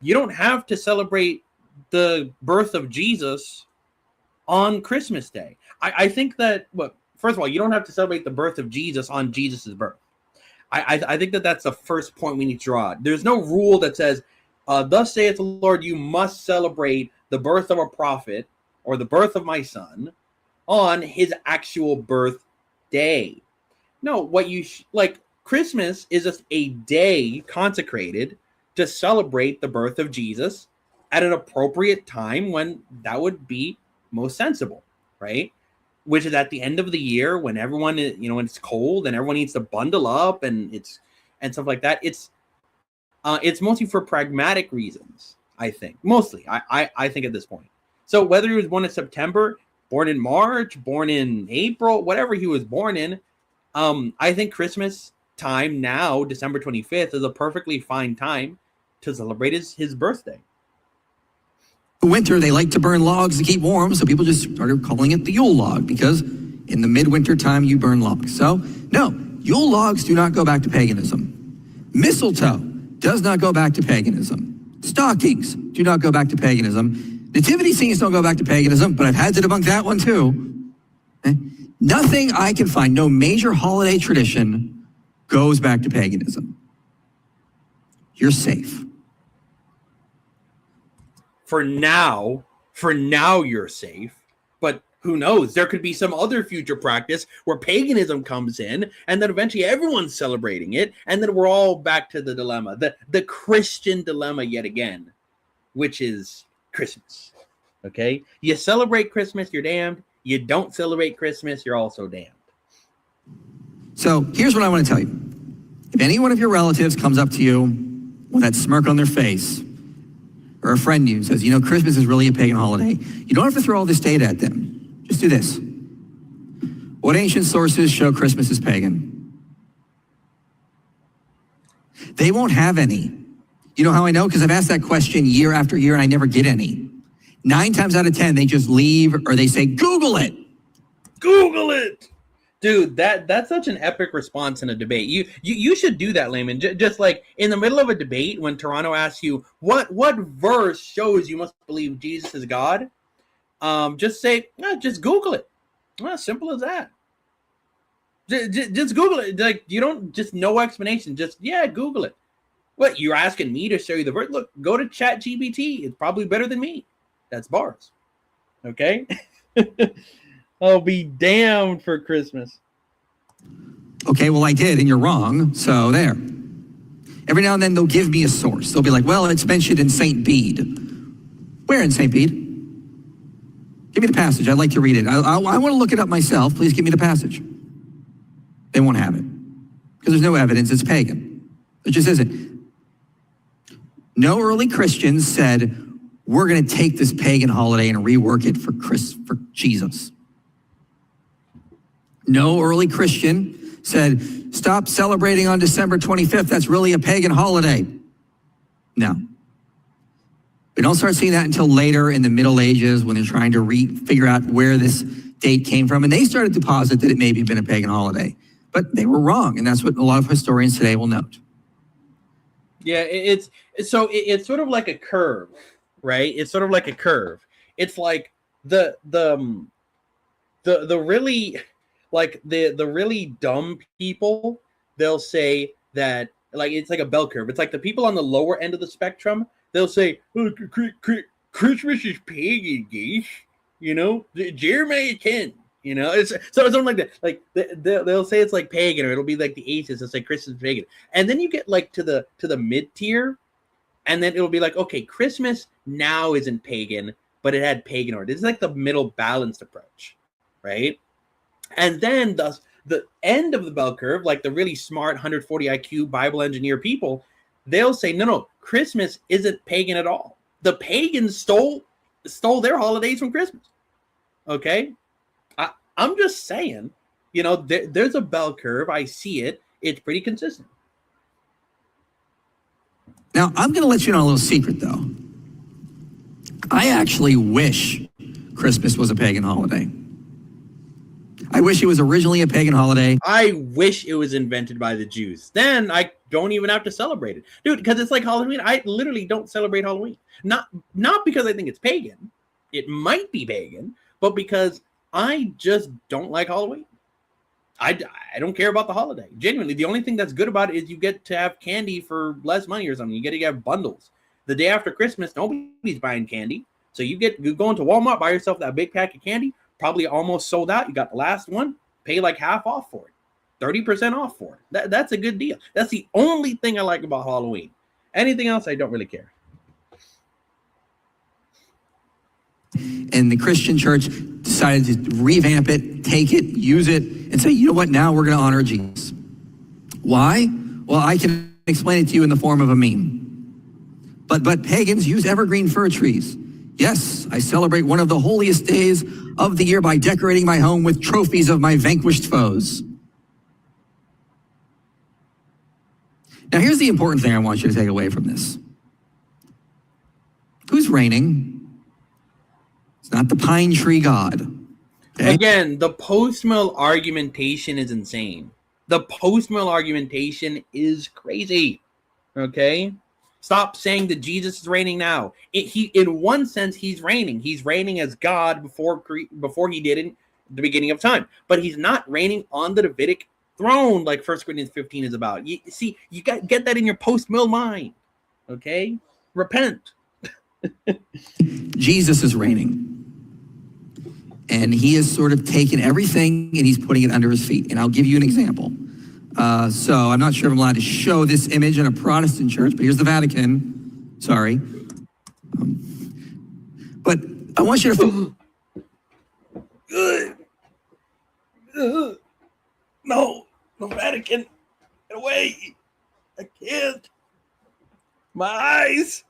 you don't have to celebrate the birth of Jesus on Christmas Day. I think that, well, first of all, you don't have to celebrate the birth of Jesus on Jesus's birth. I think that that's the first point we need to draw. There's no rule that says, thus saith the Lord, you must celebrate the birth of a prophet or the birth of my son on his actual birthday. No, what you like, Christmas is just a day consecrated to celebrate the birth of Jesus at an appropriate time when that would be most sensible, right? Which is at the end of the year when everyone is, when it's cold and everyone needs to bundle up and stuff like that. It's mostly for pragmatic reasons, I think. Mostly, I think at this point. So whether he was born in September, born in March, born in April, whatever he was born in, I think Christmas time now, December 25th, is a perfectly fine time to celebrate his birthday. Winter, they like to burn logs to keep warm, so people just started calling it the Yule log because in the midwinter time you burn logs. So, no, Yule logs do not go back to paganism. Mistletoe does not go back to paganism. Stockings do not go back to paganism. Nativity scenes don't go back to paganism, but I've had to debunk that one too. Nothing I can find, no major holiday tradition goes back to paganism. You're safe. For now you're safe, but who knows? There could be some other future practice where paganism comes in, and then eventually everyone's celebrating it, and then we're all back to the dilemma, the Christian dilemma yet again, which is Christmas. Okay? You celebrate Christmas, you're damned. You don't celebrate Christmas, you're also damned. So here's what I want to tell you. If any one of your relatives comes up to you with that smirk on their face, or a friend you says, Christmas is really a pagan holiday, you don't have to throw all this data at them. Just do this. What ancient sources show Christmas is pagan? They won't have any. You know how I know? Because I've asked that question year after year and I never get any. 9 times out of 10, they just leave or they say, Google it. Google it. Dude, that's such an epic response in a debate. You should do that, Layman. Just like in the middle of a debate when Toronto asks you, what verse shows you must believe Jesus is God? Just say, just Google it. Simple as that. Just Google it. Like, you don't, just no explanation. Just, Google it. What, you're asking me to show you the verse? Look, go to ChatGPT. It's probably better than me. That's bars. Okay? I'll be damned for Christmas. Okay, well, I did, and you're wrong, so there. Every now and then, they'll give me a source. They'll be like, well, it's mentioned in St. Bede. Where in St. Bede? Give me the passage. I'd like to read it. I want to look it up myself. Please give me the passage. They won't have it because there's no evidence it's pagan. It just isn't. No early Christians said, we're going to take this pagan holiday and rework it for Jesus. No early Christian said, stop celebrating on December 25th. That's really a pagan holiday. No. We don't start seeing that until later in the Middle Ages when they're trying to figure out where this date came from. And they started to posit that it may have been a pagan holiday. But they were wrong. And that's what a lot of historians today will note. Yeah, it's sort of like a curve, right? It's sort of like a curve. It's like the really... Like the really dumb people, they'll say that, like, it's like a bell curve. It's like the people on the lower end of the spectrum, they'll say, oh, Christmas is pagan, guys. Jeremiah 10, it's something like that. Like they'll say it's like pagan, or it'll be like the atheists. It's like Christmas is pagan, and then you get like to the mid tier, and then it'll be like, okay, Christmas now isn't pagan, but it had pagan origins. It's like the middle balanced approach, right? And then the end of the bell curve, like the really smart 140 IQ Bible engineer people, they'll say, no, Christmas isn't pagan at all. The pagans stole their holidays from Christmas. Okay? I'm just saying, there's a bell curve. I see it. It's pretty consistent. Now, I'm going to let you know a little secret, though. I actually wish Christmas was a pagan holiday. I wish it was originally a pagan holiday. I wish it was invented by the Jews. Then I don't even have to celebrate it. Dude, because it's like Halloween. I literally don't celebrate Halloween. Not because I think it's pagan. It might be pagan, but because I just don't like Halloween. I don't care about the holiday. Genuinely, the only thing that's good about it is you get to have candy for less money or something. You get to have bundles. The day after Christmas, nobody's buying candy. So you go into Walmart, buy yourself that big pack of candy, probably almost sold out. You got the last one, pay like half off for it, 30% off for it. That's a good deal. That's the only thing I like about Halloween. Anything else, I don't really care. And the Christian church decided to revamp it, take it, use it, and say, you know what, now we're going to honor Jesus. Why? Well, I can explain it to you in the form of a meme. But pagans use evergreen fir trees. Yes, I celebrate one of the holiest days of the year by decorating my home with trophies of my vanquished foes. Now, here's the important thing I want you to take away from this. Who's reigning? It's not the pine tree god. Okay? Again, the post-mill argumentation is insane. The post-mill argumentation is crazy. Okay? Stop saying that Jesus is reigning now. In one sense, he's reigning. He's reigning as God before he did in the beginning of time. But he's not reigning on the Davidic throne like 1 Corinthians 15 is about. You got get that in your post-mill mind. Okay? Repent. Jesus is reigning. And he has sort of taken everything and he's putting it under his feet. And I'll give you an example. So I'm not sure if I'm allowed to show this image in a Protestant church, but here's the Vatican. Sorry. But I want you to... No, Vatican. Get away. I can't. My eyes.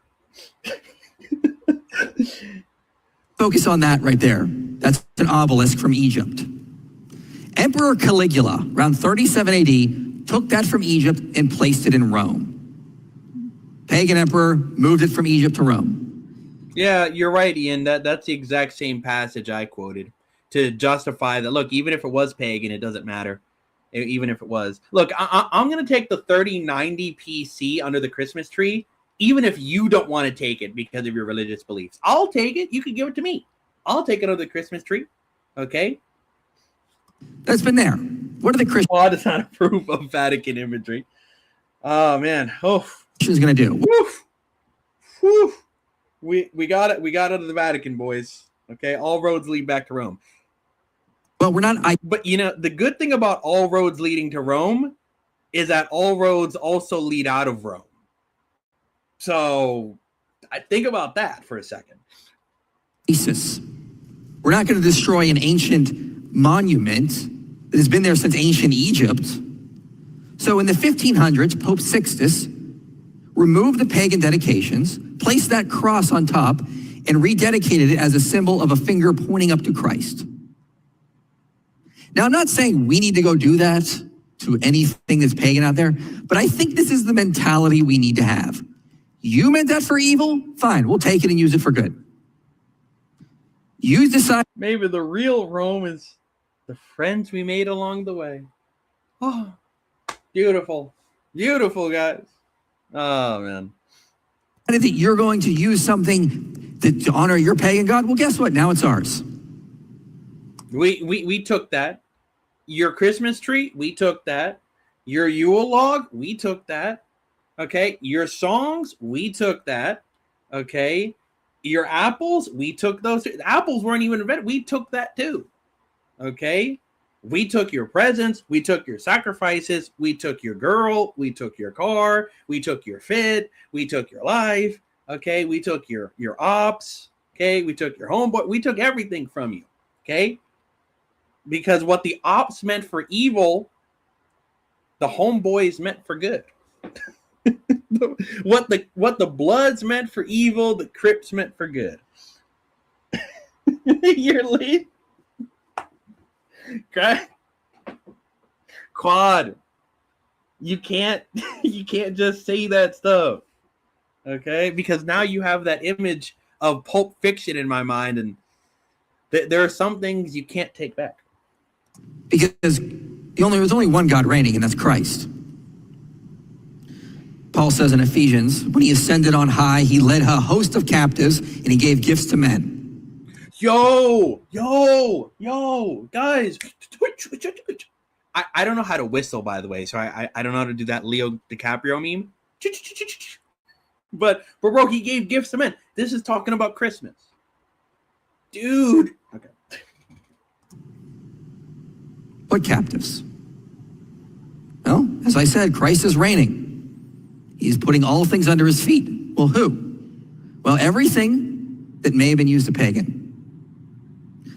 Focus on that right there. That's an obelisk from Egypt. Emperor Caligula, around 37 AD, took that from Egypt and placed it in Rome. Pagan emperor moved it from Egypt to Rome. Yeah, you're right, Ian. That's the exact same passage I quoted to justify that. Look, even if it was pagan, it doesn't matter. Even if it was. Look, I'm going to take the 3090 PC under the Christmas tree, even if you don't want to take it because of your religious beliefs. I'll take it. You can give it to me. I'll take it under the Christmas tree. Okay? That's been there. What are the Christians does not approve of Vatican imagery. Oh, man. Oh. going to do? Woof. Woof. We got it. We got out of the Vatican, boys. Okay? All roads lead back to Rome. Well, we're not... But, the good thing about all roads leading to Rome is that all roads also lead out of Rome. So, I think about that for a second. We're not going to destroy an ancient monument that has been there since ancient Egypt. So in the 1500s, Pope Sixtus removed the pagan dedications, placed that cross on top, and rededicated it as a symbol of a finger pointing up to Christ. Now, I'm not saying we need to go do that to anything that's pagan out there, but I think this is the mentality we need to have. You meant that for evil? Fine, we'll take it and use it for good. You decide. Maybe the real Rome is the friends we made along the way. Oh, beautiful. Beautiful, guys. Oh, man. I think you're going to use something to honor your pagan god. Well, guess what? Now it's ours. We took that. Your Christmas tree, we took that. Your Yule log, we took that. Okay. Your songs, we took that. Okay. Your apples, we took those. Apples weren't even invented. We took that too. Okay. We took your presents. We took your sacrifices. We took your girl. We took your car. We took your fit. We took your life. Okay. We took your ops. Okay. We took your homeboy. We took everything from you. Okay. Because what the ops meant for evil, the homeboys meant for good. What the Bloods meant for evil, the Crips meant for good. You're late. Quad, you can't you can't just say that stuff, okay? Because now you have that image of Pulp Fiction in my mind, and there are some things you can't take back. Because there's only one God reigning, and that's Christ. Paul says in Ephesians, when he ascended on high, he led a host of captives, and he gave gifts to men. Yo, guys. I don't know how to whistle, by the way, so I don't know how to do that Leo DiCaprio meme. But bro, he gave gifts to men. This is talking about Christmas. Dude. Okay. What captives? Well, as I said, Christ is reigning. He's putting all things under his feet. Well, who? Well, everything that may have been used to pagan.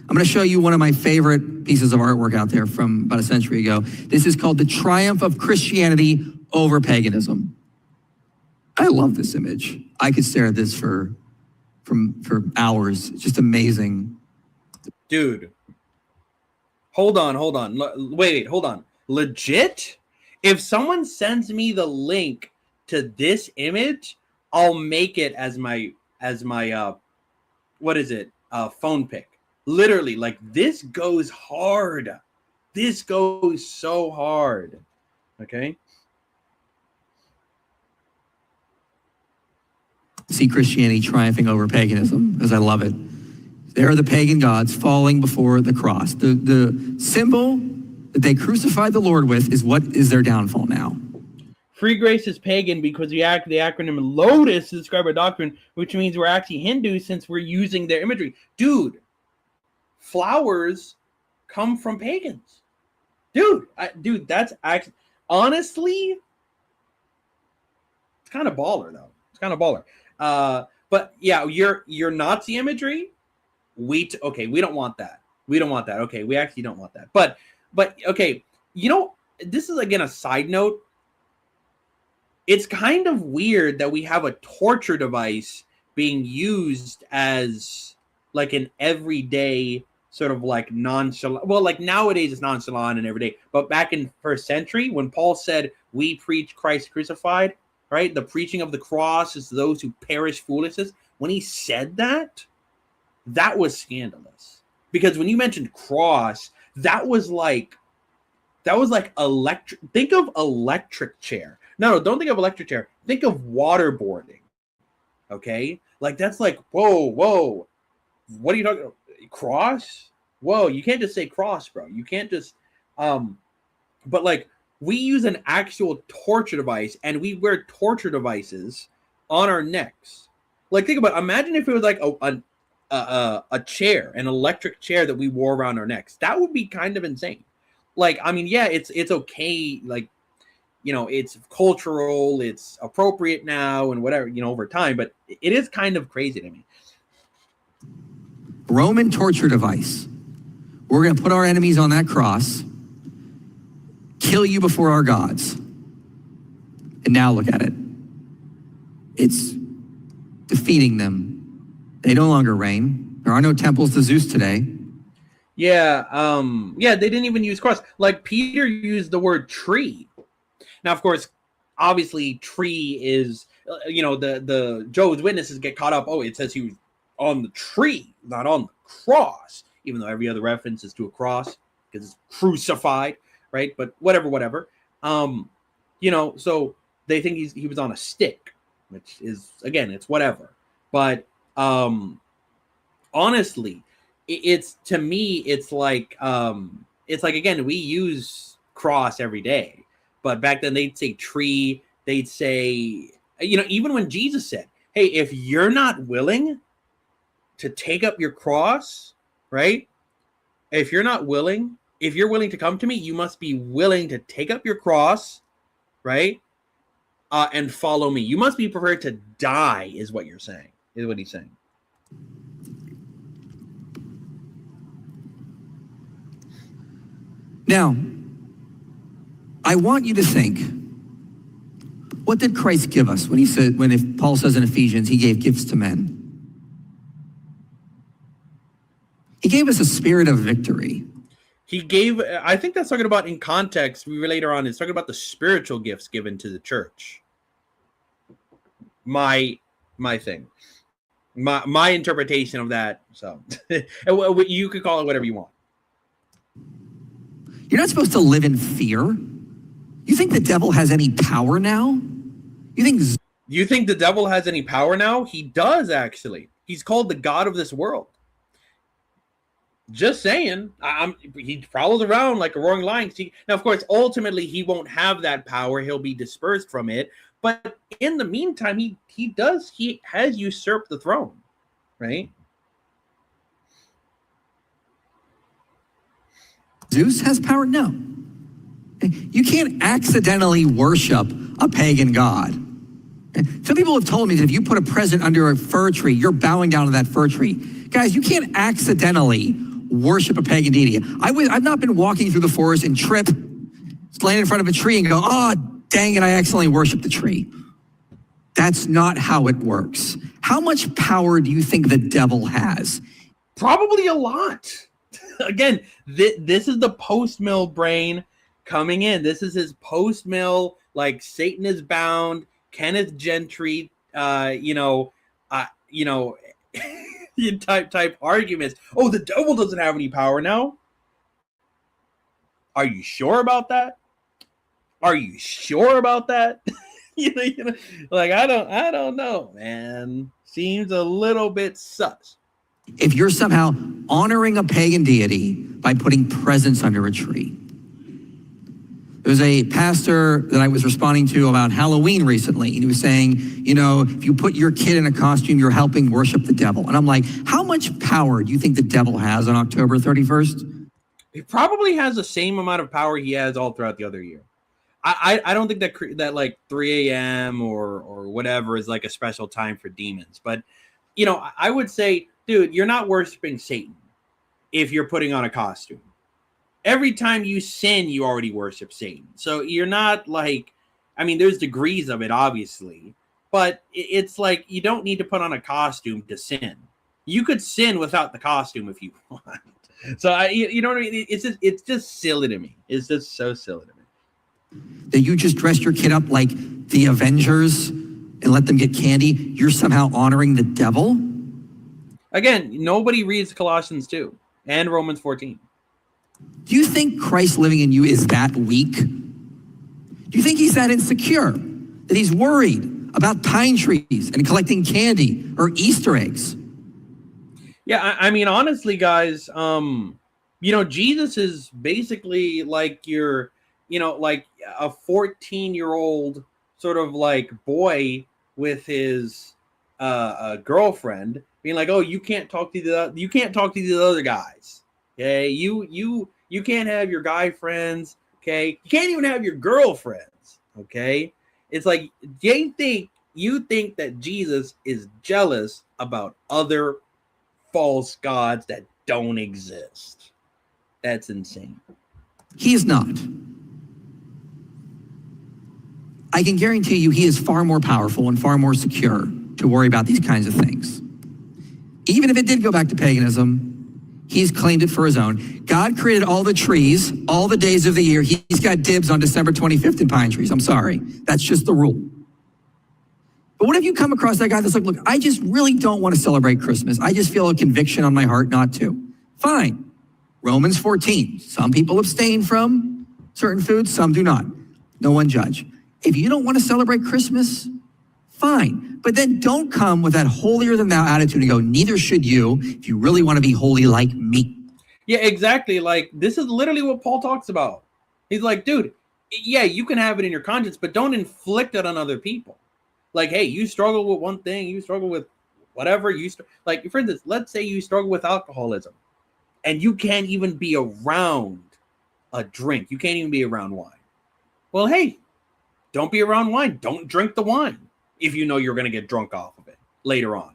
I'm going to show you one of my favorite pieces of artwork out there from about a century ago. This is called The Triumph of Christianity Over Paganism. I love this image. I could stare at this for hours. It's just amazing. Dude. Hold on. Wait, hold on. Legit? If someone sends me the link to this image, I'll make it as my phone pic. Literally, like, this goes hard. This goes so hard. Okay? See Christianity triumphing over paganism, as I love it. There are the pagan gods falling before the cross. The symbol that they crucified the Lord with is what is their downfall now. Free grace is pagan because the acronym LOTUS to describe our doctrine, which means we're actually Hindus since we're using their imagery. Dude, flowers come from pagans. Dude, that's actually, honestly, it's kind of baller, though. It's kind of baller. But yeah, your Nazi imagery, we don't want that. We don't want that. Okay, we actually don't want that. But okay, this is again a side note. It's kind of weird that we have a torture device being used as like an everyday sort of like nonchalant. Well, like nowadays it's nonchalant and everyday. But back in first century, when Paul said, "We preach Christ crucified," right? The preaching of the cross is to those who perish foolishness. When he said that was scandalous. Because when you mentioned cross, that was like electric. Think of electric chair. No, don't think of electric chair. Think of waterboarding. Okay? Like, that's like, whoa. What are you talking about? Cross? Whoa, you can't just say cross, bro. You can't just, but like, we use an actual torture device and we wear torture devices on our necks. Like, think about it. Imagine if it was like a chair, an electric chair that we wore around our necks. That would be kind of insane. Like, I mean, yeah, it's okay. Like, it's cultural, it's appropriate now and whatever, over time, but it is kind of crazy to me. Roman torture device. We're going to put our enemies on that cross, kill you before our gods. And now look at it. It's defeating them. They no longer reign. There are no temples to Zeus today. Yeah, they didn't even use cross. Like, Peter used the word tree. Now, of course, obviously, tree is, the Jehovah's Witnesses get caught up. Oh, it says he was on the tree, not on the cross, even though every other reference is to a cross because it's crucified, right? But whatever. So they think he was on a stick, which is, again, it's whatever. But honestly, it's, to me, it's like again, we use cross every day. But back then they'd say tree, they'd say, even when Jesus said, hey, if you're not willing to take up your cross, right? If you're willing to come to me, you must be willing to take up your cross, right? And follow me. You must be prepared to die, is what he's saying. Now, I want you to think, what did Christ give us when Paul says in Ephesians, he gave gifts to men? He gave us a spirit of victory. He gave, I think that's talking about in context, we later on, it's talking about the spiritual gifts given to the church. My thing. My interpretation of that. So you could call it whatever you want. You're not supposed to live in fear. You think the devil has any power now? You think the devil has any power now? He does, actually. He's called the God of this world. Just saying. He prowls around like a roaring lion. Now, of course, ultimately, he won't have that power. He'll be dispersed from it. But in the meantime, he has usurped the throne, right? Zeus has power? No. You can't accidentally worship a pagan god. Some people have told me that if you put a present under a fir tree, you're bowing down to that fir tree. Guys, you can't accidentally worship a pagan deity. I've not been walking through the forest and trip, land in front of a tree and go, oh, dang it, I accidentally worshiped the tree. That's not how it works. How much power do you think the devil has? Probably a lot. Again, this is the post-mill brain coming in. This is his post-mill, like Satan is bound, Kenneth Gentry, type arguments. Oh, the devil doesn't have any power now. Are you sure about that? Are you sure about that? Like I don't know, man. Seems a little bit sus. If you're somehow honoring a pagan deity by putting presents under a tree. There was a pastor that I was responding to about Halloween recently, and he was saying, if you put your kid in a costume, you're helping worship the devil. And I'm like, how much power do you think the devil has on October 31st? He probably has the same amount of power he has all throughout the other year. I don't think that like 3 a.m. or whatever is like a special time for demons. But, I would say, dude, you're not worshiping Satan if you're putting on a costume. Every time you sin, you already worship Satan. So you're not like, there's degrees of it, obviously, but it's like you don't need to put on a costume to sin. You could sin without the costume if you want. So you know what I mean? It's just silly to me. It's just so silly to me. That you just dressed your kid up like the Avengers and let them get candy. You're somehow honoring the devil. Again, nobody reads Colossians 2 and Romans 14. Do you think Christ living in you is that weak? Do you think he's that insecure, that he's worried about pine trees and collecting candy or Easter eggs? Yeah, honestly, guys, Jesus is basically like like a 14-year-old sort of like boy with his girlfriend being like, oh, you can't talk to these other guys. Okay, you can't have your guy friends. Okay, you can't even have your girlfriends. Okay, it's like you think that Jesus is jealous about other false gods that don't exist. That's insane. He's not. I can guarantee you he is far more powerful and far more secure to worry about these kinds of things. Even if it did go back to paganism, he's claimed it for his own. God created all the trees, all the days of the year. He's got dibs on December 25th in pine trees. I'm sorry. That's just the rule. But what if you come across that guy that's like, look, I just really don't want to celebrate Christmas. I just feel a conviction on my heart not to. Fine. Romans 14. Some people abstain from certain foods, some do not. No one judge. If you don't want to celebrate Christmas, fine. But then don't come with that holier than thou attitude and go, neither should you if you really want to be holy like me. Yeah, exactly. Like, this is literally what Paul talks about. He's like, dude, yeah, you can have it in your conscience, but don't inflict it on other people. Like, hey, you struggle with one thing, you struggle with whatever. Like, for instance, let's say you struggle with alcoholism and you can't even be around a drink. You can't even be around wine. Well, hey, don't be around wine. Don't drink the wine if you know you're going to get drunk off of it later on.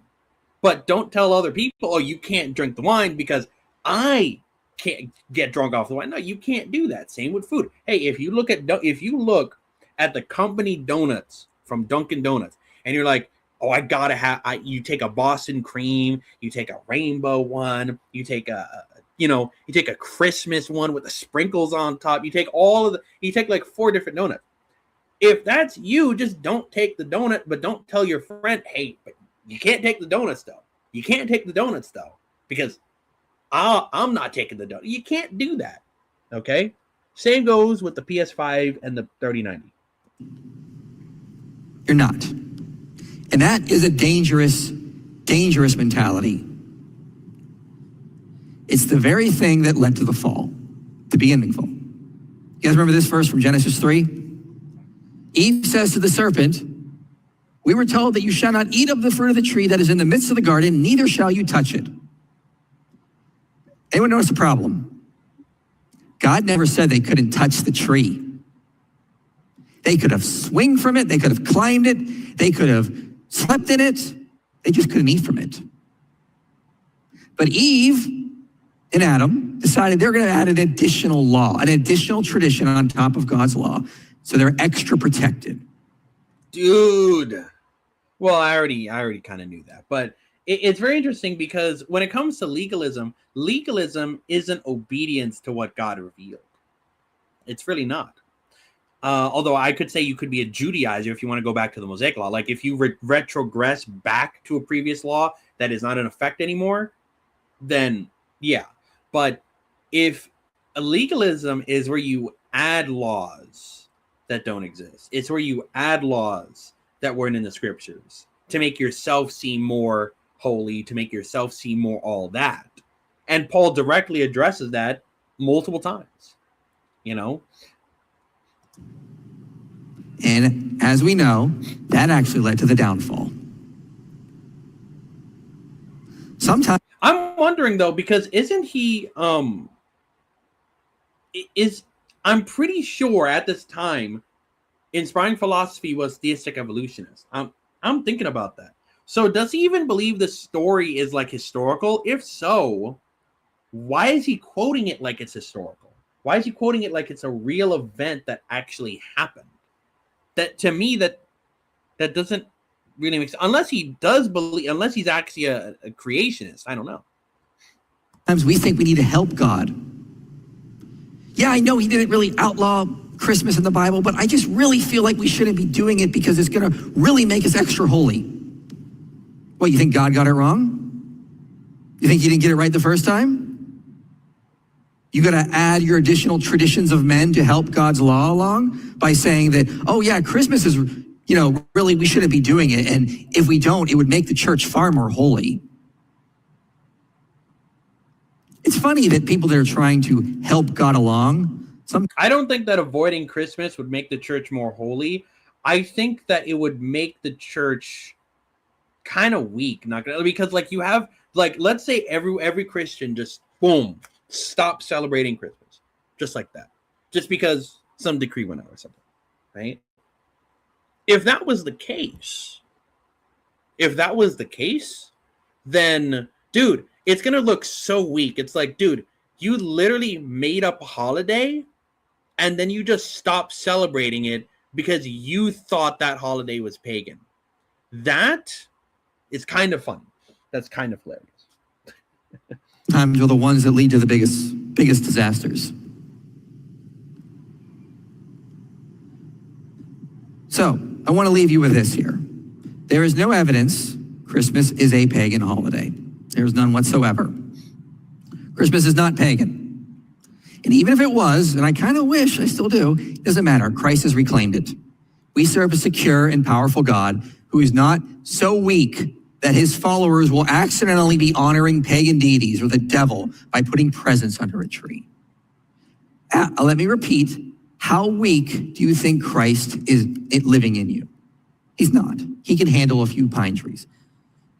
But don't tell other people, oh, you can't drink the wine because I can't get drunk off the wine. No, you can't do that. Same with food. Hey, if you look at the company donuts from Dunkin' Donuts and you're like, oh, I gotta have, you take a Boston cream, you take a rainbow one, you take a You take a Christmas one with the sprinkles on top. You take like 4 different donuts. If that's you, just don't take the donut, but don't tell your friend, hey, but you can't take the donuts though. You can't take the donuts though, because I'm not taking the donut. You can't do that. Okay? Same goes with the PS5 and the 3090. You're not. And that is a dangerous, dangerous mentality. It's the very thing that led to the fall, the beginning fall. You guys remember this verse from Genesis 3? Eve says to the serpent, we were told that you shall not eat of the fruit of the tree that is in the midst of the garden, neither shall you touch it. Anyone notice the problem? God never said they couldn't touch the tree. They could have swung from it. They could have climbed it. They could have slept in it. They just couldn't eat from it. But Eve and Adam decided they're going to add an additional law, an additional tradition on top of God's law. So they're extra protected. Dude. Well, I already kind of knew that. But it's very interesting because when it comes to legalism isn't obedience to what God revealed. It's really not. Although I could say you could be a Judaizer if you want to go back to the Mosaic law. Like if you retrogress back to a previous law that is not in effect anymore, then yeah. But if legalism is where you add laws that don't exist, it's where you add laws that weren't in the scriptures to make yourself seem more holy, to make yourself seem more all that. And Paul directly addresses that multiple times, And as we know, that actually led to the downfall. Sometimes I'm wondering though, because isn't he I'm pretty sure at this time inspiring philosophy was theistic evolutionist. I'm thinking about that. So does he even believe the story is like historical? If so, why is he quoting it like it's historical? Why is he quoting it like it's a real event that actually happened? That to me, that doesn't really make sense. Unless he does believe, unless he's actually a creationist. I don't know. Sometimes we think we need to help God. Yeah, I know he didn't really outlaw Christmas in the Bible, but I just really feel like we shouldn't be doing it because it's going to really make us extra holy. What, you think God got it wrong? You think he didn't get it right the first time? You got to add your additional traditions of men to help God's law along by saying that, oh yeah, Christmas is, really we shouldn't be doing it. And if we don't, it would make the church far more holy. It's funny that people that are trying to help God along, I don't think that avoiding Christmas would make the church more holy. I think that it would make the church kind of weak, because like you have, like, let's say every Christian just boom, stop celebrating Christmas, just like that, just because some decree went out or something, right? If that was the case, then dude, it's gonna look so weak. It's like, dude, you literally made up a holiday and then you just stopped celebrating it because you thought that holiday was pagan. That is kind of fun. That's kind of hilarious. Times are the ones that lead to the biggest disasters. So I want to leave you with this here. There is no evidence Christmas is a pagan holiday. There's none whatsoever. Christmas is not pagan. And even if it was, and I kind of wish, I still do, it doesn't matter. Christ has reclaimed it. We serve a secure and powerful God who is not so weak that his followers will accidentally be honoring pagan deities or the devil by putting presents under a tree. Let me repeat, how weak do you think Christ is living in you? He's not. He can handle a few pine trees.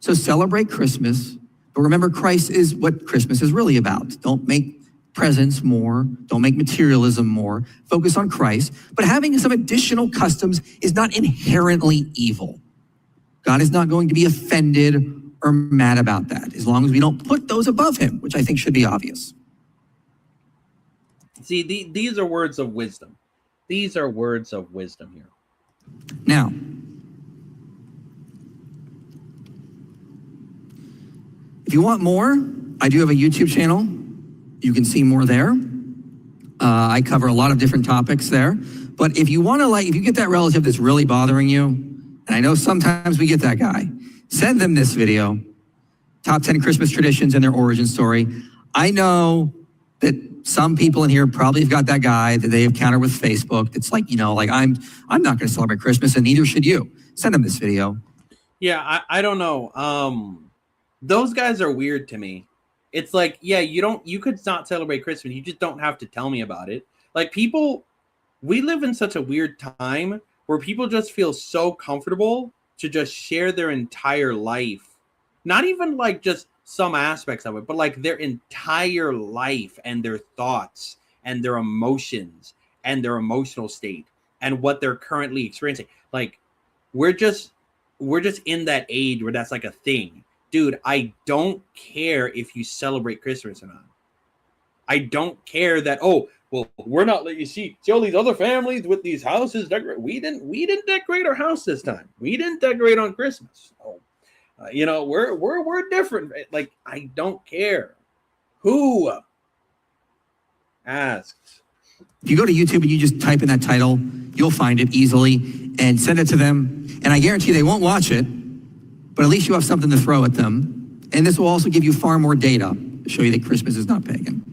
So celebrate Christmas, but remember Christ is what Christmas is really about. Don't make presents more. Don't make materialism more. Focus on Christ. But having some additional customs is not inherently evil. God is not going to be offended or mad about that, as long as we don't put those above him, which I think should be obvious. See, these are words of wisdom. These are words of wisdom here. Now, if you want more, I do have a YouTube channel. You can see more there. I cover a lot of different topics there. But if you want to, if you get that relative that's really bothering you, and I know sometimes we get that guy, send them this video, Top 10 Christmas Traditions and Their Origin Story. I know that some people in here probably have got that guy that they encounter with Facebook that's like, I'm not going to celebrate Christmas, and neither should you. Send them this video. Yeah, I don't know. Those guys are weird to me. It's like, yeah, you could not celebrate Christmas. You just don't have to tell me about it. Like, we live in such a weird time where people just feel so comfortable to just share their entire life. Not even like just some aspects of it, but like their entire life and their thoughts and their emotions and their emotional state and what they're currently experiencing. Like, we're just in that age where that's like a thing. Dude, I don't care if you celebrate Christmas or not. I don't care that, we're not letting you see all these other families with these houses decorate. We didn't decorate our house this time. We didn't decorate on Christmas. We're different. Like, I don't care who asks. If you go to YouTube and you just type in that title, you'll find it easily and send it to them. And I guarantee they won't watch it, but at least you have something to throw at them. And this will also give you far more data to show you that Christmas is not pagan.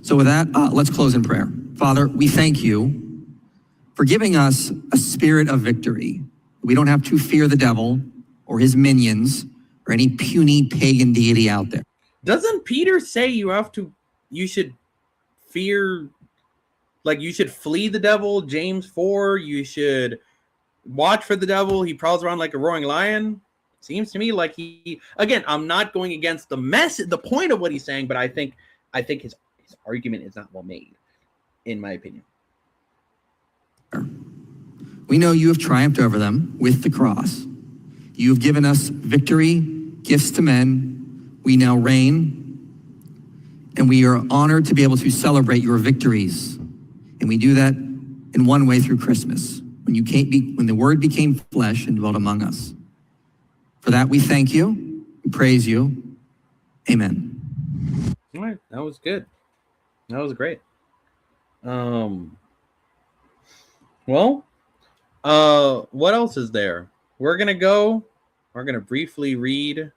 So with that, let's close in prayer. Father, we thank you for giving us a spirit of victory. We don't have to fear the devil or his minions or any puny pagan deity out there. Doesn't Peter say you should fear, like you should flee the devil? James 4, you should watch for the devil. He prowls around like a roaring lion. Seems to me like again, I'm not going against the point of what he's saying, but I think his argument is not well made, in my opinion. We know you have triumphed over them with the cross. You have given us victory, gifts to men. We now reign, and we are honored to be able to celebrate your victories. And we do that in one way, through Christmas, when the Word became flesh and dwelt among us. For that, we thank you, we praise you. Amen. All right, that was good. That was great. Well, what else is there? We're gonna briefly read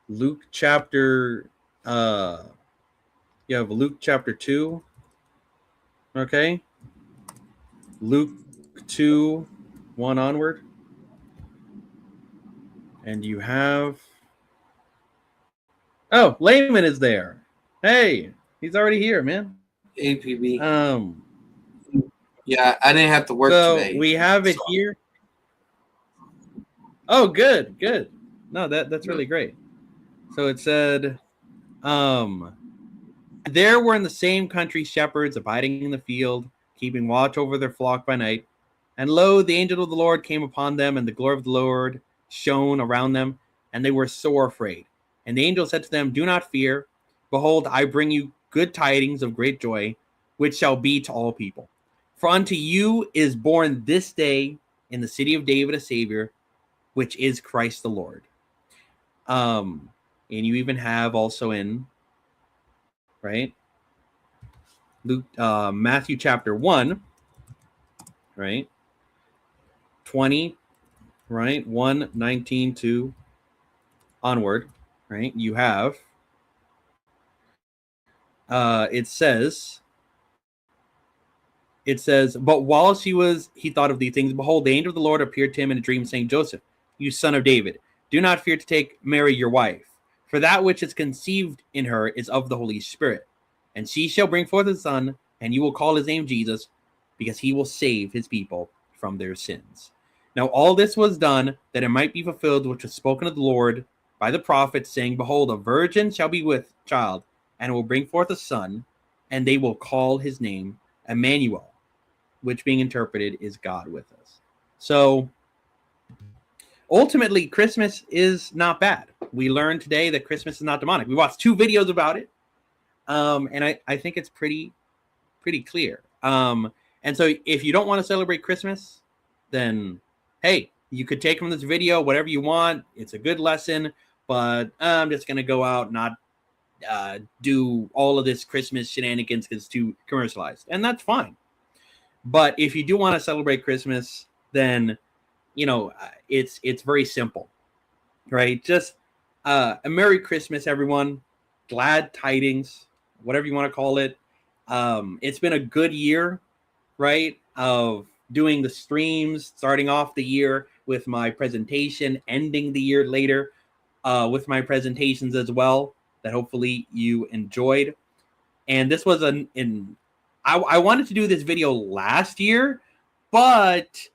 Luke chapter you have Luke chapter 2. Okay. Luke 2, 1 onward. And you have Layman is there. Hey, he's already here, man. APB. Yeah, I didn't have to work today. We have it here. Oh, good. No, that's really great. So it said, there were in the same country shepherds abiding in the field, keeping watch over their flock by night. And lo, the angel of the Lord came upon them, and the glory of the Lord shone around them, and they were sore afraid. And the angel said to them, do not fear. Behold, I bring you good tidings of great joy, which shall be to all people. For unto you is born this day in the city of David a Savior, which is Christ the Lord. And you even have also in, right, Luke, Matthew chapter 1, right, 20, right, 1, 19 to onward, right, you have, it says, but while he thought of these things, behold, the angel of the Lord appeared to him in a dream, saying, Joseph, you son of David, do not fear to take Mary your wife, for that which is conceived in her is of the Holy Spirit. And she shall bring forth a son, and you will call his name Jesus, because he will save his people from their sins. Now all this was done, that it might be fulfilled, which was spoken of the Lord by the prophet, saying, behold, a virgin shall be with child, and will bring forth a son, and they will call his name Emmanuel, which being interpreted is God with us. So ultimately, Christmas is not bad. We learned today that Christmas is not demonic. We watched 2 videos about it. And I think it's pretty clear. And so if you don't want to celebrate Christmas, then, hey, you could take from this video whatever you want. It's a good lesson, but I'm just going to go out, not do all of this Christmas shenanigans because it's too commercialized, and that's fine. But if you do want to celebrate Christmas, then it's very simple, right? Just a Merry Christmas, everyone. Glad tidings, whatever you want to call it. It's been a good year, right? Of doing the streams, starting off the year with my presentation, ending the year later with my presentations as well, that hopefully you enjoyed. And this was I wanted to do this video last year, but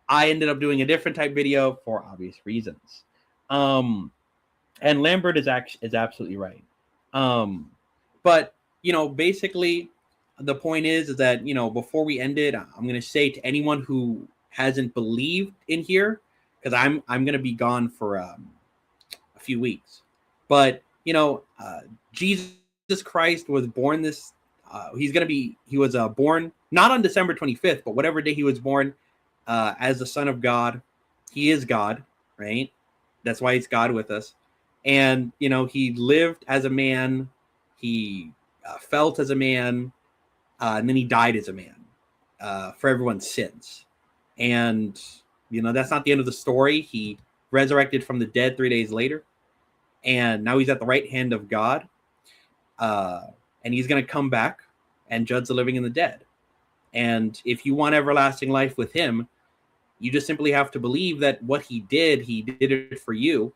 I ended up doing a different type video for obvious reasons. And Lambert is absolutely right. But basically the point is that before we end it, I'm going to say to anyone who hasn't believed in here, because I'm going to be gone for a few weeks, but Jesus Christ was born this. He was born not on December 25th, but whatever day he was born, as the Son of God. He is God, right? That's why he's God with us. And he lived as a man. He felt as a man, and then he died as a man for everyone's sins. And that's not the end of the story. He resurrected from the dead 3 days later, and now he's at the right hand of God. And he's going to come back and judge the living and the dead. And if you want everlasting life with him, you just simply have to believe that what he did it for you,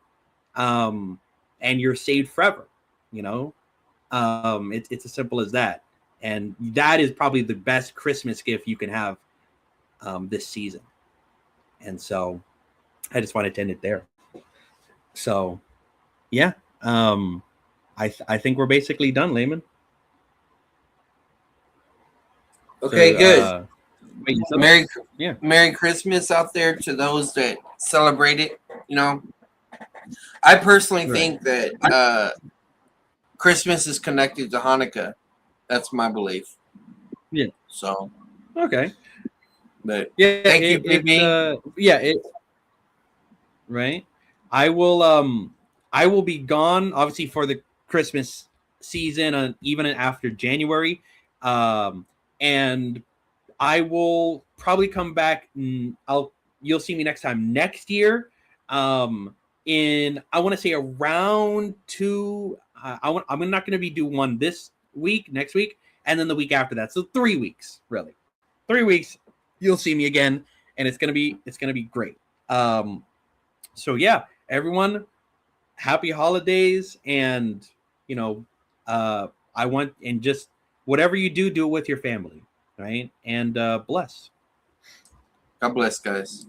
and you're saved forever. It's as simple as that. And that is probably the best Christmas gift you can have this season. And so I just wanted to end it there. So, yeah, I think we're basically done, Layman. Okay, So, good. Wait, Merry Christmas out there to those that celebrate it. I personally think that Christmas is connected to Hanukkah. That's my belief. Yeah. So. Okay. But yeah, thank you, PB. Right. I will be gone, obviously, for the Christmas season, even after January. And I will probably come back. You'll see me next time next year. I want to say around 2. I'm not going to be do one this week, next week, and then the week after that. So 3 weeks, really. 3 weeks. You'll see me again, and it's gonna be great. So yeah, everyone, happy holidays, and just whatever you do it with your family, right? And bless. God bless, guys.